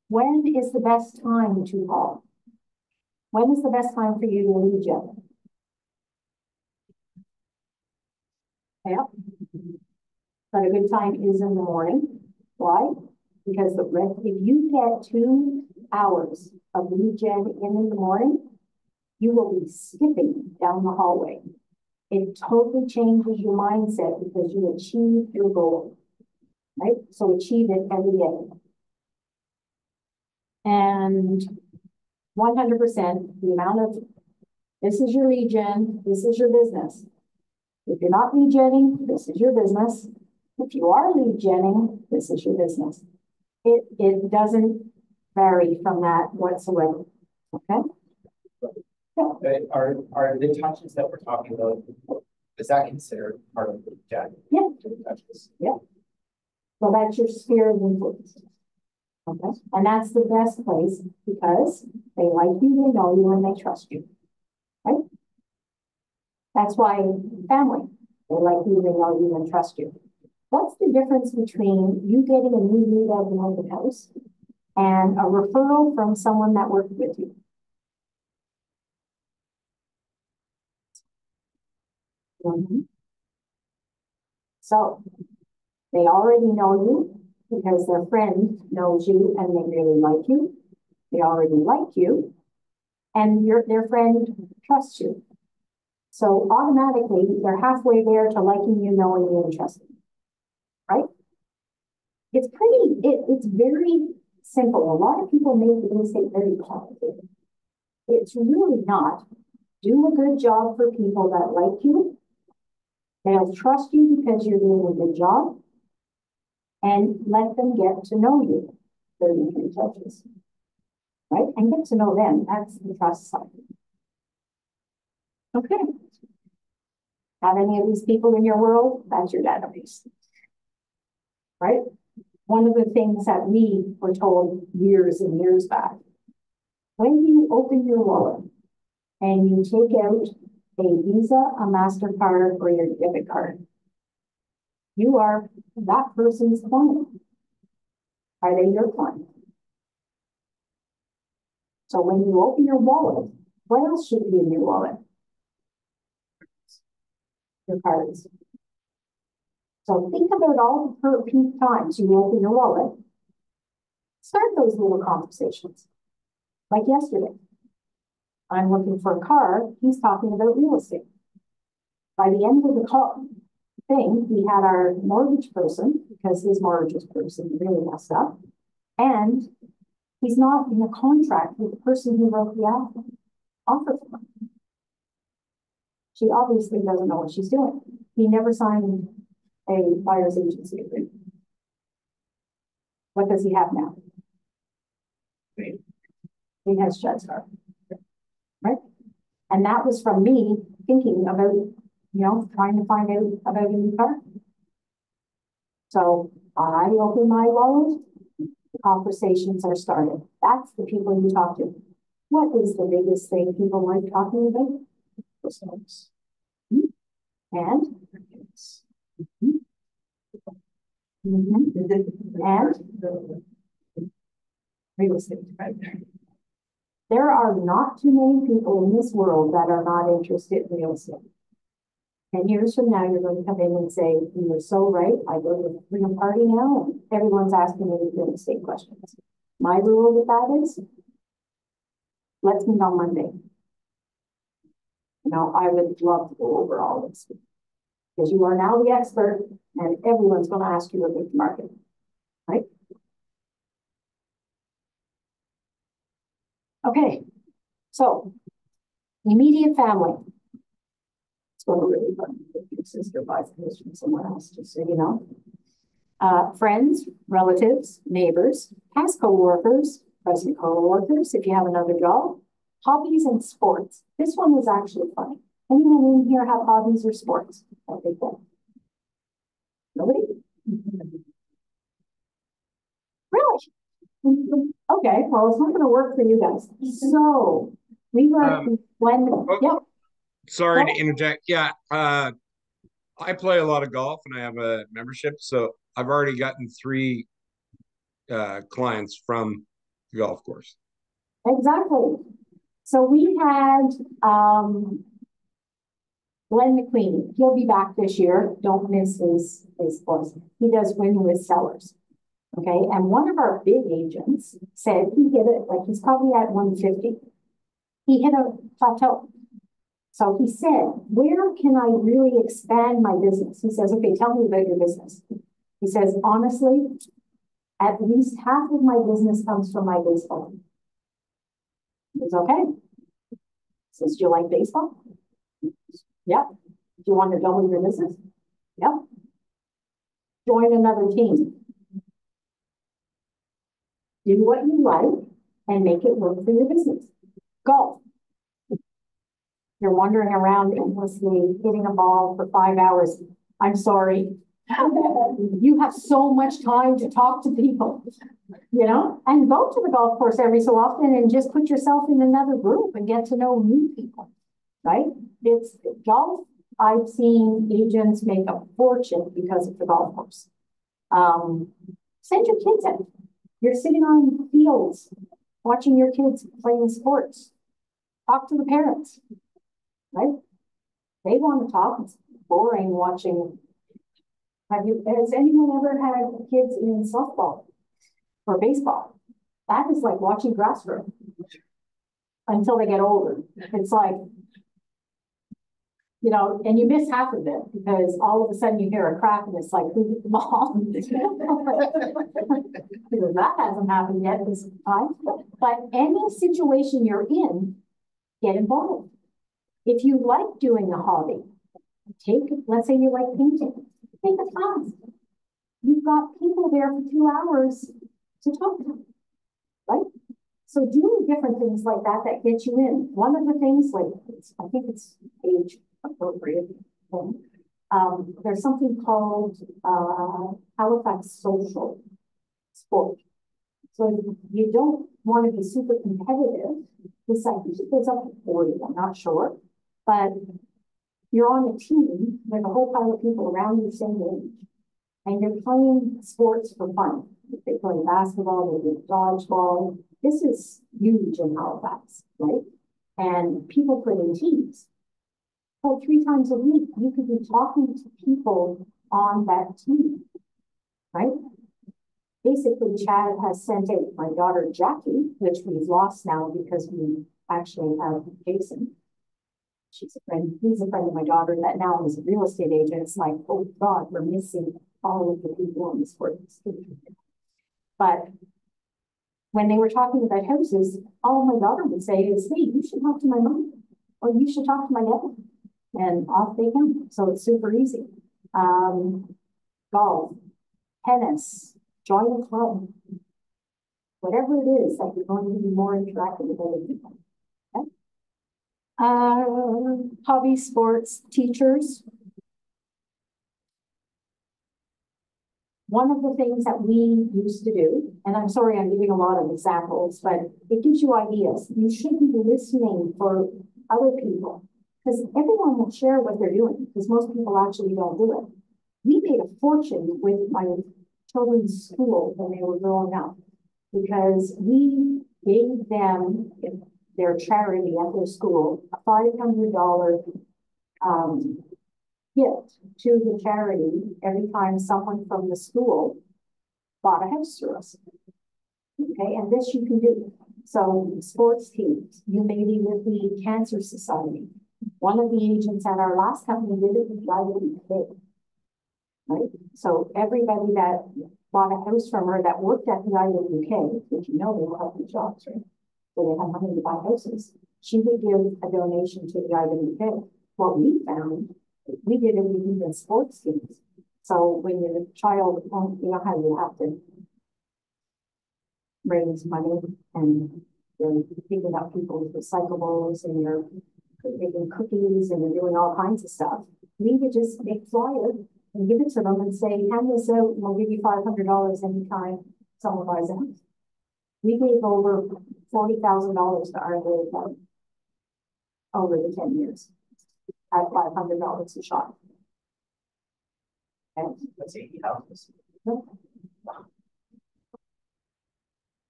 When is the best time to call? When is the best time for you to lead generate? Yeah. But a good time is in the morning. Why? Because if you get 2 hours of lead gen in the morning, you will be skipping down the hallway. It totally changes your mindset because you achieve your goal, right? So achieve it every day. And 100%, the amount of, this is your lead gen, this is your business. If you're not lead genning, this is your business. If you are lead genning, this is your business. It doesn't vary from that whatsoever, okay?
Are the touches that we're talking about, is that considered part of the debt?
Yeah.
Touches?
Yeah. So that's your sphere of influence. Okay, and that's the best place because they like you, they know you, and they trust you, right? That's why family, they like you, they know you, and trust you. What's the difference between you getting a new lead out of an open house and a referral from someone that worked with you? So they already know you because their friend knows you and they really like you. They already like you and their friend trusts you. So automatically they're halfway there to liking you, knowing you, and trusting you, right? It's very simple. A lot of people make the mistake very complicated. It's really not. Do a good job for people that like you. They'll trust you because you're doing a good job. And let them get to know you. 33 touches. Right? And get to know them. That's the trust side. Okay. Have any of these people in your world? That's your database. Right? One of the things that we were told years and years back, when you open your wallet and you take out a Visa, a MasterCard, or your debit card, you are that person's client. Are they your client? So when you open your wallet, what else should be in your wallet? Your cards. So think about all the times you open your wallet. Start those little conversations. Like yesterday. I'm looking for a car. He's talking about real estate. By the end of the call thing, we had our mortgage person, because his mortgage person really messed up. And he's not in a contract with the person who wrote the offer for him. She obviously doesn't know what she's doing. He never signed a buyer's agency agreement. What does he have now? He has Judd's car. Right? And that was from me thinking about, trying to find out about a new car. So I open my wallet, conversations are started. That's the people you talk to. What is the biggest thing people like talking about? Results. And? And? Real estate, right there. There are not too many people in this world that are not interested in real estate. 10 years from now, you're going to come in and say, you were so right. I go to a freedom party now, and everyone's asking me real estate questions. My rule with that is, let's meet on Monday. I would love to go over all this because you are now the expert, and everyone's going to ask you about the market, right? Okay, so immediate family. It's going to really fun if your sister buys a house from someone else, just so you know. Friends, relatives, neighbors, past co-workers, present co-workers, if you have another job, hobbies and sports. This one was actually funny. Anyone in here have hobbies or sports? I think that. Nobody? Really? Okay, well, it's not going to work for you guys. So we were yep.
Sorry to interject. Yeah, I play a lot of golf and I have a membership, so I've already gotten 3 clients from the golf course.
Exactly. So we had Glenn McQueen. He'll be back this year. Don't miss his course. He does win with sellers. Okay, and one of our big agents said he hit it, like he's probably at 150. He hit a plateau. So he said, where can I really expand my business? He says, okay, tell me about your business. He says, honestly, at least half of my business comes from my baseball. It's okay. Says, do you like baseball? Yep. Do you want to double your business? Yep. Join another team. Do what you like and make it work for your business. Golf. You're wandering around endlessly hitting a ball for 5 hours. I'm sorry. You have so much time to talk to people, you know, and go to the golf course every so often and just put yourself in another group and get to know new people, right? It's golf. I've seen agents make a fortune because of the golf course. Send your kids out. You're sitting on fields, watching your kids playing sports. Talk to the parents, right? They want to talk. It's boring watching. Has anyone ever had kids in softball or baseball? That is like watching grass grow until they get older. It's like, you know, and you miss half of it because all of a sudden you hear a crack and it's like, who hit the ball? Because that hasn't happened yet this time. But any situation you're in, get involved. If you like doing a hobby, let's say you like painting, take a class. You've got people there for 2 hours to talk to them, right? So doing different things like that get you in. One of the things, like, I think it's age appropriate thing. There's something called Halifax Social Sport. So you don't want to be super competitive. This, I think it goes up to 40, I'm not sure. But you're on a team with a whole pile of people around your same age, and you're playing sports for fun. If they play basketball, they do dodgeball. This is huge in Halifax, right? And people put in teams. But 3 times a week, you could be talking to people on that team, right? Basically, Chad has sent out my daughter Jackie, which we've lost now because we actually have Jason. She's a friend, he's a friend of my daughter that now is a real estate agent. It's like, oh God, we're missing all of the people on the sports team. But when they were talking about houses, all my daughter would say is, hey, you should talk to my mom, or you should talk to my dad. And off they come. So it's super easy. Golf, tennis, join a club, whatever it is that you're going to be more interactive with other people. Okay? Hobby sports teachers. One of the things that we used to do, and I'm sorry I'm giving a lot of examples, but it gives you ideas. You should be listening for other people because everyone will share what they're doing because most people actually don't do it. We made a fortune with my children's school when they were growing up because we gave them their charity at their school a $500 gift to the charity every time someone from the school bought a house through us. Okay, and this you can do. So sports teams, you may be with the Cancer Society. One of the agents at our last company did it with the IWK. Right? So everybody that bought a house from her that worked at the IWK, which you know they were helping jobs, right? So they had money to buy houses. She would give a donation to the IWK. What we found, we did it with even sports teams. So when your child, you know how you have to raise money and you're picking up people's recyclables and you're making cookies and you're doing all kinds of stuff. We would just make flyers and give it to them and say, hand this out and we'll give you $500 anytime someone buys a house. We gave over $40,000 to our little over the 10 years at $500 a shot. Okay.
That's 80 houses.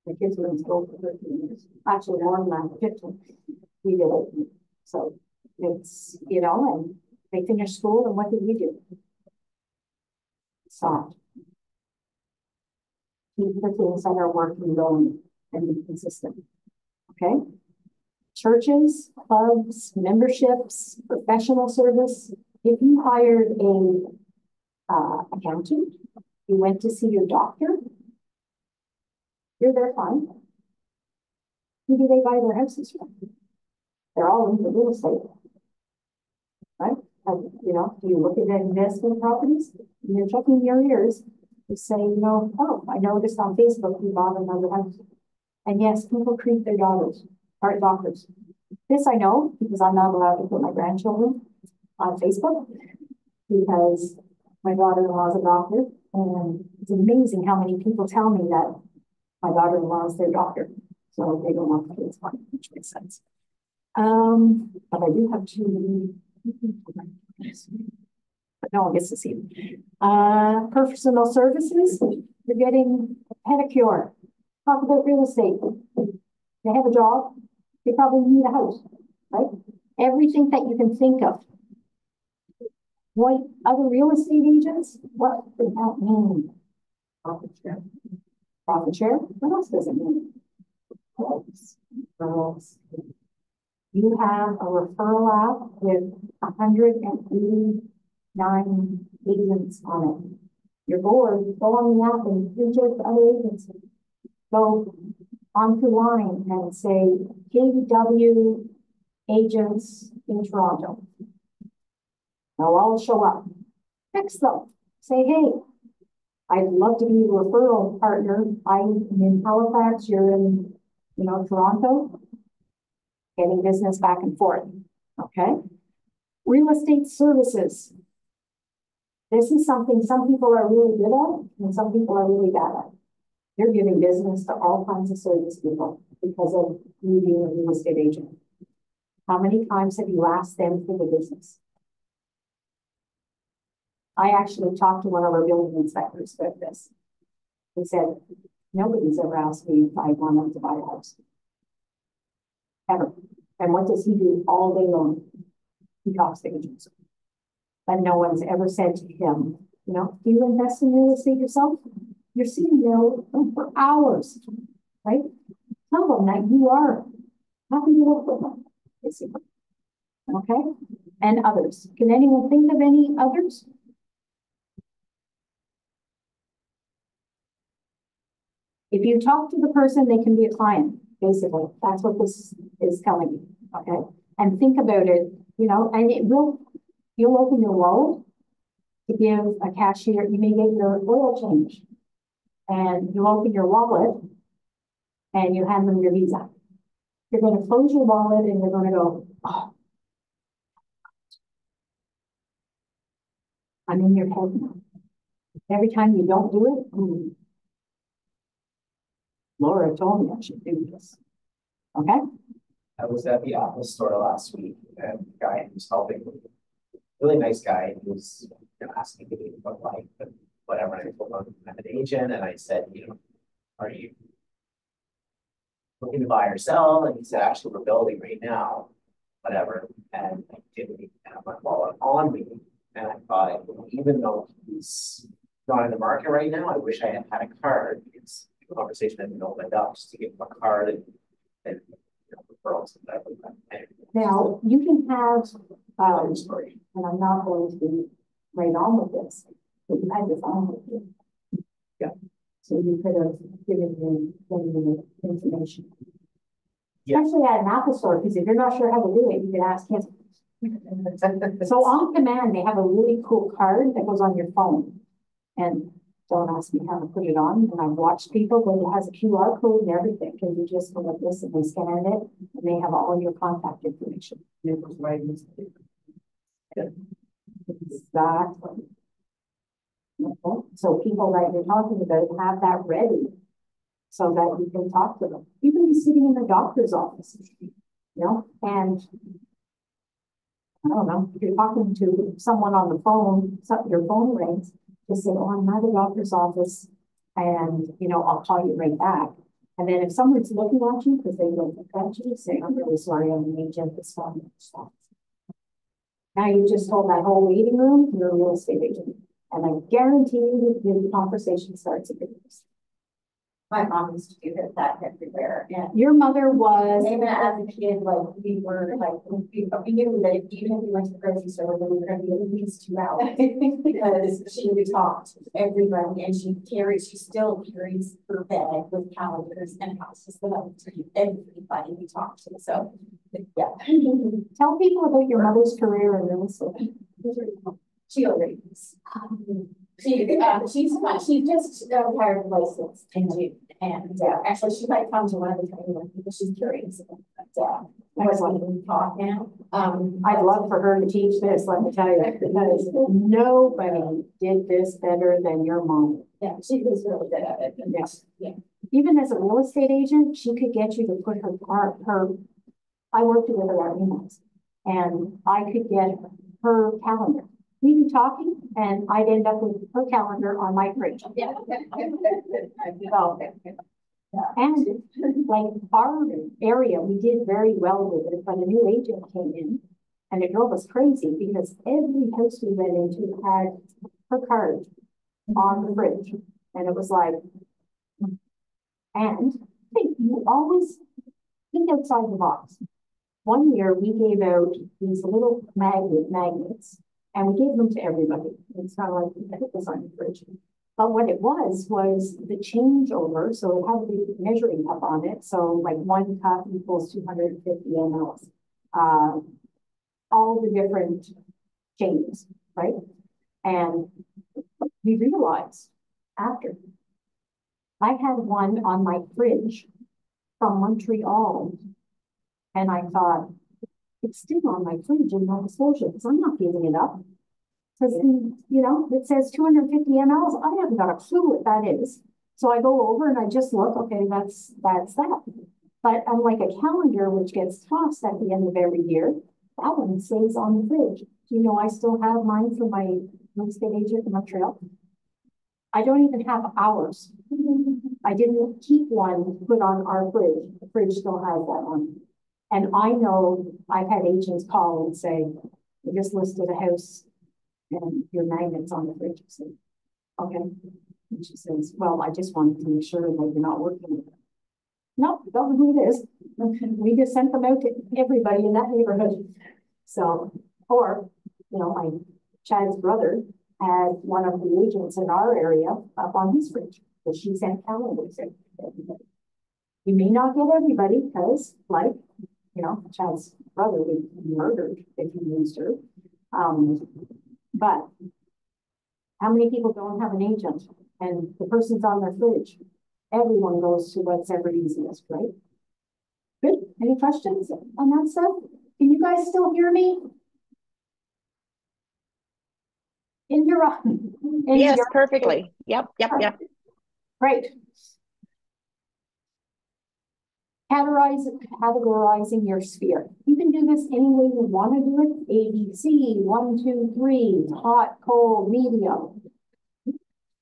The kids were in school for 13 years. Actually, more than that, 15. We did it. So it's, you know, and they finished school, and what did we do? Stopped. Keep the things that are working going and be consistent. Okay? Churches, clubs, memberships, professional service. If you hired a accountant, you went to see your doctor, you're there fine. Who do they buy their houses from? They're all into real estate. Right? And, you know, do you look at investment properties? And you're checking your ears. You say, you know, oh, I noticed on Facebook you bought another house. And yes, people treat their daughters, or doctors. This I know because I'm not allowed to put my grandchildren on Facebook because my daughter-in-law is a doctor, and it's amazing how many people tell me that my daughter-in-law is their doctor, so they don't want the kids on, which makes sense. But I do have two. But no one gets to see them. Personal services, you're getting a pedicure. Talk about real estate. They have a job. They probably need a house, right? Everything that you can think of. What other real estate agents? What does that mean? Profit share. Profit share? What else does it mean? Referrals. You have a referral app with 189 agents on it. You're bored, go on the app and reach out to other agents. Go onto line and say KW agents in Toronto. They'll all show up. Text them. Say, hey, I'd love to be a referral partner. I'm in Halifax, you're in, you know, Toronto. Getting business back and forth. Okay. Real estate services. This is something some people are really good at and some people are really bad at. You're giving business to all kinds of service people because of you being a real estate agent. How many times have you asked them for the business? I actually talked to one of our building inspectors about this. He said, nobody's ever asked me if I wanted to buy a house. Ever. And what does he do all day long? He talks to agents. But no one's ever said to him, you know, do you invest in real estate yourself? You're sitting there for hours, right? Tell them that you are happy to work with them. Basically. Okay? And others. Can anyone think of any others? If you talk to the person, they can be a client, basically. That's what this is telling you, okay? And think about it, you know, and you'll open your wallet to give a cashier, you may get your oil change. And you open your wallet and you hand them your Visa. You're going to close your wallet and you're going to go, oh, I'm in your head now. Every time you don't do it, Laura told me I should do this. Okay?
I was at the Apple store last week and the guy who was helping me, really nice guy, he was asking me about life and whatever. And I told him I'm an agent and I said, you know, are you looking to buy or sell? And he said, actually, we're building right now, whatever. And I didn't even have my wallet on me. And I thought, even though he's not in the market right now, I wish I had had a card. It's a conversation I didn't open up just to give him a card and you know, referrals and whatever.
Now, you can have, and I'm not going to be right on with this, but you had this on with you.
Yeah.
So you could have given me the information.
Yeah.
Especially at an Apple store, because if you're not sure how to do it, you can ask him. So on command, they have a really cool card that goes on your phone. And don't ask me how to put it on. And I've watched people, but it has a QR code and everything. Can you just go like this and they scan it and they have all your contact information. And it goes right into it. Exactly. Okay. So people that you're talking about have that ready so that you can talk to them. You can be sitting in the doctor's office, you know, and I don't know, if you're talking to someone on the phone, your phone rings, just say, oh, I'm at the doctor's office and, you know, I'll call you right back. And then if someone's looking at you because they don't look at you, say, I'm really sorry, I'm an agent, this phone stops. Now you just told that whole waiting room, you're a real estate agent. And I guarantee you the conversation starts again.
My mom used to do that everywhere, and
Your mother was,
even as a kid, like, we were, like, we knew that even if we went to the grocery store, we were gonna be at least 2 hours. Because she would talk to everybody, and she still carries her bag with calendars and houses that up to everybody we talked to, so, yeah.
tell people about your mother's career in real estate.
She already is. She just acquired a license in June, and actually she might come to one of the training because she's curious. But I was wanting to talk now.
I'd love for her to teach this, let me tell you, because nobody did this better than your mom.
Yeah, she was really good at it. And
Yes.
Yeah.
Even as a real estate agent, she could get you to put her, I worked with her at Remax, and I could get her calendar. We'd be talking, and I'd end up with her calendar on my fridge.
Yeah.
And like our area, we did very well with it, but a new agent came in and it drove us crazy because every house we went into had her card on the fridge. And it was like, and hey, you always think outside the box. One year we gave out these little magnets and we gave them to everybody. It's not like we put this on the fridge. But what it was the changeover. So it had the measuring cup on it. So like 1 cup equals 250 mLs. All the different changes, right? And we realized after I had one on my fridge from Montreal, and I thought it's still on my fridge in Nova Scotia because I'm not giving it up. Because, you know, it says 250 mLs. I haven't got a clue what that is. So I go over and I just look, okay, that's that. But unlike a calendar, which gets tossed at the end of every year, that one stays on the fridge. Do you know I still have mine from my real estate agent in Montreal? I don't even have ours. I didn't keep one put on our fridge. The fridge still has that one. And I know I've had agents call and say, we just listed a house and your magnet's on the fridge. I said, okay. And she says, well, I just wanted to make sure that you're not working with it. No, don't know who it is. We just sent them out to everybody in that neighborhood. So, or, you know, my Chad's brother had one of the agents in our area up on his fridge, but she sent calendars to everybody. You may not get everybody because, like, you know, Chad's brother would be murdered if he used her. But how many people don't have an agent and the person's on their fridge? Everyone goes to what's ever easiest, right? Good. Any questions on that stuff? Can you guys still hear me?
Yes, perfectly. Yep.
Great. Categorizing your sphere. You can do this any way you want to do it. A, B, C, 1, 2, 3, hot, cold, medium.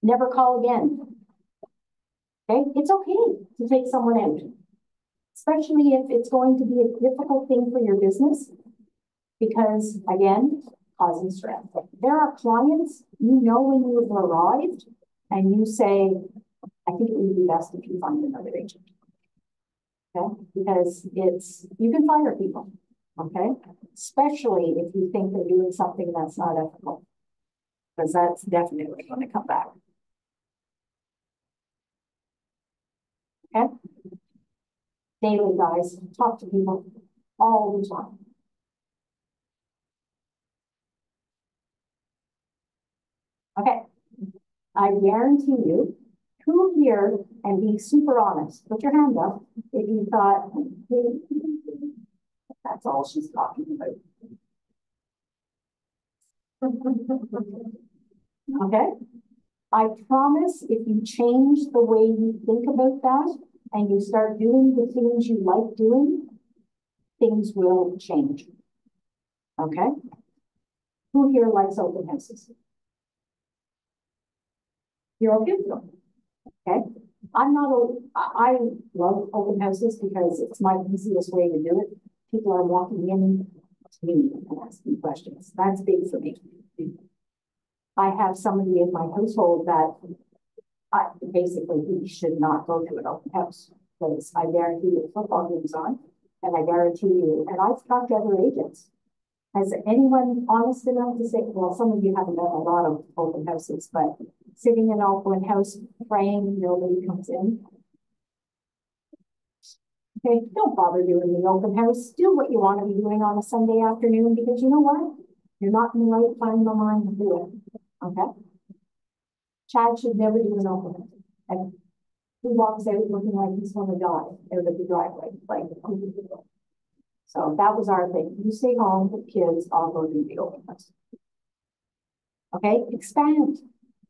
Never call again. Okay, it's okay to take someone out, especially if it's going to be a difficult thing for your business, because again, causing stress. There are clients, you know, when you have arrived and you say, I think it would be best if you find another agent. Okay, because you can fire people, okay? Especially if you think they're doing something that's not ethical, because that's definitely going to come back. Okay? Daily, guys, talk to people all the time. Okay, I guarantee you, who here, and be super honest, put your hand up if you thought, hey, that's all she's talking about. Okay, I promise if you change the way you think about that and you start doing the things you like doing, things will change. Okay, who here likes open houses? You're okay with them. Okay. I love open houses because it's my easiest way to do it. People are walking in to me and asking questions. That's big for me. I have somebody in my household that Basically, he should not go to an open house, because I guarantee you the football game's on, and I guarantee you, and I've talked to other agents. Has anyone honest enough to say, well, some of you haven't done a lot of open houses, but sitting in an open house praying nobody comes in? Okay, don't bother doing the open house. Do what you want to be doing on a Sunday afternoon, because you know what? You're not in the right frame of mind to do it. Okay? Chad should never do an open house. And he walks out looking like he's going to die out of the driveway. Like, so that was our thing. You stay home with kids, I'll go do the open house. Okay, expand.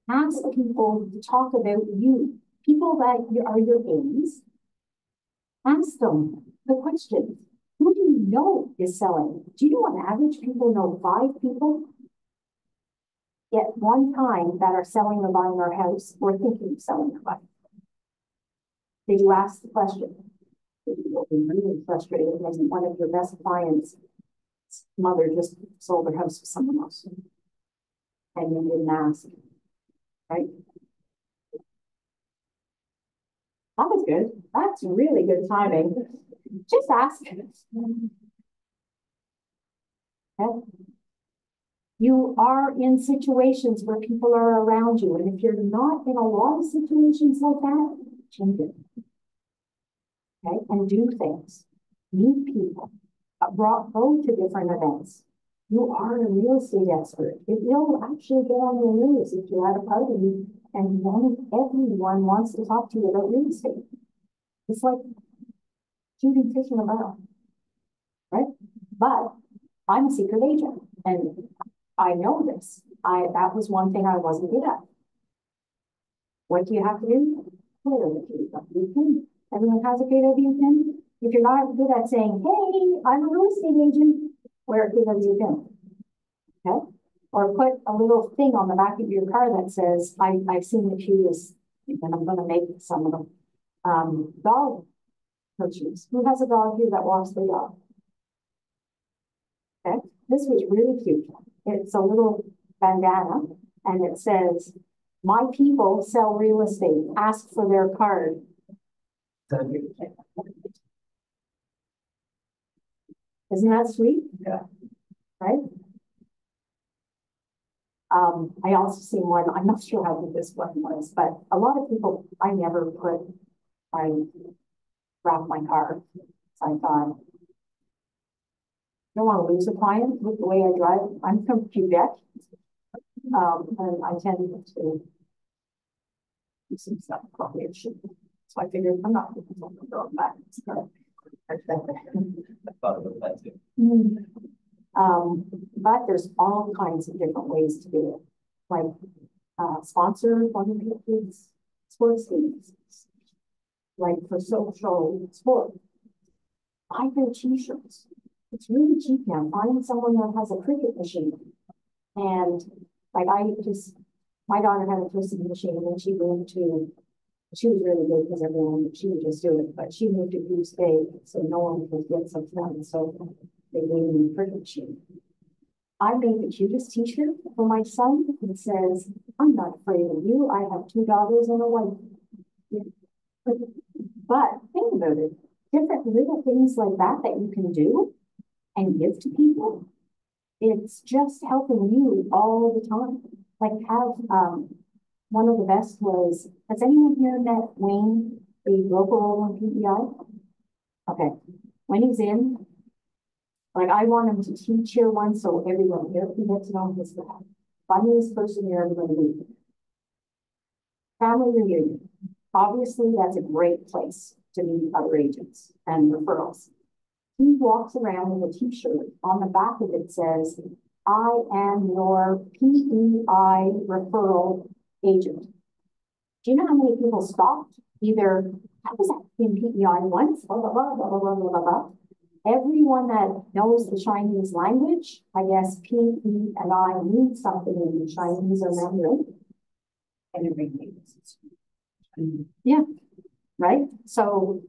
Ask people to talk about you. People that are your aides. Ask them the question. Who do you know is selling? Do you know on average people know 5 people at one time that are selling or buying our house or thinking of selling or buying? Did you ask the question? You'll be really frustrated when one of your best clients' mother just sold her house to someone else. And you didn't ask, right? That was good. That's really good timing. Just ask. Okay. You are in situations where people are around you. And if you're not in a lot of situations like that, change it. Okay, and do things. Meet people. Go to different events. You are a real estate expert. It will actually get on your news if you're at a party and everyone wants to talk to you about real estate. It's like shooting fish in a barrel, right? But I'm a secret agent, and I know this. That was one thing I wasn't good at. What do you have to do? Clear the KW. Everyone has a KW pin. If you're not good at saying, hey, I'm a real estate agent, wear a KW pin. Okay? Or put a little thing on the back of your car that says, I've seen the shoes, and I'm going to make some of them. Dog shoes. Who has a dog here that walks the dog? Okay? This was really cute. It's a little bandana, and it says, my people sell real estate. Ask for their card. Isn't that sweet?
Yeah.
Right? I also seen one, I'm not sure how good this one was, but a lot of people, I wrap my car. So I thought, I don't want to lose a client with the way I drive. I'm from Quebec. And I tend to do some stuff probably I shouldn't. So I figured I'm not going to throw it back.
I thought about that too.
But there's all kinds of different ways to do it. Like sponsor one of your kids' sports teams. Like for social sport. Buy their t-shirts. It's really cheap now. Find someone that has a cricket machine. And like my daughter had a twisting machine and she moved to, she was really good because everyone, she would just do it, but she moved to Goose Bay, so no one could get something done. So they gave me a cricket machine. I made the cutest t-shirt for my son. It says, I'm not afraid of you. I have 2 daughters and a wife. But think about it. Different little things like that you can do and give to people. It's just helping you all the time. Like one of the best was, has anyone here met Wayne, the local role in PEI? Okay. When he's in, like I want him to teach here once so everyone here can get to know his dad. Funniest person you're ever going to meet. Family reunion. Obviously, that's a great place to meet other agents and referrals. He walks around with a t-shirt. On the back of it says, I am your PEI referral agent. Do you know how many people stopped? Either, I was in PEI once, blah, blah, blah, blah, blah, blah, blah, blah. Everyone that knows the Chinese language, I guess PE and I need something in the Chinese or Mandarin. And everything. Yeah, right? So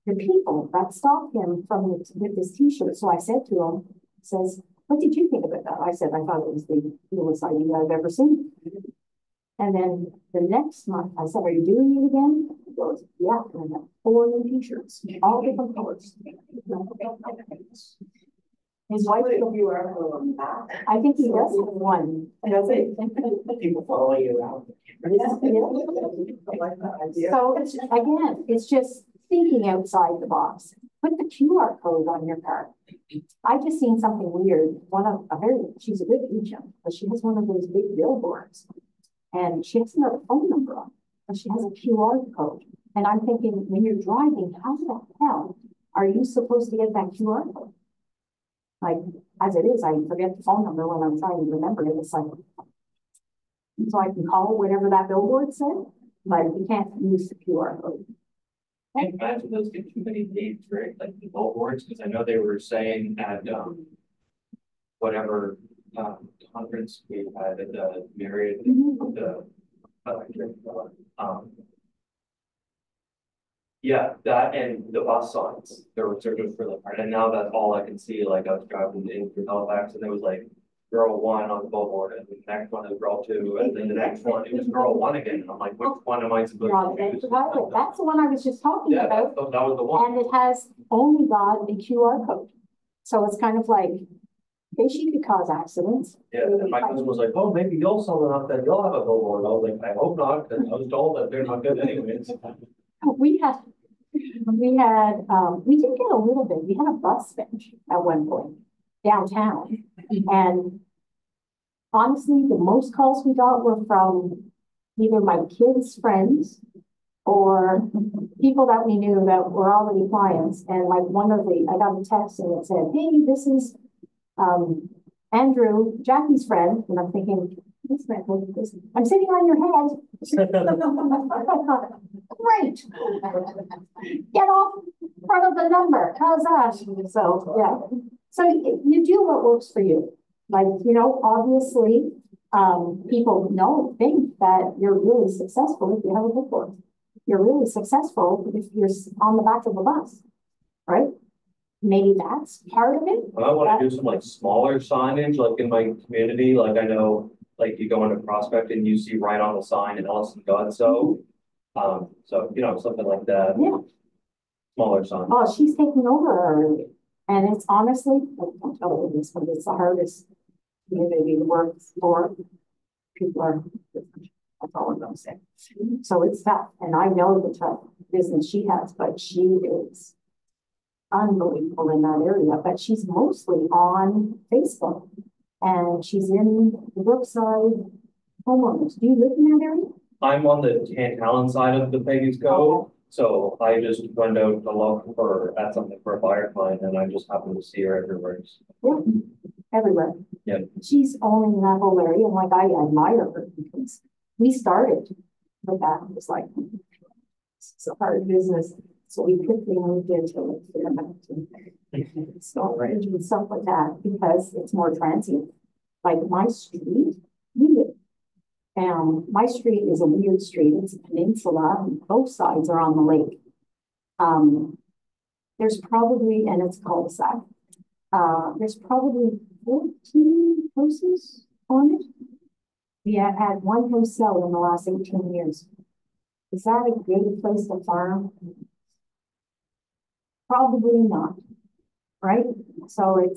the people that stopped him with this t-shirt, so I said to him, says, what did you think about that? I said, I thought it was the coolest idea I've ever seen. And then the next month, I said, are you doing it again? He goes, yeah, and I have 4 new t-shirts, all different colors. His wife,
You are on that.
I think he does have one.
Does it?
People follow you around.
I like that idea.
So it's, again, it's just thinking outside the box. Put the QR code on your card. I just seen something weird. She's a good agent, but she has one of those big billboards. And she has another phone number on it, but she has a QR code. And I'm thinking, when you're driving, how the hell are you supposed to get that QR code? Like, as it is, I forget the phone number when I'm trying to remember it. It's like, so I can call whatever that billboard said, but you can't use the QR code.
I imagine those get too many names, right? Like the billboards, because I know they were saying at whatever conference we had at the Marriott, yeah, that and the bus signs, there were searches for the part, and now that's all I can see. Like I was driving in through Halifax, and there was like girl 1 on the billboard, and the next one is girl 2, and then the next one it was girl 1 again. And I'm like, which one am I supposed to use?
That's the one I was just talking
Yeah,
about.
that was the one.
And it has only got the QR code. So it's kind of like, she could cause accidents.
Yeah, and my husband was like, oh, maybe you'll sell enough that you'll have a billboard. I was like, I hope not, because I was told that they're not good anyways.
We did get a little bit, we had a bus bench at one point downtown. And honestly, the most calls we got were from either my kids' friends or people that we knew that were already clients. And like I got a text and it said, hey, this is Andrew, Jackie's friend. And I'm thinking, I'm sitting on your head. Great. Get off front of the number. How's that? So, yeah. So you do what works for you. Like, obviously, people think that you're really successful if you have a billboard. You're really successful if you're on the back of a bus, right? Maybe that's part of it.
I want to do some like smaller signage, like in my community. Like I know, like you go into Prospect and you see right on the sign in Ellison God. So something like that.
Yeah.
Smaller sign.
Oh, she's taking over already. And it's honestly, I don't tell you this, but it's the hardest community to work for. People are different. That's all I'm going to say. So it's tough. And I know the tough business she has, but she is unbelievable in that area. But she's mostly on Facebook. And she's in the Brookside homeowners. Do you live in that area?
I'm on the Talon side of the Peggy's Cove.
Okay.
So I just went out to look at something for a buyer client, and I just happened to see her everywhere.
Yeah, everywhere.
Yeah.
She's owning that whole area, and like I admire her because we started with that. It was like it's a hard business, so we quickly moved into storage and stuff like that because it's more transient. Like my street, my street is a weird street. It's a peninsula, and both sides are on the lake. There's probably, and it's cul-de-sac. There's probably 14 houses on it. We have had one house sell in the last 18 years. Is that a good place to farm? Probably not, right? So it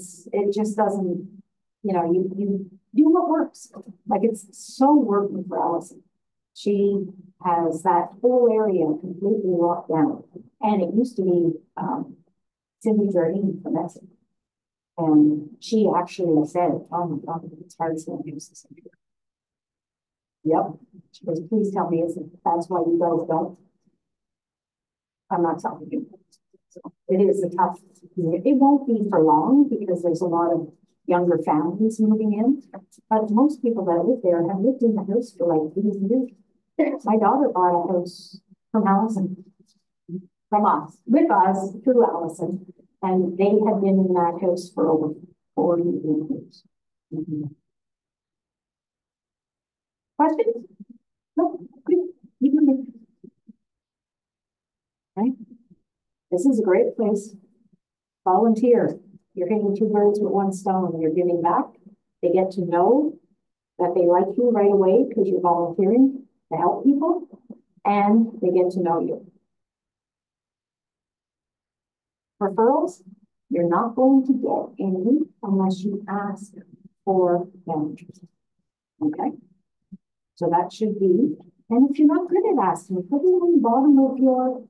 just doesn't, you do what works. Like it's so working for Allison. She has that whole area completely locked down. And it used to be Cindy Jardine from Mexico. And she actually said, oh my God, it's hard to use this. Yep. She goes, please tell me that's why you guys don't. I'm not telling you. So it is a tough, it won't be for long because there's a lot of younger families moving in. But most people that live there have lived in the house for like 80 years. My daughter bought a house from Allison, with us, through Allison. And they had been in that house for over 40 years. Mm-hmm. Questions? No, good. Right? This is a great place. Volunteer. You're hitting 2 birds with 1 stone. You're giving back. They get to know that they like you right away because you're volunteering to help people and they get to know you. Referrals, you're not going to get any unless you ask for them. Okay? So that should be, and if you're not good at asking, put it on the bottom of your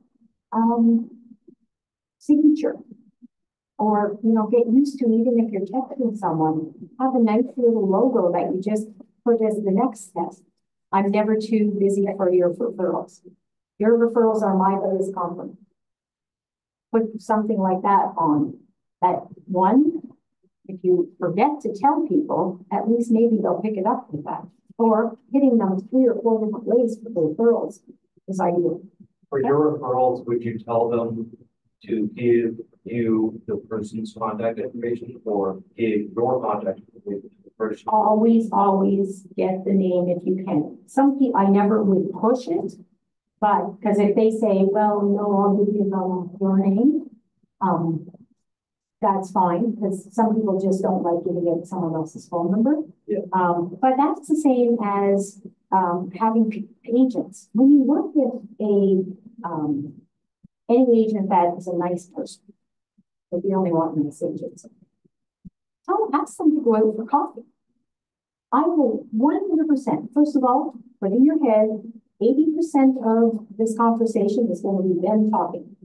signature. Or, you know, get used to, even if you're texting someone, have a nice little logo that you just put as the next step. I'm never too busy for your referrals. Your referrals are my biggest compliment. Put something like that on. That one, if you forget to tell people, at least maybe they'll pick it up with that. Or hitting them 3 or 4 different ways for the referrals is ideal.
For your referrals, would you tell them to give you the person's contact information or give your contact information to the person?
Always get the name if you can. Some people, I never would push it, but because if they say, well, no, I'll give you your name, that's fine, because some people just don't like giving out someone else's phone number.
Yeah.
But that's the same as having agents. When you work with any agent that is a nice person, but you only want nice agents, ask them to go out for coffee. I will 100%, first of all, put in your head, 80% of this conversation is going to be them talking.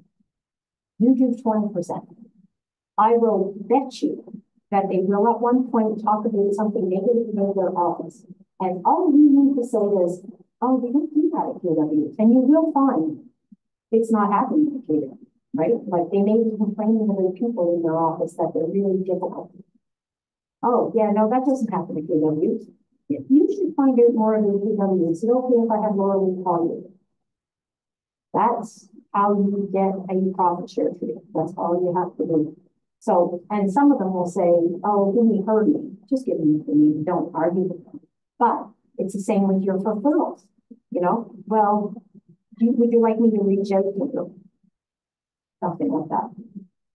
You do 20%. I will bet you that they will at one point talk about something negative about their office. And all you need to say is, oh, we don't do that at KW. And you will find it's not happening at KW, right? Like they may be complaining about people in their office that they're really difficult. Oh, yeah, no, that doesn't happen at KW. You should find out more about KW. Is it okay if I have Laura call you? That's how you get a profit share tree. That's all you have to do. So, and some of them will say, oh, give me her name. Just give me the name. Don't argue with them. But it's the same with your referrals. You know, well, would you like me to reach out to you? Something like that.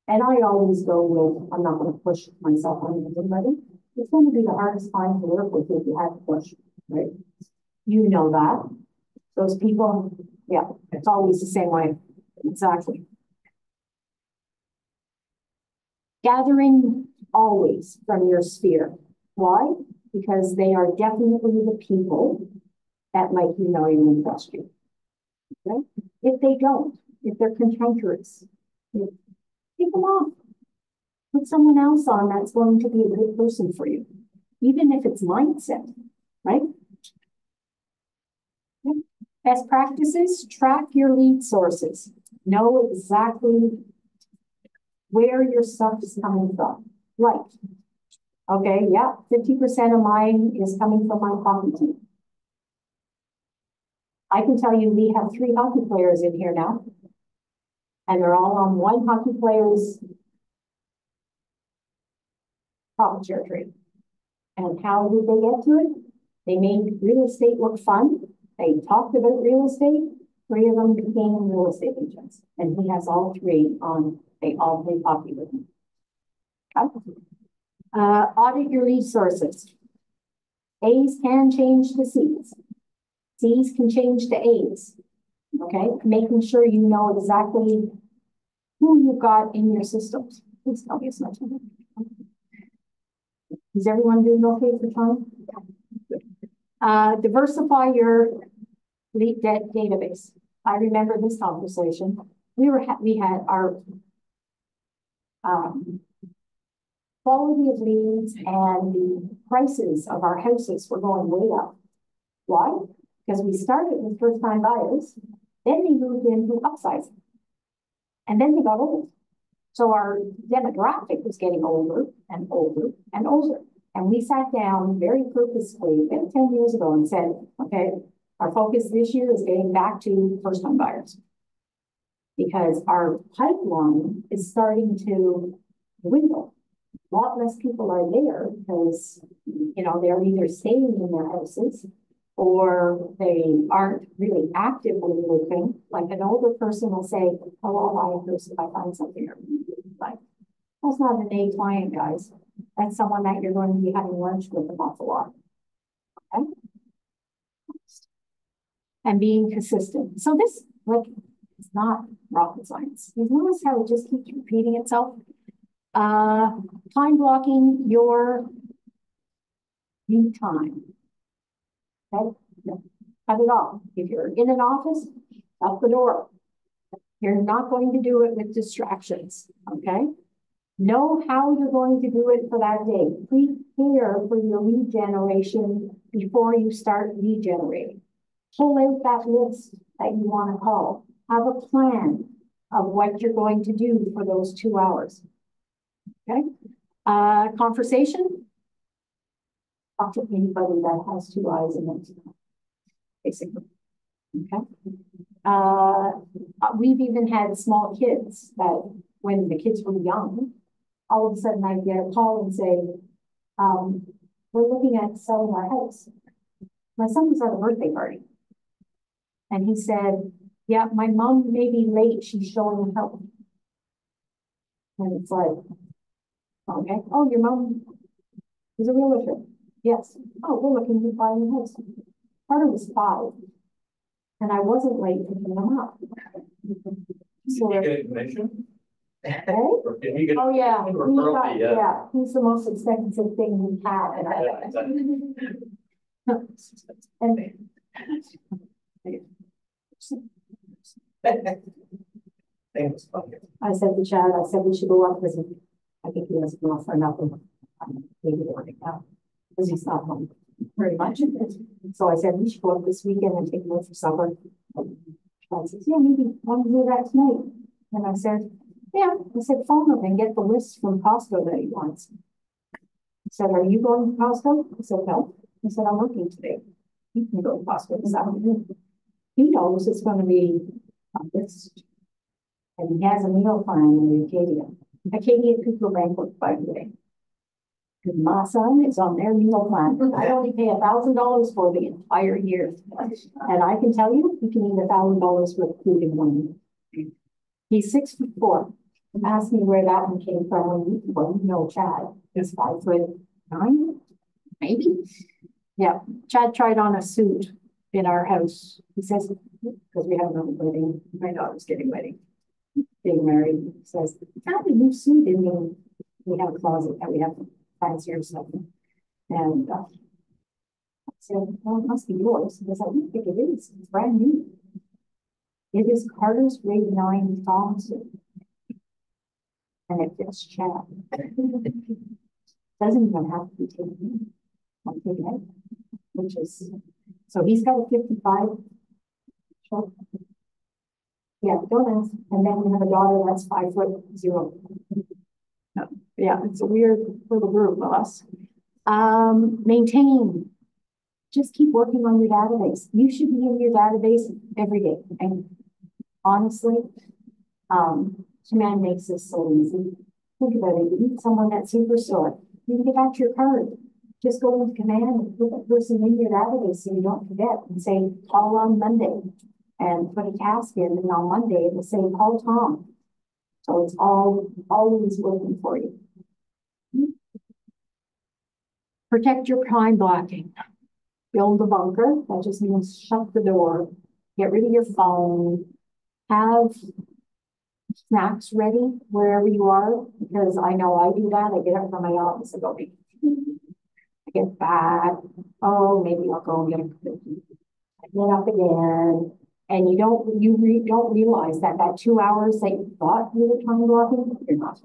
And I always go with, I'm not going to push myself on anybody. It's going to be the hardest time to work with if you have to push, right? You know that. Those people, yeah, it's always the same way. Exactly. Gathering always from your sphere. Why? Because they are definitely the people that like you, know you, and trust you. Okay? If they don't, if they're cantankerous, take them off. Put someone else on that's going to be a good person for you, even if it's mindset, right? Okay. Best practices, track your lead sources. Know exactly where your stuff is coming from. Right. Okay, yeah, 50% of mine is coming from my hockey team. I can tell you we have 3 hockey players in here now, and they're all on one hockey player's profit share tree. And how did they get to it? They made real estate look fun. They talked about real estate. 3 of them became real estate agents, and he has all 3 on. They all play hockey with him. Okay. Audit your resources. A's can change to C's. C's can change to A's. Okay, making sure you know exactly who you've got in your systems. Please tell me as much. Is everyone doing okay for time? Diversify your lead database. I remember this conversation. We had our quality of leads and the prices of our houses were going way up. Why? Because we started with first-time buyers, then they moved into upsizing, and then they got old. So our demographic was getting older and older and older. And we sat down very purposefully about 10 years ago and said, okay, our focus this year is getting back to first-time buyers. Because our pipeline is starting to dwindle. A lot less people are there because, you know, they're either staying in their houses or they aren't really actively looking. Like an older person will say, oh, I'll buy a house if I find something I really like. That's not an A client, guys. That's someone that you're going to be having lunch with an awful lot. and being consistent. So this, like, it's not rocket science. You notice how it just keeps repeating itself? Time blocking your me time. Okay, cut it off. If you're in an office, out the door. You're not going to do it with distractions, okay? Know how you're going to do it for that day. Prepare for your lead generation before you start lead generating. Pull out that list that you want to call. Have a plan of what you're going to do for those 2 hours. Okay? Conversation. Talk to anybody that has 2 eyes in it, basically. Okay? We've even had small kids that when the kids were young, all of a sudden I'd get a call and say, we're looking at selling our house. My son was at a birthday party. And he said, yeah, my mom may be late. She's showing help. And it's like, okay. Oh, your mom is a realtor. Yes. Oh, we're looking to buy a house. Carter was 5. And I wasn't late picking them up. So,
Did you get information?
okay.
Or did you get?
Oh, yeah. He
Referral
got,
fee,
yeah. He's the most expensive thing we have.
Yeah, exactly.
Thanks. Okay.
I said to Chad, I said we should go up because I think he doesn't go for nothing. Maybe they're right now because he's not home very much. So I said we should go up this weekend and take him out for supper. Chad says, yeah, maybe want to do that tonight. And I said, yeah. I said, phone him and get the list from Costco that he wants. He said, are you going to Costco? I said, no. He said, I'm working today. You can go to Costco this afternoon. He knows it's going to be a list. And he has a meal plan in Acadia. Acadia Cooper Banquet, by the way. Because my son is on their meal plan. I only pay $1,000 for the entire year. And I can tell you, you can eat $1,000 with food in 1 year. He's 6'4". Ask me where that one came from. Well, you know Chad is 5'9", maybe. Yeah, Chad tried on a suit in our house. He says, because we have another wedding, my daughter's getting being married. He says, I have a new suit in the, we have a closet that we have fancier stuff in. And I said, well, it must be yours. He goes, I don't think it is. It's brand new. It is Carter's grade 9 prom suit. And it fits Chad. Doesn't even have to be taken. I'll take it. Which is, so he's got a 55. Sure. Yeah, don't ask. And then we have a daughter that's 5'0". No, yeah, it's a weird little group of us. Maintain. Just keep working on your database. You should be in your database every day. And honestly, Command makes this so easy. Think about it. You meet someone at Superstore. You can get out your card. Just go into Command and put that person in your database so you don't forget and say, call on Monday and put a task in. And on Monday, it will say, call Tom. So it's always working for you. Protect your time blocking. Build a bunker. That just means shut the door. Get rid of your phone. Have snacks ready wherever you are, because I know I do that. I get up from my office and go, I get back. Oh, maybe I'll go and get a cookie. I get up again. And you don't realize that 2 hours that you thought you were time blocking, you're not.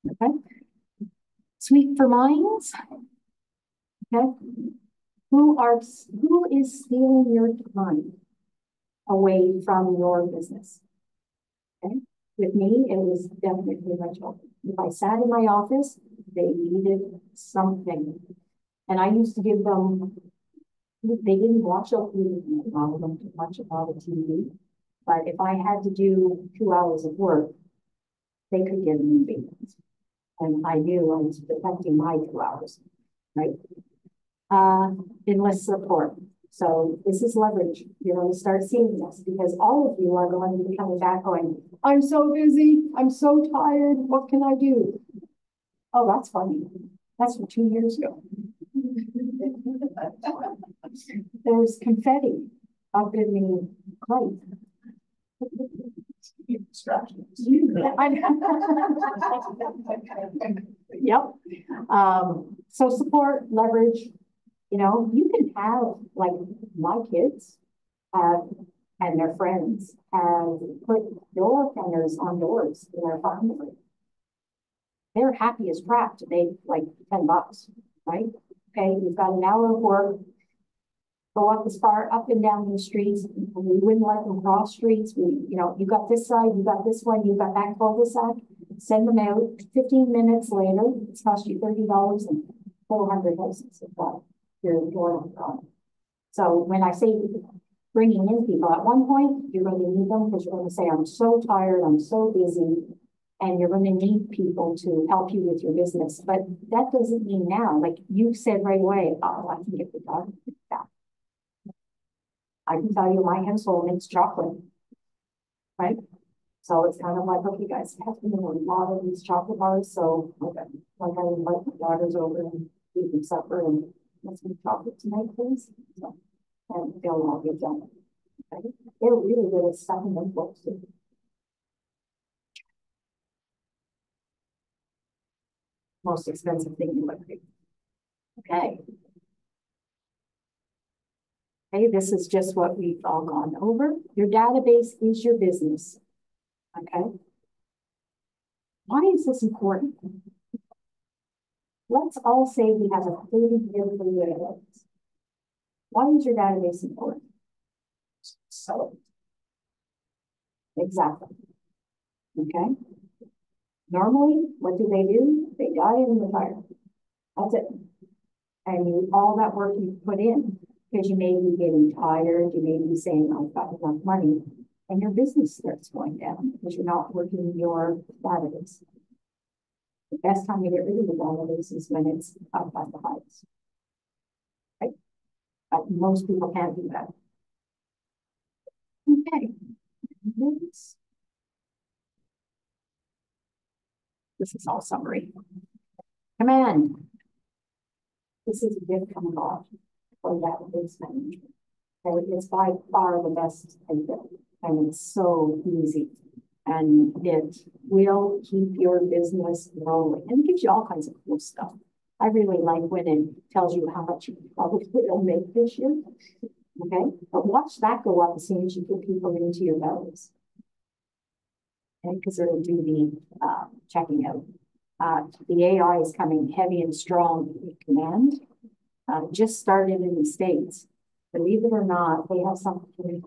Okay. Sweep for minds. Okay. Who is stealing your time away from your business? Okay. With me, it was definitely my children. If I sat in my office, they needed something. And I used to give them, they didn't watch a TV, I allowed them to watch a lot of TV. But if I had to do 2 hours of work, they could get a movie. And I knew I was protecting my 2 hours, right? Enlist support. So this is leverage. You're going to start seeing this because all of you are going to be coming back going, I'm so busy. I'm so tired. What can I do? Oh, that's funny. That's from 2 years ago. There's confetti. up in the height.
Distractions.
Yep. So support, leverage, you know, you can have, like, my kids have, and their friends have put door openers on doors in their farm. They're happy as crap to make like $10, right? Okay, you've got an hour of work. Go up as far up and down these streets. We wouldn't let them cross streets. We, you know, you got this side, you got this one, you got that cul-de-sac. Send them out. 15 minutes later, it's cost you $30 and 400 houses. You're going on. So when I say bringing in people, at one point you're going to need them because you're going to say, "I'm so tired, I'm so busy," and you're going to need people to help you with your business. But that doesn't mean now, like you said right away, "Oh, I can get the dog back." I can tell you my household makes chocolate, right? So it's kind of like, okay, guys, I have to know a lot of these chocolate bars. So like I invite my daughters over and eat them supper and let's make chocolate tonight, please. So, and they'll all get done. Okay? They're really good at stuffing them books. Most expensive thing in life. Okay. Okay, this is just what we've all gone over. Your database is your business. Okay. Why is this important? Let's all say we have a 30-year career. Why is your database important? So, exactly. Okay. Normally, what do? They die in the fire. That's it. And all that work you put in, because you may be getting tired, you may be saying, "I've got enough money," and your business starts going down because you're not working your database. The best time to get rid of the database is when it's up at the highest. Right? But most people can't do that. Okay. This is all summary. Command. This is a gift from God for database management. Okay? It's by far the best thing, and it's so easy. And it will keep your business rolling and it gives you all kinds of cool stuff. I really like when it tells you how much you probably will make this year. Okay, but watch that go up as soon as you put people into your values. Okay, because it'll do the checking out. The AI is coming heavy and strong with command. Just started in the States. Believe it or not, they have something.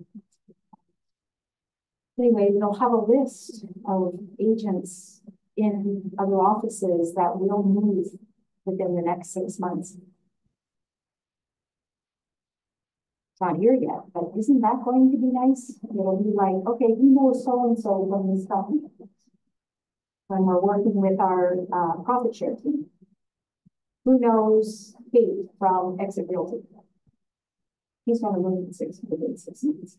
Anyway, they'll have a list of agents in other offices that will move within the next 6 months. It's not here yet, but isn't that going to be nice? It'll be like, okay, you know so-and-so from this company. When we're working with our profit share team. Who knows Kate from Exit Realty? He's going to move within 6 months.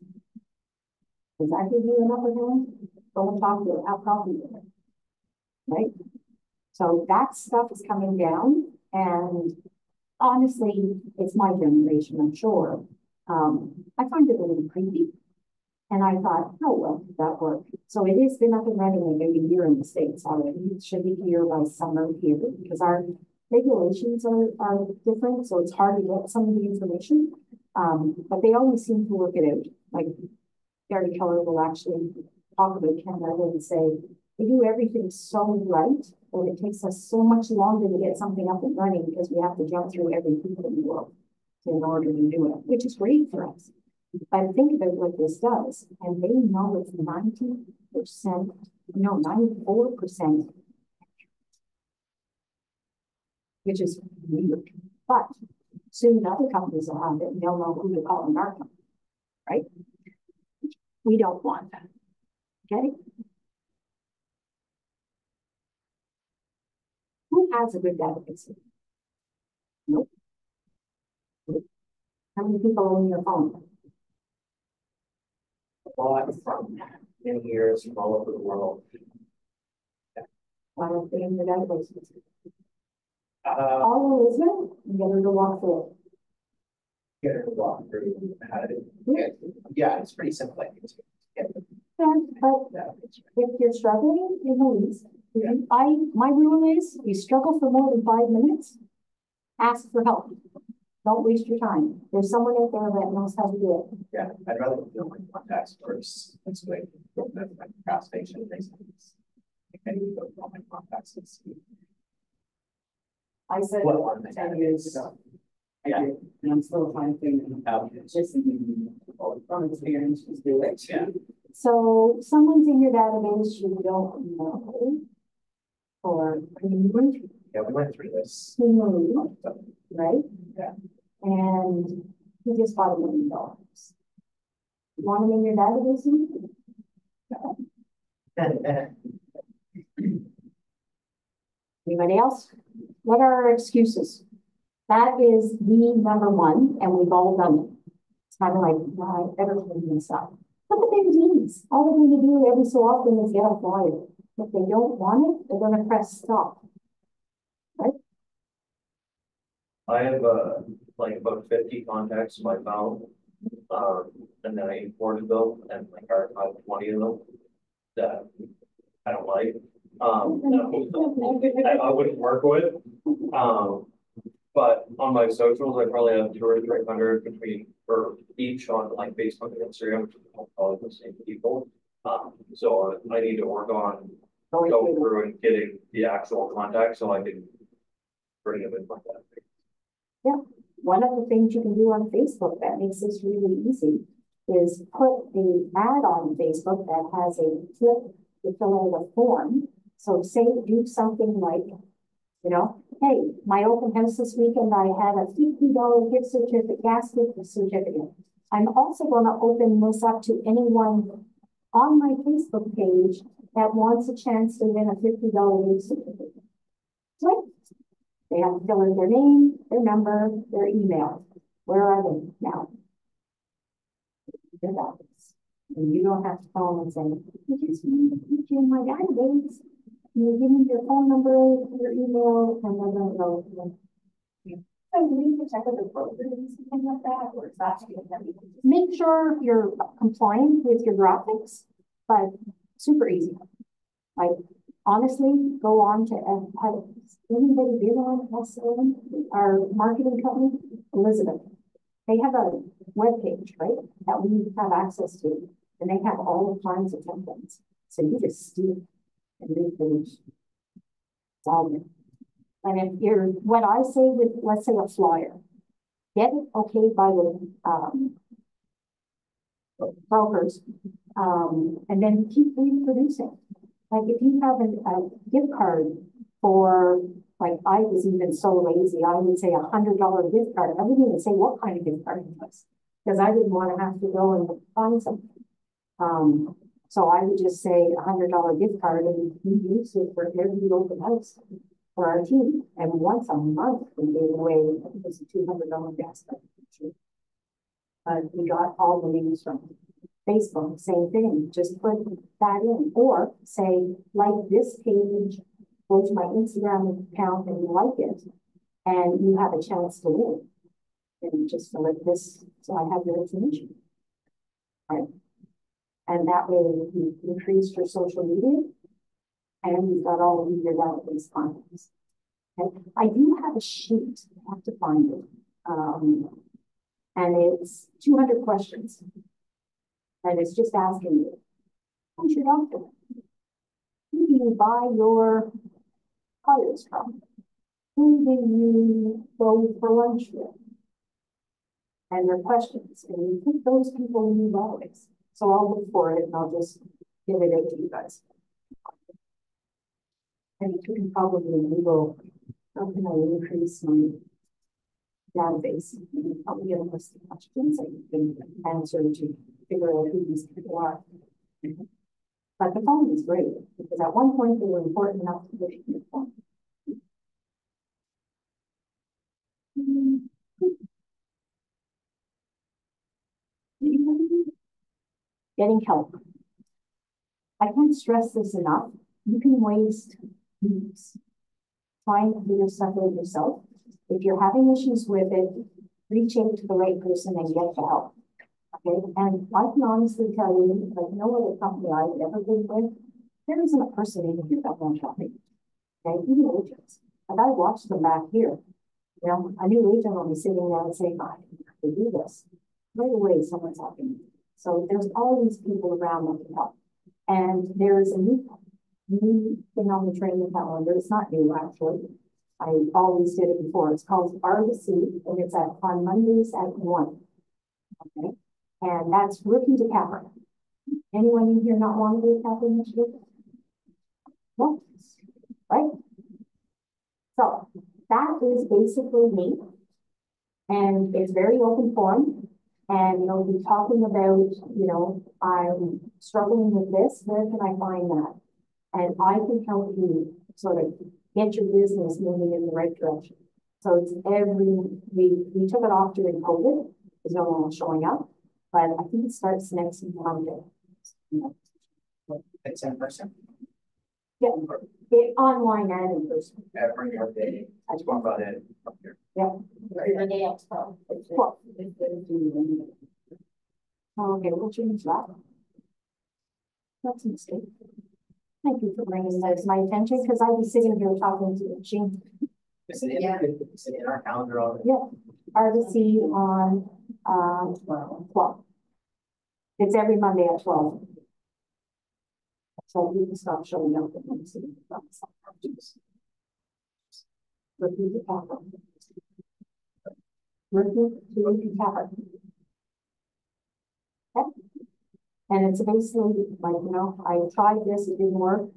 Does that give you enough of him? Go and talk to her, have coffee with her. Right? So that stuff is coming down. And honestly, it's my generation, I'm sure. I find it a little creepy. And I thought, oh, well, that worked. So it has been up and running maybe a year in the States already. It should be here by summer here because our regulations are different. So it's hard to get some of the information. But they always seem to work it out. Like Gary Keller will actually talk about Canada and say, they do everything so right that it takes us so much longer to get something up and running because we have to jump through every people in the world in order to do it, which is great for us. But think about what this does, and they know it's 90%, no, 94%, which is weird. But soon other companies will have it, and they'll know who to call in our company, right? We don't want that, okay? Who has a good database? Nope. How many people own your phone?
Bought from many years from all over the world.
I don't think in the database.
Uh,
All Elizabeth, you get her to walk through.
get her to walk through how to do it. Yeah, it's pretty simple, I think.
But if you're struggling, you know, my rule is, you struggle for more than 5 minutes, ask for help. Don't waste your time. There's someone out there that knows how to do it.
Yeah, I'd rather do my contacts first. That's the way my procrastination things. I need to go through all my contacts and see.
I said
What one they
10
have.
years ago. I
Yeah.
did, and I'm still finding out, just from experience, just do it.
Yeah.
So someone's in your database you don't know, or removed,
Yeah, we went through this.
removed, right?
Yeah.
And he just bought $1 million. You want him in your database? Anybody else? What are our excuses? That is the number one, and we've all done it. It's kind of like everything and stuff. Look at their teams. All they're going to do every so often is get a flyer. If they don't want it, they're going to press stop. Right?
I have, like about 50 contacts in my phone. And then I imported them and like I have 20 of them that I don't like. I wouldn't work with. But on my socials, I probably have 200 or 300 between, or each on like Facebook and Instagram, which are probably the same people. So I need to work on going through and getting the actual contacts so I can bring them in like that.
Yeah. One of the things you can do on Facebook that makes this really easy is put the ad on Facebook that has a click to fill out a form. So say do something like, you know, hey, my open house this weekend, I had a $50 gift certificate, gas gift certificate. I'm also going to open this up to anyone on my Facebook page that wants a chance to win a $50 gift certificate. Right? They have to fill in their name, their number, their email. Where are they now? And you don't have to call them and say, you just need to put you in my database. You give me your phone number, your email, and then they'll go. So you need to check with the broker or something like that, or is that make sure you're compliant with your graphics, but super easy. Like honestly, go on to have anybody been on SLM, our marketing company, Elizabeth. They have a web page, right, that we have access to, and they have all kinds of templates. So you just steal and make things. It's all good. And if you're, what I say with, let's say a flyer, get it okay by the brokers, and then keep reproducing. Like if you have a gift card for, like I was even so lazy, I would say $100 gift card. I wouldn't even say what kind of gift card it was, because I didn't want to have to go and find something. So I would just say $100 gift card, and we use it for every open house for our team. And once a month we gave away, I think it was a $200 gas card. We got all the names from Facebook, same thing, just put that in, or say, like this page, go to my Instagram account and you like it, and you have a chance to win. And just select this, so I have your information. Right. And that way you increase your social media and you've got all of your database contacts. Okay. I do have a sheet, I have to find it. And it's 200 questions. And it's just asking you, who's your doctor? Who do you buy your tires from? Who do you go for lunch with? And their questions. And you put those people in your database. So I'll look for it and I'll just give it out to you guys. And you can probably Google, how can I increase my database? You can probably get a list of questions that you can answer to figure out who these people are. But the phone is great because at one point they were important enough to put it in your phone. Getting help. I can't stress this enough. You can waste weeks trying to figure stuff out yourself. If you're having issues with it, reach out to the right person and get the help. Okay, and I can honestly tell you, like no other company I've ever been with, there isn't a person in here that won't help me. Okay, even agents. Like I watched them back here. You know, a new agent will be sitting there and saying, I can do this. Right away, someone's helping me. So there's always people around that can help. And there's a new thing on the training calendar. It's not new, actually. I always did it before. It's called RBC, and it's on Mondays at 1. Okay. And that's rookie to capper. Anyone in here not want to be a capper initiative? No. Right? So that is basically me. And it's very open forum. And you'll be talking about, you know, I'm struggling with this, where can I find that? And I can help you sort of get your business moving in the right direction. So it's we took it off during COVID because no one was showing up, but I think it starts next Monday.
It's in person.
Yeah, online and in person.
Every day. I just want about it up here.
Yeah.
The day of 12.
Well, okay, we'll change that. That's a mistake. Thank you for bringing that to my attention because I was sitting here talking to the machine.
Is it in our calendar already?
Yeah, RBC on 12. It's every Monday at 12. So you can stop showing up and I'm sitting from repeat the pattern. Repeat the pattern. Okay. And it's basically like, you know, I tried this, it didn't work.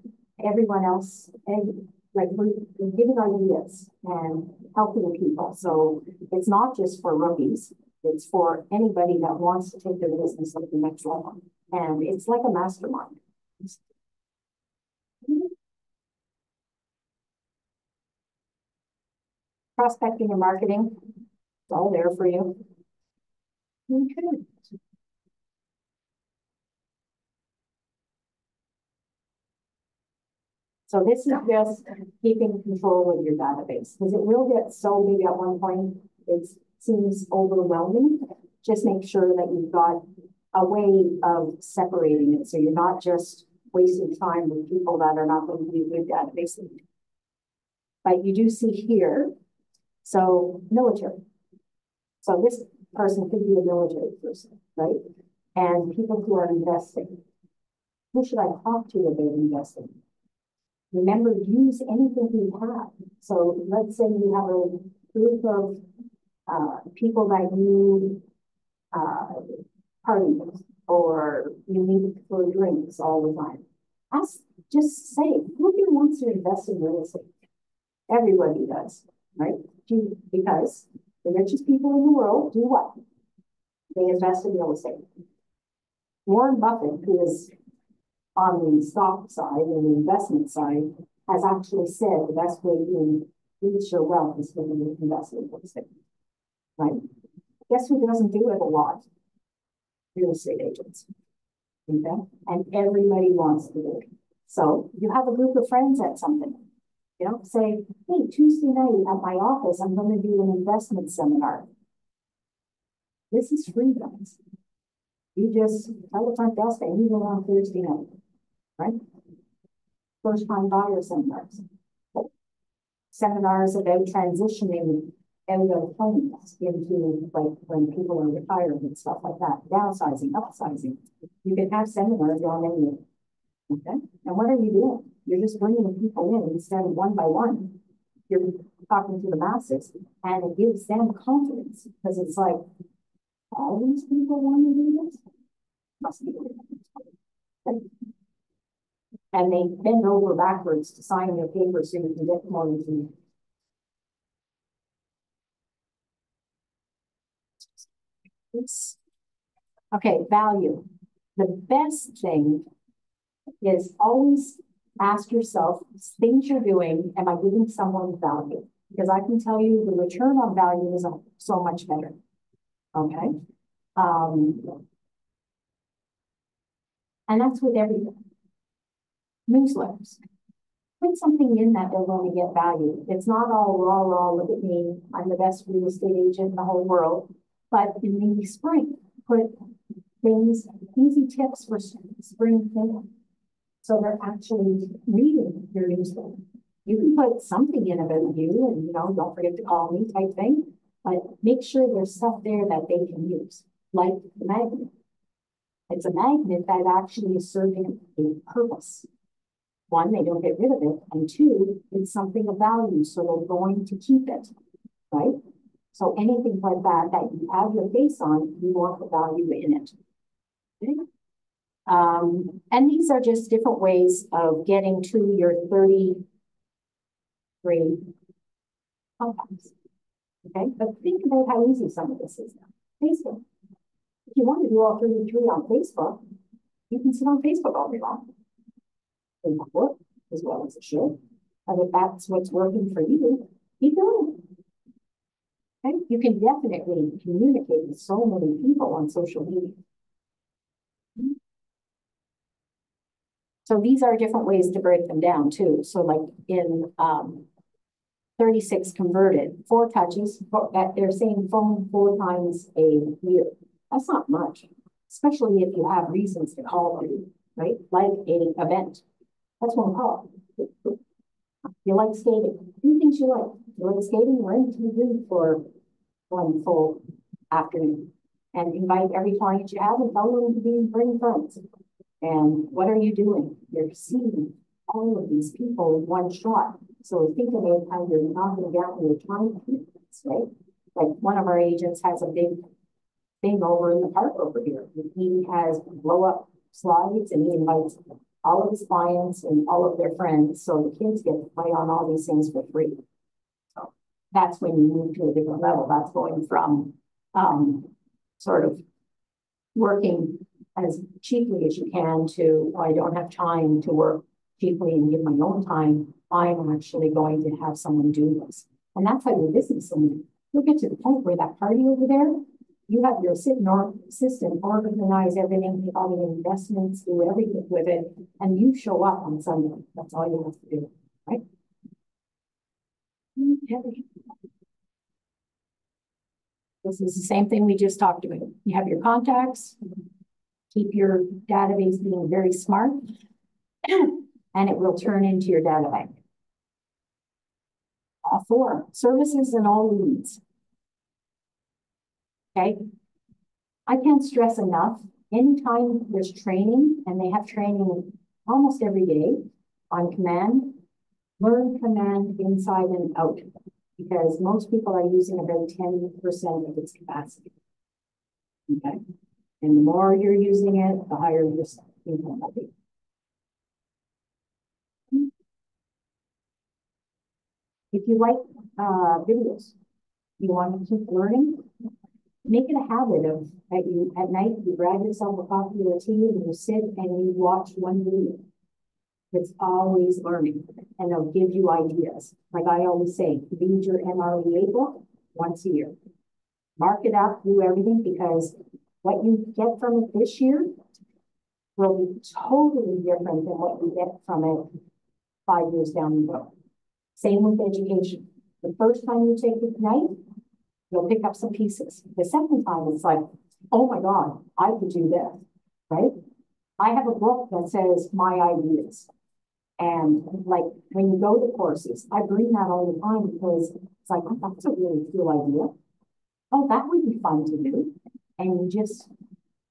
Everyone else, and like we're giving ideas and helping people. So it's not just for rookies, it's for anybody that wants to take their business to the next level. And it's like a mastermind. Prospecting and marketing, it's all there for you. Okay. So this is just keeping control of your database because it will get so big at one point, it seems overwhelming. Just make sure that you've got a way of separating it so you're not just wasting time with people that are not going to be good database. But you do see here, so military. So this person could be a military person, right? And people who are investing. Who should I talk to about investing? Remember, use anything you have. So let's say you have a group of people that you party with, or you meet for drinks all the time. Just say, who here wants to invest in real estate? Everybody does, right? Because the richest people in the world do what? They invest in real estate. Warren Buffett, who is on the stock side and the investment side, has actually said the best way to reach your wealth is to invest in real estate. Right? Guess who doesn't do it a lot? Real estate agents. Okay? And everybody wants to do it. So you have a group of friends at something. You know, say, hey, Tuesday night at my office, I'm going to do an investment seminar. This is free, guys. You just tell the front desk that you go on Thursday night. Right? First time buyer seminars. Seminars about transitioning out of homes into like when people are retired and stuff like that. Downsizing, upsizing. You can have seminars on any. Okay. And what are you doing? You're just bringing the people in instead of one by one. You're talking to the masses and it gives them confidence because it's like, all these people want to do this? Must be. Okay. And they bend over backwards to sign their papers so you can get more into. Okay, value. The best thing is always ask yourself, things you're doing, am I giving someone value? Because I can tell you the return on value is so much better. Okay. And that's with everything. Newsletters. put something in that they're going to get value. It's not all raw, look at me, I'm the best real estate agent in the whole world. But in the spring, put things, easy tips for spring thinking. So they're actually reading your newsletter. You can put something in about you and, don't forget to call me type thing, but make sure there's stuff there that they can use, like the magnet. It's a magnet that actually is serving a purpose. One, they don't get rid of it, and two, it's something of value, so they're going to keep it, right? So anything like that that you have your face on, you want the value in it. Okay? And these are just different ways of getting to your 33 compounds. Okay, but think about how easy some of this is now. Facebook. If you want to do all 33 on Facebook, you can sit on Facebook all day long. It will work as well as it should. And if that's what's working for you, keep doing it. Okay? You can definitely communicate with so many people on social media. So these are different ways to break them down too. So like in 36 converted, 4 touches, they're saying phone 4 times a year. That's not much, especially if you have reasons to call them, right? Like an event. That's one call. You like skating. Do things you like. You like skating, rent TV for one full afternoon. And invite every client you have and tell them to bring friends. And what are you doing? You're seeing all of these people in one shot. So think about how you're knocking down your time commitments, right? Like one of our agents has a big thing over in the park over here. He has blow up slides and he invites all of his clients and all of their friends. So the kids get to play on all these things for free. So that's when you move to a different level. That's going from sort of working as cheaply as you can to, I don't have time to work cheaply and give my own time. I'm actually going to have someone do this. And that's how your business will you'll get to the point where that party over there, you have your assistant organize everything, take all the investments, do everything with it, and you show up on Sunday. That's all you have to do, right? Okay. This is the same thing we just talked about. You have your contacts, keep your database being very smart, and it will turn into your data bank. 4, services and all leads. Okay. I can't stress enough, anytime there's training, and they have training almost every day on command, learn command inside and out, because most people are using about 10% of its capacity. Okay. And the more you're using it, the higher your income will be. If you like videos, you want to keep learning, make it a habit of at night you grab yourself a coffee or a tea and you sit and you watch one video. It's always learning, and they'll give you ideas. Like I always say, read your MREA book once a year. Mark it up, do everything, because what you get from it this year will be totally different than what you get from it 5 years down the road. Same with education. The first time you take it tonight, you'll pick up some pieces. The second time, it's like, oh my God, I could do this, right? I have a book that says my ideas. And like when you go to courses, I bring that all the time because it's like, oh, that's a really cool idea. Oh, that would be fun to do. And you just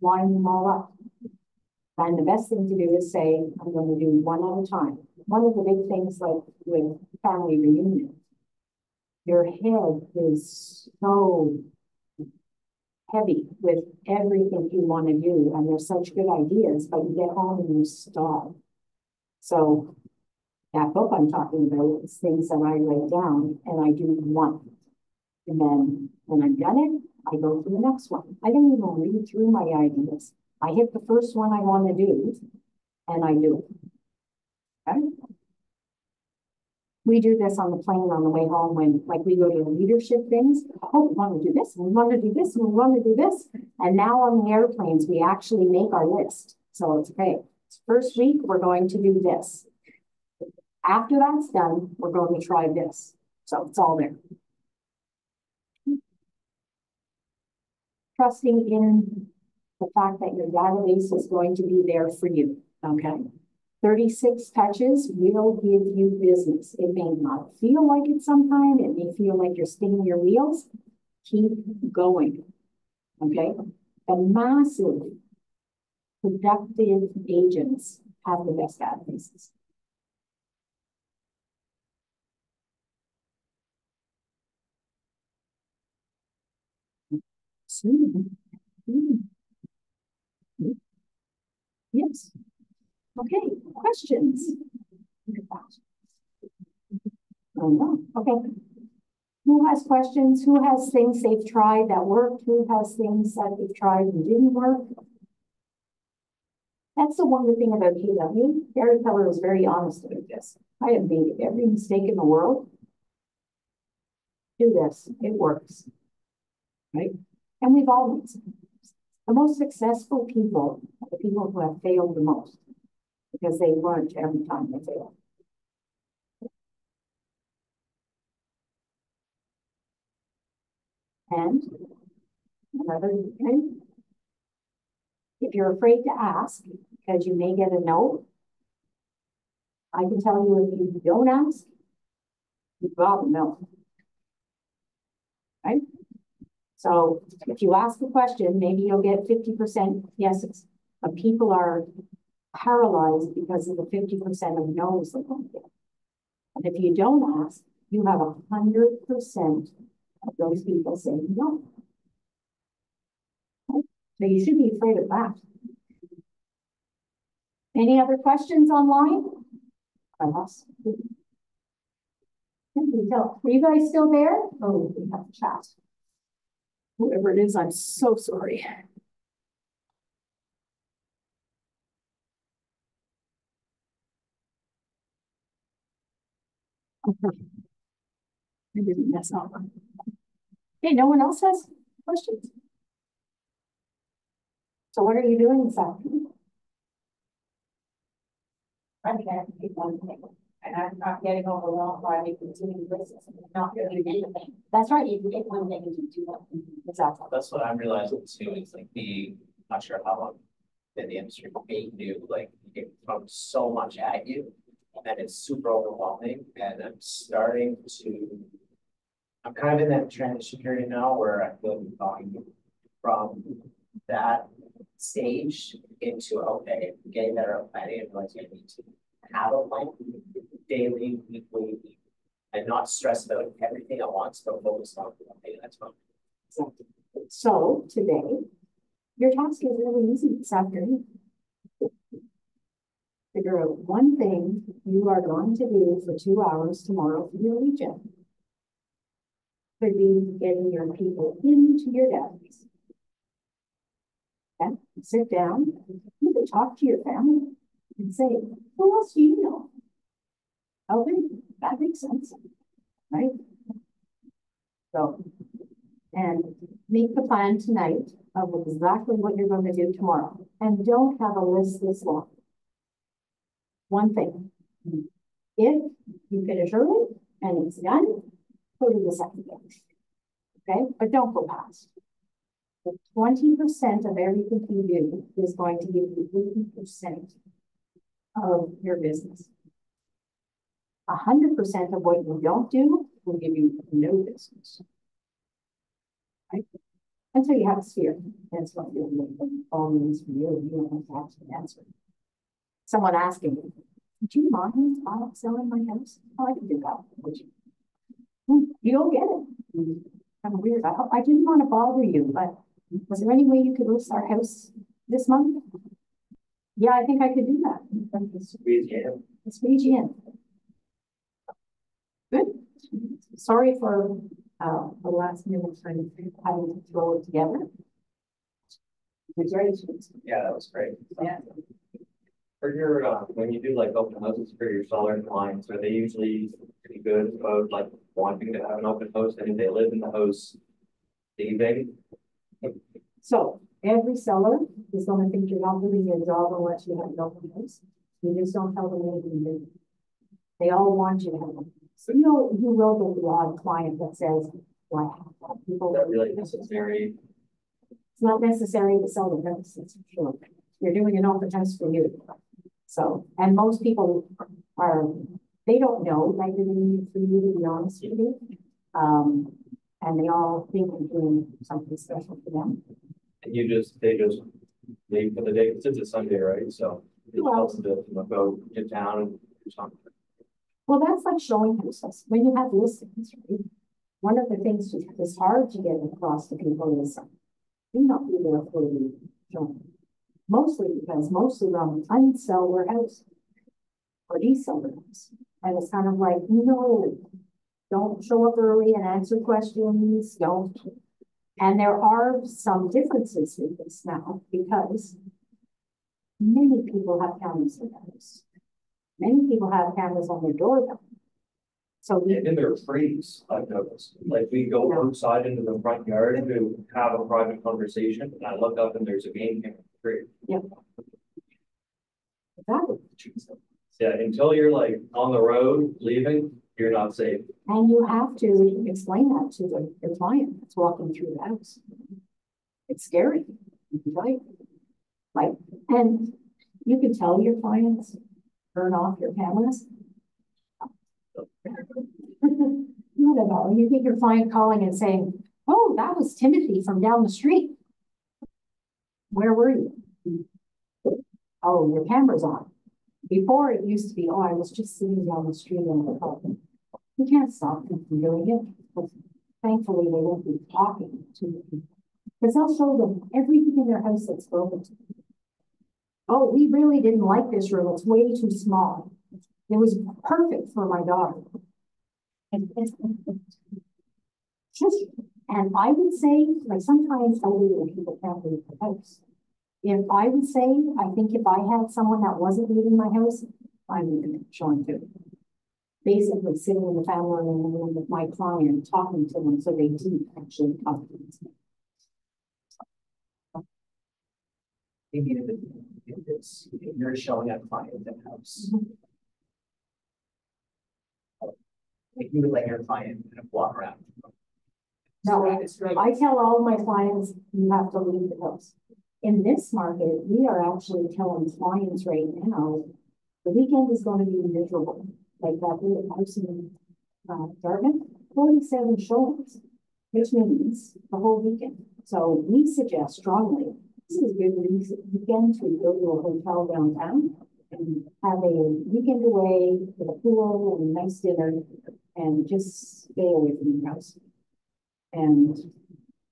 line them all up. And the best thing to do is say, I'm going to do one at a time. One of the big things like with family reunion, your head is so heavy with everything you want to do, and there's such good ideas, but you get home and you stop. So that book I'm talking about is things that I write down and I do one. And then when I'm done it, I go to the next one. I don't even read through my ideas. I hit the first one I want to do and I do it. Okay? We do this on the plane on the way home when, like, we go to leadership things. Oh, we want to do this, and we want to do this, and we want to do this. And now on the airplanes, we actually make our list. So it's okay. First week, we're going to do this. After that's done, we're going to try this. So it's all there. Trusting in the fact that your database is going to be there for you, okay? 36 touches will give you business. It may not feel like it sometimes. It may feel like you're spinning your wheels. Keep going, okay? The massive productive agents have the best databases. Yes. Okay, questions? Oh, no. Okay. Who has questions? Who has things they've tried that worked? Who has things that they've tried and didn't work? That's the wonderful thing about KW. Gary Keller was very honest about this. I have made every mistake in the world. Do this, it works. Right? And we've all made some. The most successful people are the people who have failed the most because they learned every time they failed. And another thing, if you're afraid to ask because you may get a no, I can tell you if you don't ask, you probably no. Right? So if you ask a question, maybe you'll get 50% yeses, but people are paralyzed because of the 50% of no's they don't get. And if you don't ask, you have 100% of those people saying no. Right? So you should be afraid of that. Any other questions online? Were you guys still there? Oh, we have to chat. Whoever it is, I'm so sorry. I didn't mess up. Okay, no one else has questions? So what are you doing this afternoon?
I'm trying to keep one thing, and I'm not getting overwhelmed by me continuing business. I'm not doing anything.
That's right.
You can get one thing and you do one.
Exactly.
That's what I'm realizing too, is like not sure how long in the industry, but being new, like you get thrown so much at you and it's super overwhelming. And I'm kind of in that transition period now where I feel like going from that stage into, okay, getting better at planning and realizing I need to have a plan daily, weekly, and not stress about everything at once, but focus on, okay, that's fine.
Exactly. So today, your task is really easy this afternoon. Figure out one thing you are going to do for 2 hours tomorrow for your weekend. Could be getting your people into your database. And sit down, you can talk to your family and say, who else do you know? Okay, that makes sense, right? So, and make the plan tonight of exactly what you're going to do tomorrow. And don't have a list this long. One thing, if you finish early and it's done, go to the second thing. Okay, but don't go past. 20% of everything you do is going to give you 80% of your business. 100% of what you don't do will give you no business. Right? And so you have a sphere. That's what you're doing. All means for you. You don't have to answer. Someone asking me, do you mind selling my house? Oh, I can do that. Would you? You don't get it. Kind of weird. I didn't want to bother you, but was there any way you could list our house this month? Yeah, I think I could do that.
Squeeze you in.
Squeeze you in. Good. Sorry for the last minute having to throw it together. Congratulations.
Yeah, that was great.
Yeah.
For your, when you do like open houses for your seller clients, are they usually pretty good about like wanting to have an open house and if they live in the house leaving?
So every seller is going to think you're not doing your job unless you have an open house. You just don't tell them anything new. They all want you to have them. So you will get the odd client that says, why have people?
That really necessary.
It's not necessary to sell the house, that's for sure. You're doing an open house for you. So, and most people they don't know that you're doing it for you, to be honest with you. And they all think you're doing something special for them.
And they just leave for the day, because it's a Sunday, right? So it helps them to go to town and do something.
Well, that's like showing houses. When you have listings, right? One of the things that's hard to get across to people is do not be there for the showing. Mostly because most of them unsell their house or resell their house. And it's kind of like, no, don't show up early and answer questions. Don't. And there are some differences with this now because many people have cameras in their house. Many people have cameras on their doorbell. So
And in their trees, I've noticed, like we go outside into the front yard to have a private conversation, and I look up and there's a game camera tree.
yeah. Exactly.
Yeah, until you're like on the road leaving, you're not safe.
And you have to explain that to the client that's walking through the house. It's scary, right? Like, and you can tell your clients, turn off your cameras. Not at all. You get your client calling and saying, oh, that was Timothy from down the street. Where were you? Oh, your camera's on. Before it used to be, oh, I was just sitting down the street and the car. You can't stop them from doing it. But thankfully, they won't be talking to you. Because they'll show them everything in their house that's broken. Oh, we really didn't like this room. It's way too small. It was perfect for my daughter. And I would say, like sometimes elderly people can't leave the house. If I would say, I think if I had someone that wasn't leaving my house, I would join too. Basically sitting in the family room with my client, talking to them so they do actually talk to them.
Maybe if you're showing a client the house. Like you would let your client kind of walk around.
No, I tell all my clients, you have to leave the house. In this market, we are actually telling clients right now, the weekend is going to be miserable. Like that little house in Dartmouth, 47 showings, which means the whole weekend. So we suggest strongly, this is a good weekend to go to a hotel downtown and have a weekend away with a pool and a nice dinner and just stay away from your house. And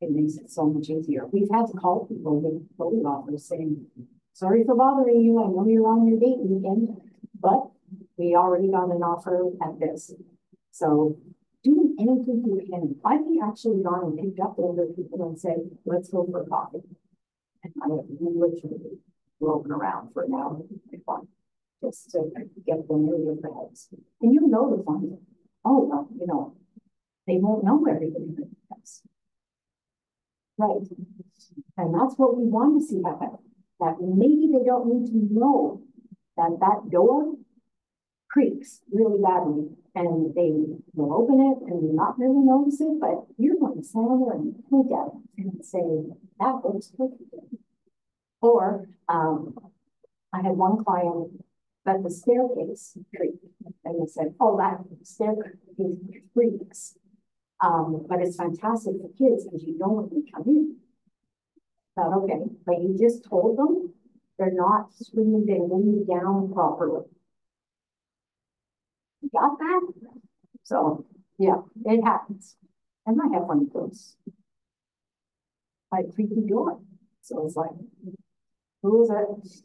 it makes it so much easier. We've had to call people with photo offers saying, sorry for bothering you. I know you're on your date weekend, but we already got an offer at this. So doing anything you can. I've actually gone and picked up older people and said, let's go for a coffee. And I have literally broken around for an hour just to get them really the house. And you know the fun. Oh, well, you know, they won't know everything in the house. Right. And that's what we want to see happen. That maybe they don't need to know that that door creaks really badly and they will open it and not really notice it, but you're going to stand there and look at it and say, that looks perfect. Or I had one client that the staircase creaked and they said, oh, that staircase creaks. But it's fantastic for kids because you know when they come in. But okay, but you just told them they're not screaming, they lean down properly. You got that? So yeah, it happens. And I have one of those. I creaky door. So it's like, who is it?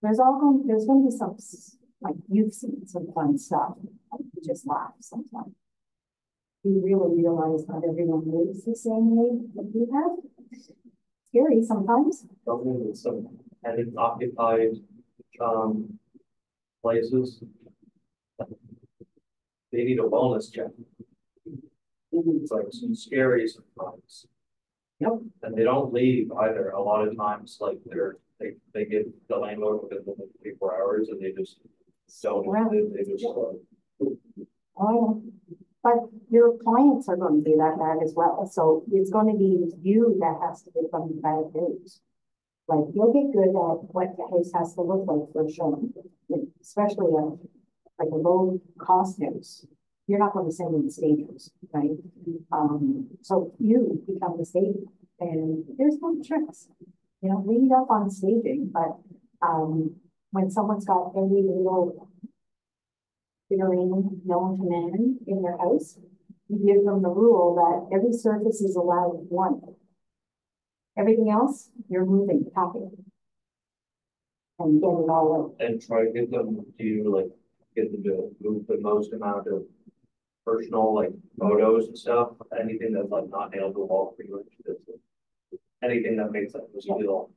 There's going to be some, like you've seen some fun stuff. You just laugh sometimes. You really realize not everyone lives the same way that you have. Scary sometimes.
Building with some tenant occupied places. They need a wellness check. It's like some scary sometimes.
Yep.
And they don't leave either. A lot of times, like they give the landlord within 24 hours and they just don't,
Wow.
they just.
Oh, but your clients are going to be that bad as well, so it's going to be you that has to give them the bad news. Like, you'll get good at what the house has to look like for showing, especially like a low cost house. You're not going to send in the stagers, right? So you become the stager, and there's no tricks. You know, read up on staging, but when someone's got every little figurine known to man in their house, you give them the rule that every surface is allowed one. Everything else, you're moving, packing. And get it all out.
And try to get them to like, get them to move the most amount of personal like photos and stuff, anything that's like not nailed to the wall pretty much. Anything that makes them feel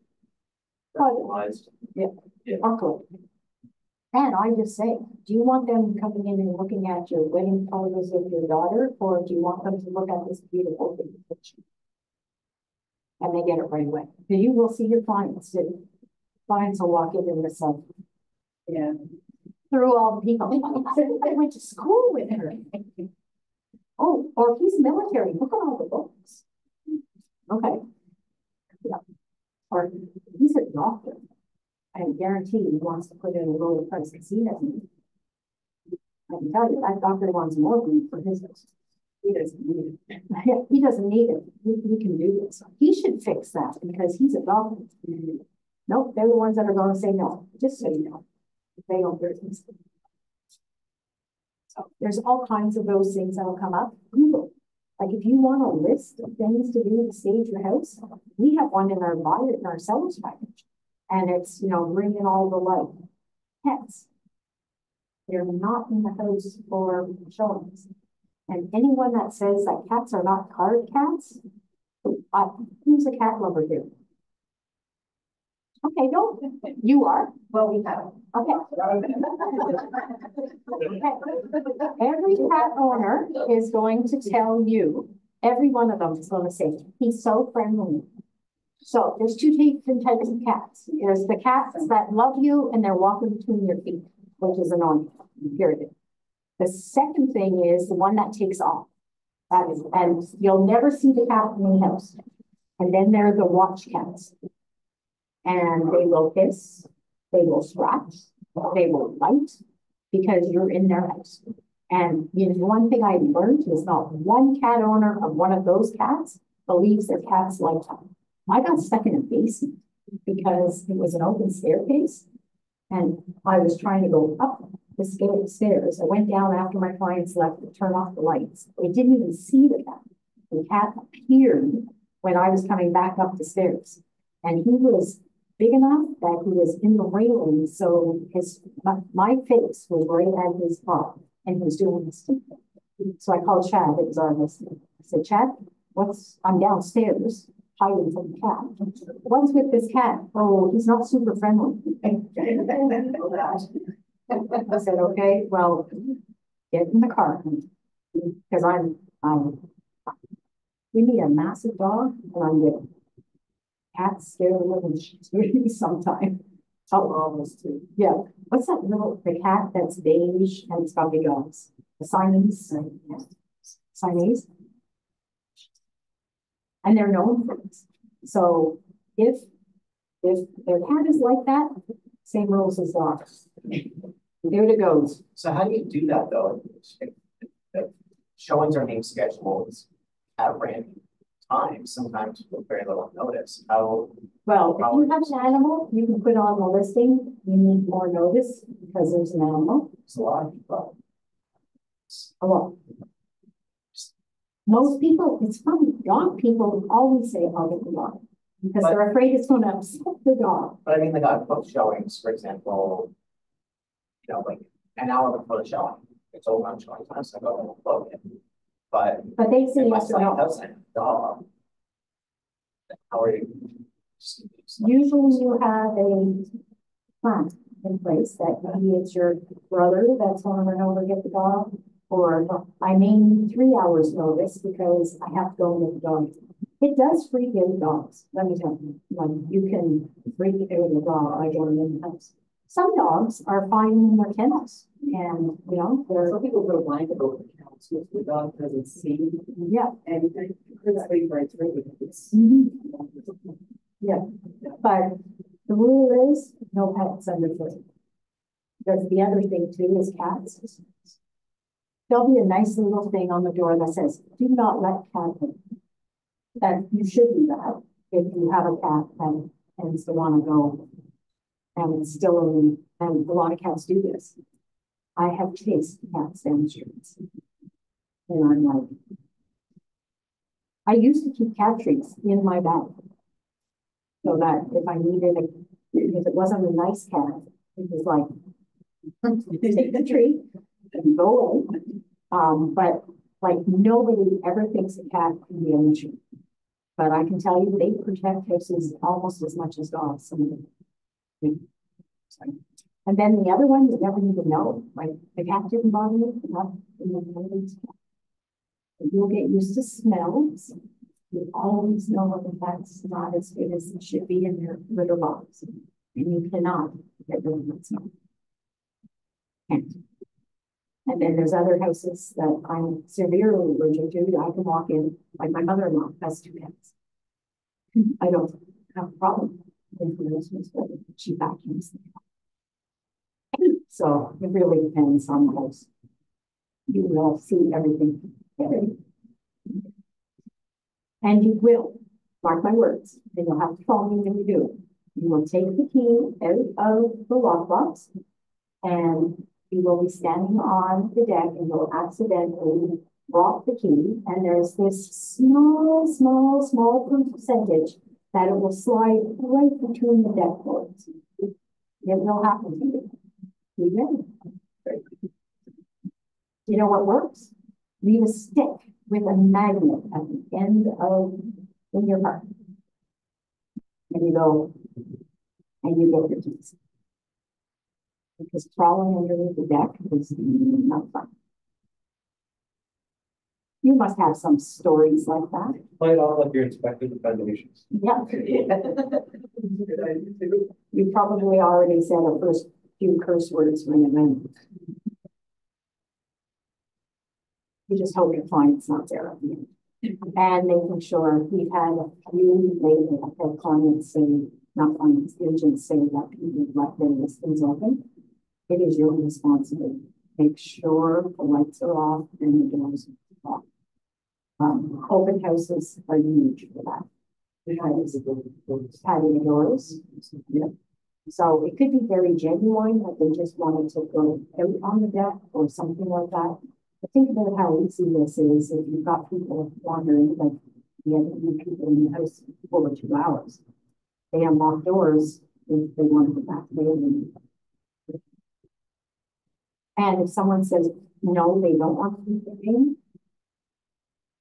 personalized.
Uncle. And I just say, do you want them coming in and looking at your wedding photos of your daughter, or do you want them to look at this beautiful big picture? And they get it right away. You will see your clients too. Clients will walk in and listen.
Yeah.
Through all the people. I went to school with her. Oh, or he's military. Look at all the books. Okay. Yeah. Or he's a doctor. I guarantee he wants to put in a lower price because he doesn't. I can tell you that doctor wants more food for his business. He doesn't need it. He doesn't need it. He can do this. He should fix that because he's a doctor. Nope, they're the ones that are going to say no. Just say no. If they don't business. So there's all kinds of those things that'll come up. Google. Like if you want a list of things to do to stage your house, we have one in our buyer in our seller's package. And it's, you know, bringing all the like pets. They're not in the house for showings. And anyone that says that cats are not card cats, who's a cat lover here? Okay, don't. You are?
Well, we have.
Okay. Every cat owner is going to tell you, every one of them is going to say, he's so friendly. So there's two different types of cats. There's the cats that love you and they're walking between your feet, which is annoying, period. The second thing is the one that takes off. That is, and you'll never see the cat in the house. And then there are the watch cats. And they will hiss, they will scratch, they will bite because you're in their house. And you know, one thing I learned is not one cat owner of one of those cats believes their cat's lifetime. I got stuck in a basement because it was an open staircase and I was trying to go up the stairs. I went down after my clients left to turn off the lights. They didn't even see the cat. The cat appeared when I was coming back up the stairs. And he was big enough that he was in the railing, so my face was right at his paw, and he was doing this. So I called Chad, it was our listener. I said, Chad, I'm downstairs hiding from the cat. What's with this cat? Oh, he's not super friendly. I said, okay, well, get in the car because we need a massive dog, and I'm with cats scare the living shit sometimes. Oh, almost too. Yeah. What's that the cat that's beige and it's got big eyes? The Siamese. Siamese. And they're known for this. So if their cat is like that, same rules as dogs. There it goes.
So how do you do that though? If showings are being scheduled at random times, sometimes with very little notice.
Well, if you have an animal, you can put on the listing. You need more notice because there's an animal.
It's a lot of people.
A lot. Most people, it's funny, dog people always say, I'll get the dog. Because they're afraid it's going to upset the dog.
But I mean, like on book showings, for example, you know, like an hour before the showing, it's over on showing time, so I go and book it. But
they say
if my
yes or
client
no.
doesn't have a dog, then how are you?
Usually you have a plan in place that maybe it's your brother that's going to run over to get the dog, or I may need 3 hours notice because I have to go and get the dog. It does freak out dogs, let me tell you, like, you can freak out a dog, I don't in the house. Some dogs are fine in their kennels, and, you know, they're,
Some people go blind about the counts, which the dog doesn't see,
yeah.
and it could sleep right through it. It's-
Yeah, but the rule is no pets under 30. Because the other thing too is cats. There'll be a nice little thing on the door that says, do not let cat in. That you should do that if you have a cat that tends to want to go and it's still in, and a lot of cats do this. I have chased cats down the streets. And I'm like, I used to keep cat treats in my bag. So that if I needed a, if it wasn't a nice cat, it was like, take the treat and go away. But like nobody ever thinks a cat can be an issue. But I can tell you, they protect houses almost as much as dogs. And then the other one, you never even know, like the cat didn't bother me, not in the mornings. You'll get used to smells. You always know when that's not as good as it should be in your litter box. And you cannot get rid of that smell. Can't. And then there's other houses that I'm severely allergic to. I can walk in, like my mother-in-law has 2 cats. I don't have a problem with the she vacuums. So it really depends on the house. You will see everything. And you will, mark my words, and you'll have to follow me when you do it. You will take the key out of the lockbox and you will be standing on the deck and you'll accidentally drop the key. And there's this small percentage that it will slide right between the deck boards. It will happen to you. You ready? You know what works? Leave a stick with a magnet at the end of in your car. And you go and you get your keys. Because crawling underneath the deck is not fun. You must have some stories like that.
Play it off like you're inspecting the foundations.
Yeah. You probably already said the first few curse words when it went. You just hope your client's not there at the end. And making sure we've had a few lately, I've had clients say, not clients, agents say that people let their listings open. It is your responsibility. Make sure the lights are off and the doors are off. Open houses are huge for that. Patio doors. Yeah. So it could be very genuine that they just wanted to go out on the deck or something like that. But think about how easy this is if you've got people wandering, like the other people in the house for 2 hours. They unlock doors if they want to get back to the building. And if someone says, no, they don't want to be in,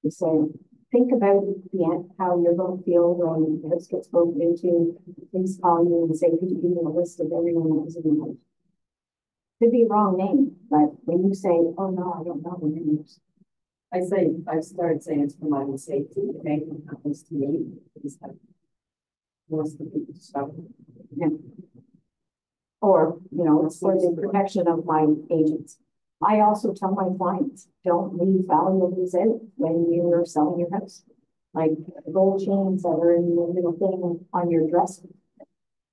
you say, think about the end, how you're going to feel when the house gets broken into. Please call you and say, could you give me a list of everyone that was in the house? Could be a wrong name, but when you say, oh no, I don't know the names.
I've started saying it's for my own safety. If anything happens to me, it's like most of the people stop.
Yeah. Or, you know, it's for the protection of my agents. I also tell my clients, don't leave valuables out when you're selling your house. Like gold chains that are in the little thing on your dresser,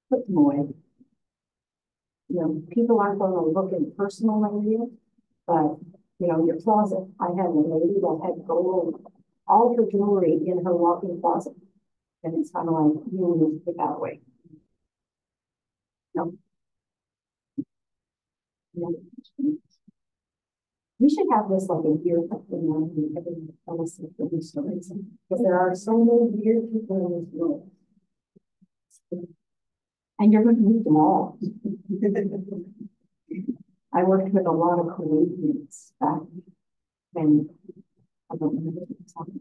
put them away. You know, people aren't going to look in personal area, but, you know, your closet. I had a lady that had gold, all her jewelry in her walk-in closet. And it's kind of like, you need to put that away. No. We should have this like a year thing every tell us the stories. Because there are so many weird people in this world. And you're going to meet them all. I worked with a lot of Canadians back when I don't remember talking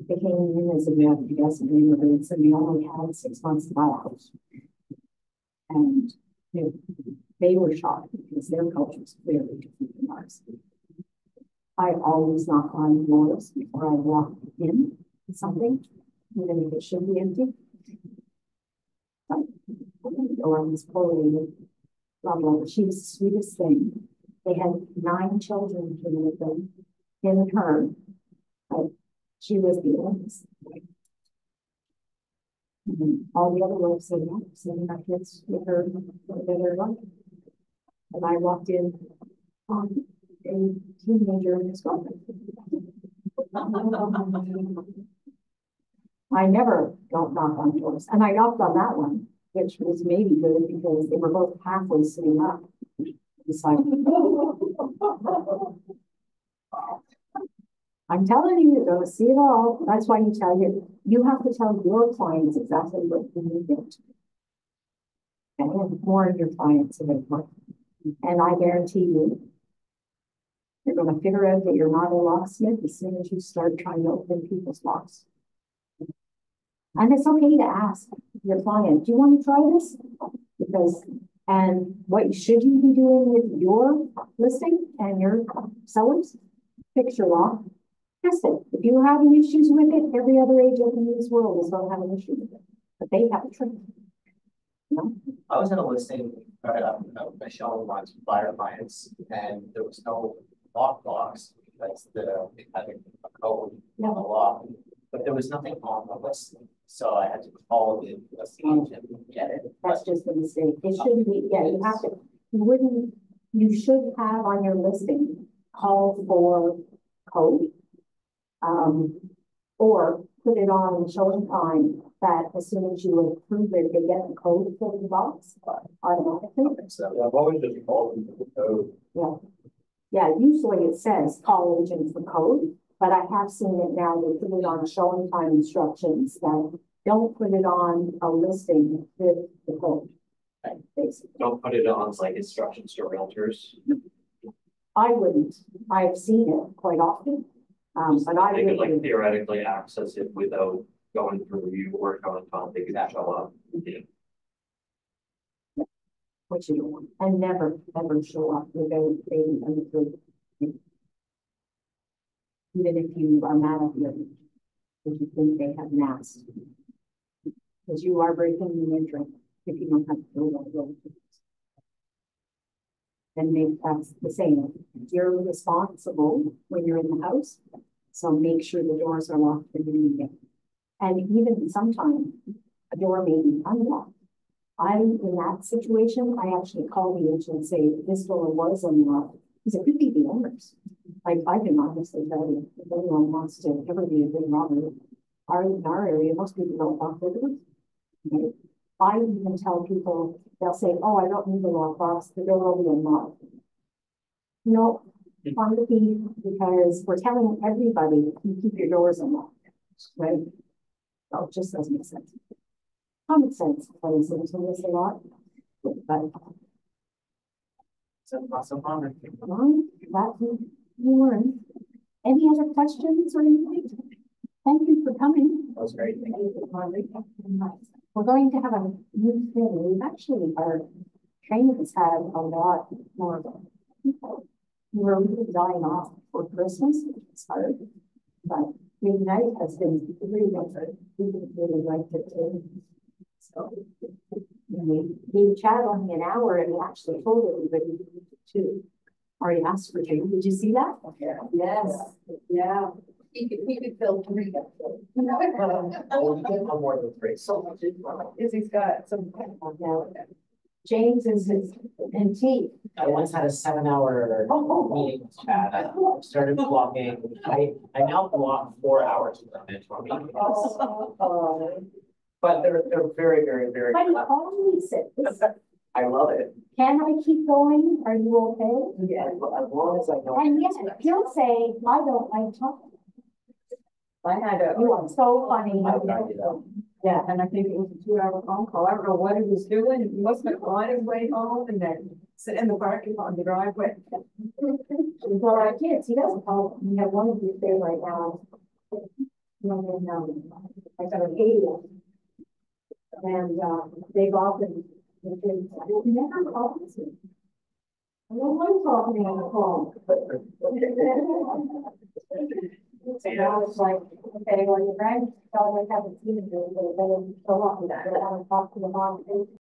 they came in as American immigrants and they only had 6 months to buy a house. And they were shocked because their culture is very different than ours. I always knock on doors before I walk in something, even if it should be empty. Or on this poor lady, she was the sweetest thing. They had 9 children with them in her. She was the oldest. And all the other ones sitting up kids with her, their life. And I walked in on a teenager and his girlfriend. I never don't knock on doors, and I knocked on that one, which was maybe good because they were both halfway sitting up. It's like, I'm telling you, you're going to see it all. That's why you have to tell your clients exactly what you need to get. And more of your clients to make money. And I guarantee you, you're going to figure out that you're not a locksmith as soon as you start trying to open people's locks. And it's okay to ask your client, do you want to try this? Because, and what should you be doing with your listing and your sellers? Fix your lock, test it. If you're having issues with it, every other agent in this world is going to have an issue with it. But they have a trick. No?
I was in a listing, Michelle wants flyer clients, and there was no lock box because they had a code on the lock, but there was nothing on the listing. So I had to call the listing agent and get it.
That's just a mistake. It shouldn't be, you have to, you should have on your listing call for code. Or put it on showing time that as soon as you approve it, they get the code for the box automatically.
So I've always just called them for the code.
Yeah. Yeah, usually it says call agent for code, but I have seen it now, they put it on showing time instructions that don't put it on a listing with the code.
Right.
Basically.
Don't put it on like instructions to realtors.
I wouldn't. I've seen it quite often. But I
They could like
wouldn't.
theoretically access it without going through you or showing time. They could show up. Yeah.
What you don't want, and never ever show up without being understood. Even if you are mad at them, if you think they have masked, because you are breaking the entry if you don't have to go that. Then make that's the same. You're responsible when you're in the house, so make sure the doors are locked when you leave it. And even sometimes a door may be unlocked. In that situation, I actually call the agent and say, this door was unlocked. Because it could be the owners. Like I can honestly tell you, if anyone wants to ever be a good robber, in our area, most people don't lock their doors. Okay? I even tell people, they'll say, oh, I don't need the lock box, the door will be unlocked. No, find the key, because we're telling everybody you keep your doors unlocked, right? So it just doesn't make sense. Common sense plays into this a lot, but
So awesome.
that you learn. Any other questions or anything? Thank you for coming.
That was great. Thank you.
We're going to have a new thing. We've actually, our trainings had a lot more people. We're really dying off for Christmas, which is hard, but Ignite has been really good. People really liked it too. So we chatted only an hour and we actually told everybody to already asked for two. Did you see that?
Yeah. Yes. Yeah. He could fill 3.
Oh, we get one more than 3.
So much is he's got some.
James is in tea.
I once had a 7-hour meeting with Chad. I started blocking. I now block 4 hours for mentor meetings. But they're very, very, very.
But he always says,
I love it.
can I keep going? Are you okay?
Yeah, as long as I know.
And yet he'll say, I don't like talking.
I had a.
You are so funny.
Yeah, and I think it was a 2-hour phone call. I don't know what he was doing. He must have on his way home and then sit in the parking lot in the driveway.
Well, our kids, he doesn't call. We have one of these there right now. I got an 80. And they've often, he never calls me. I don't want to talk to me on the phone. So now it's like, okay, well, your grandchild might have a teenager, but they don't show up, and I want to talk to the mom.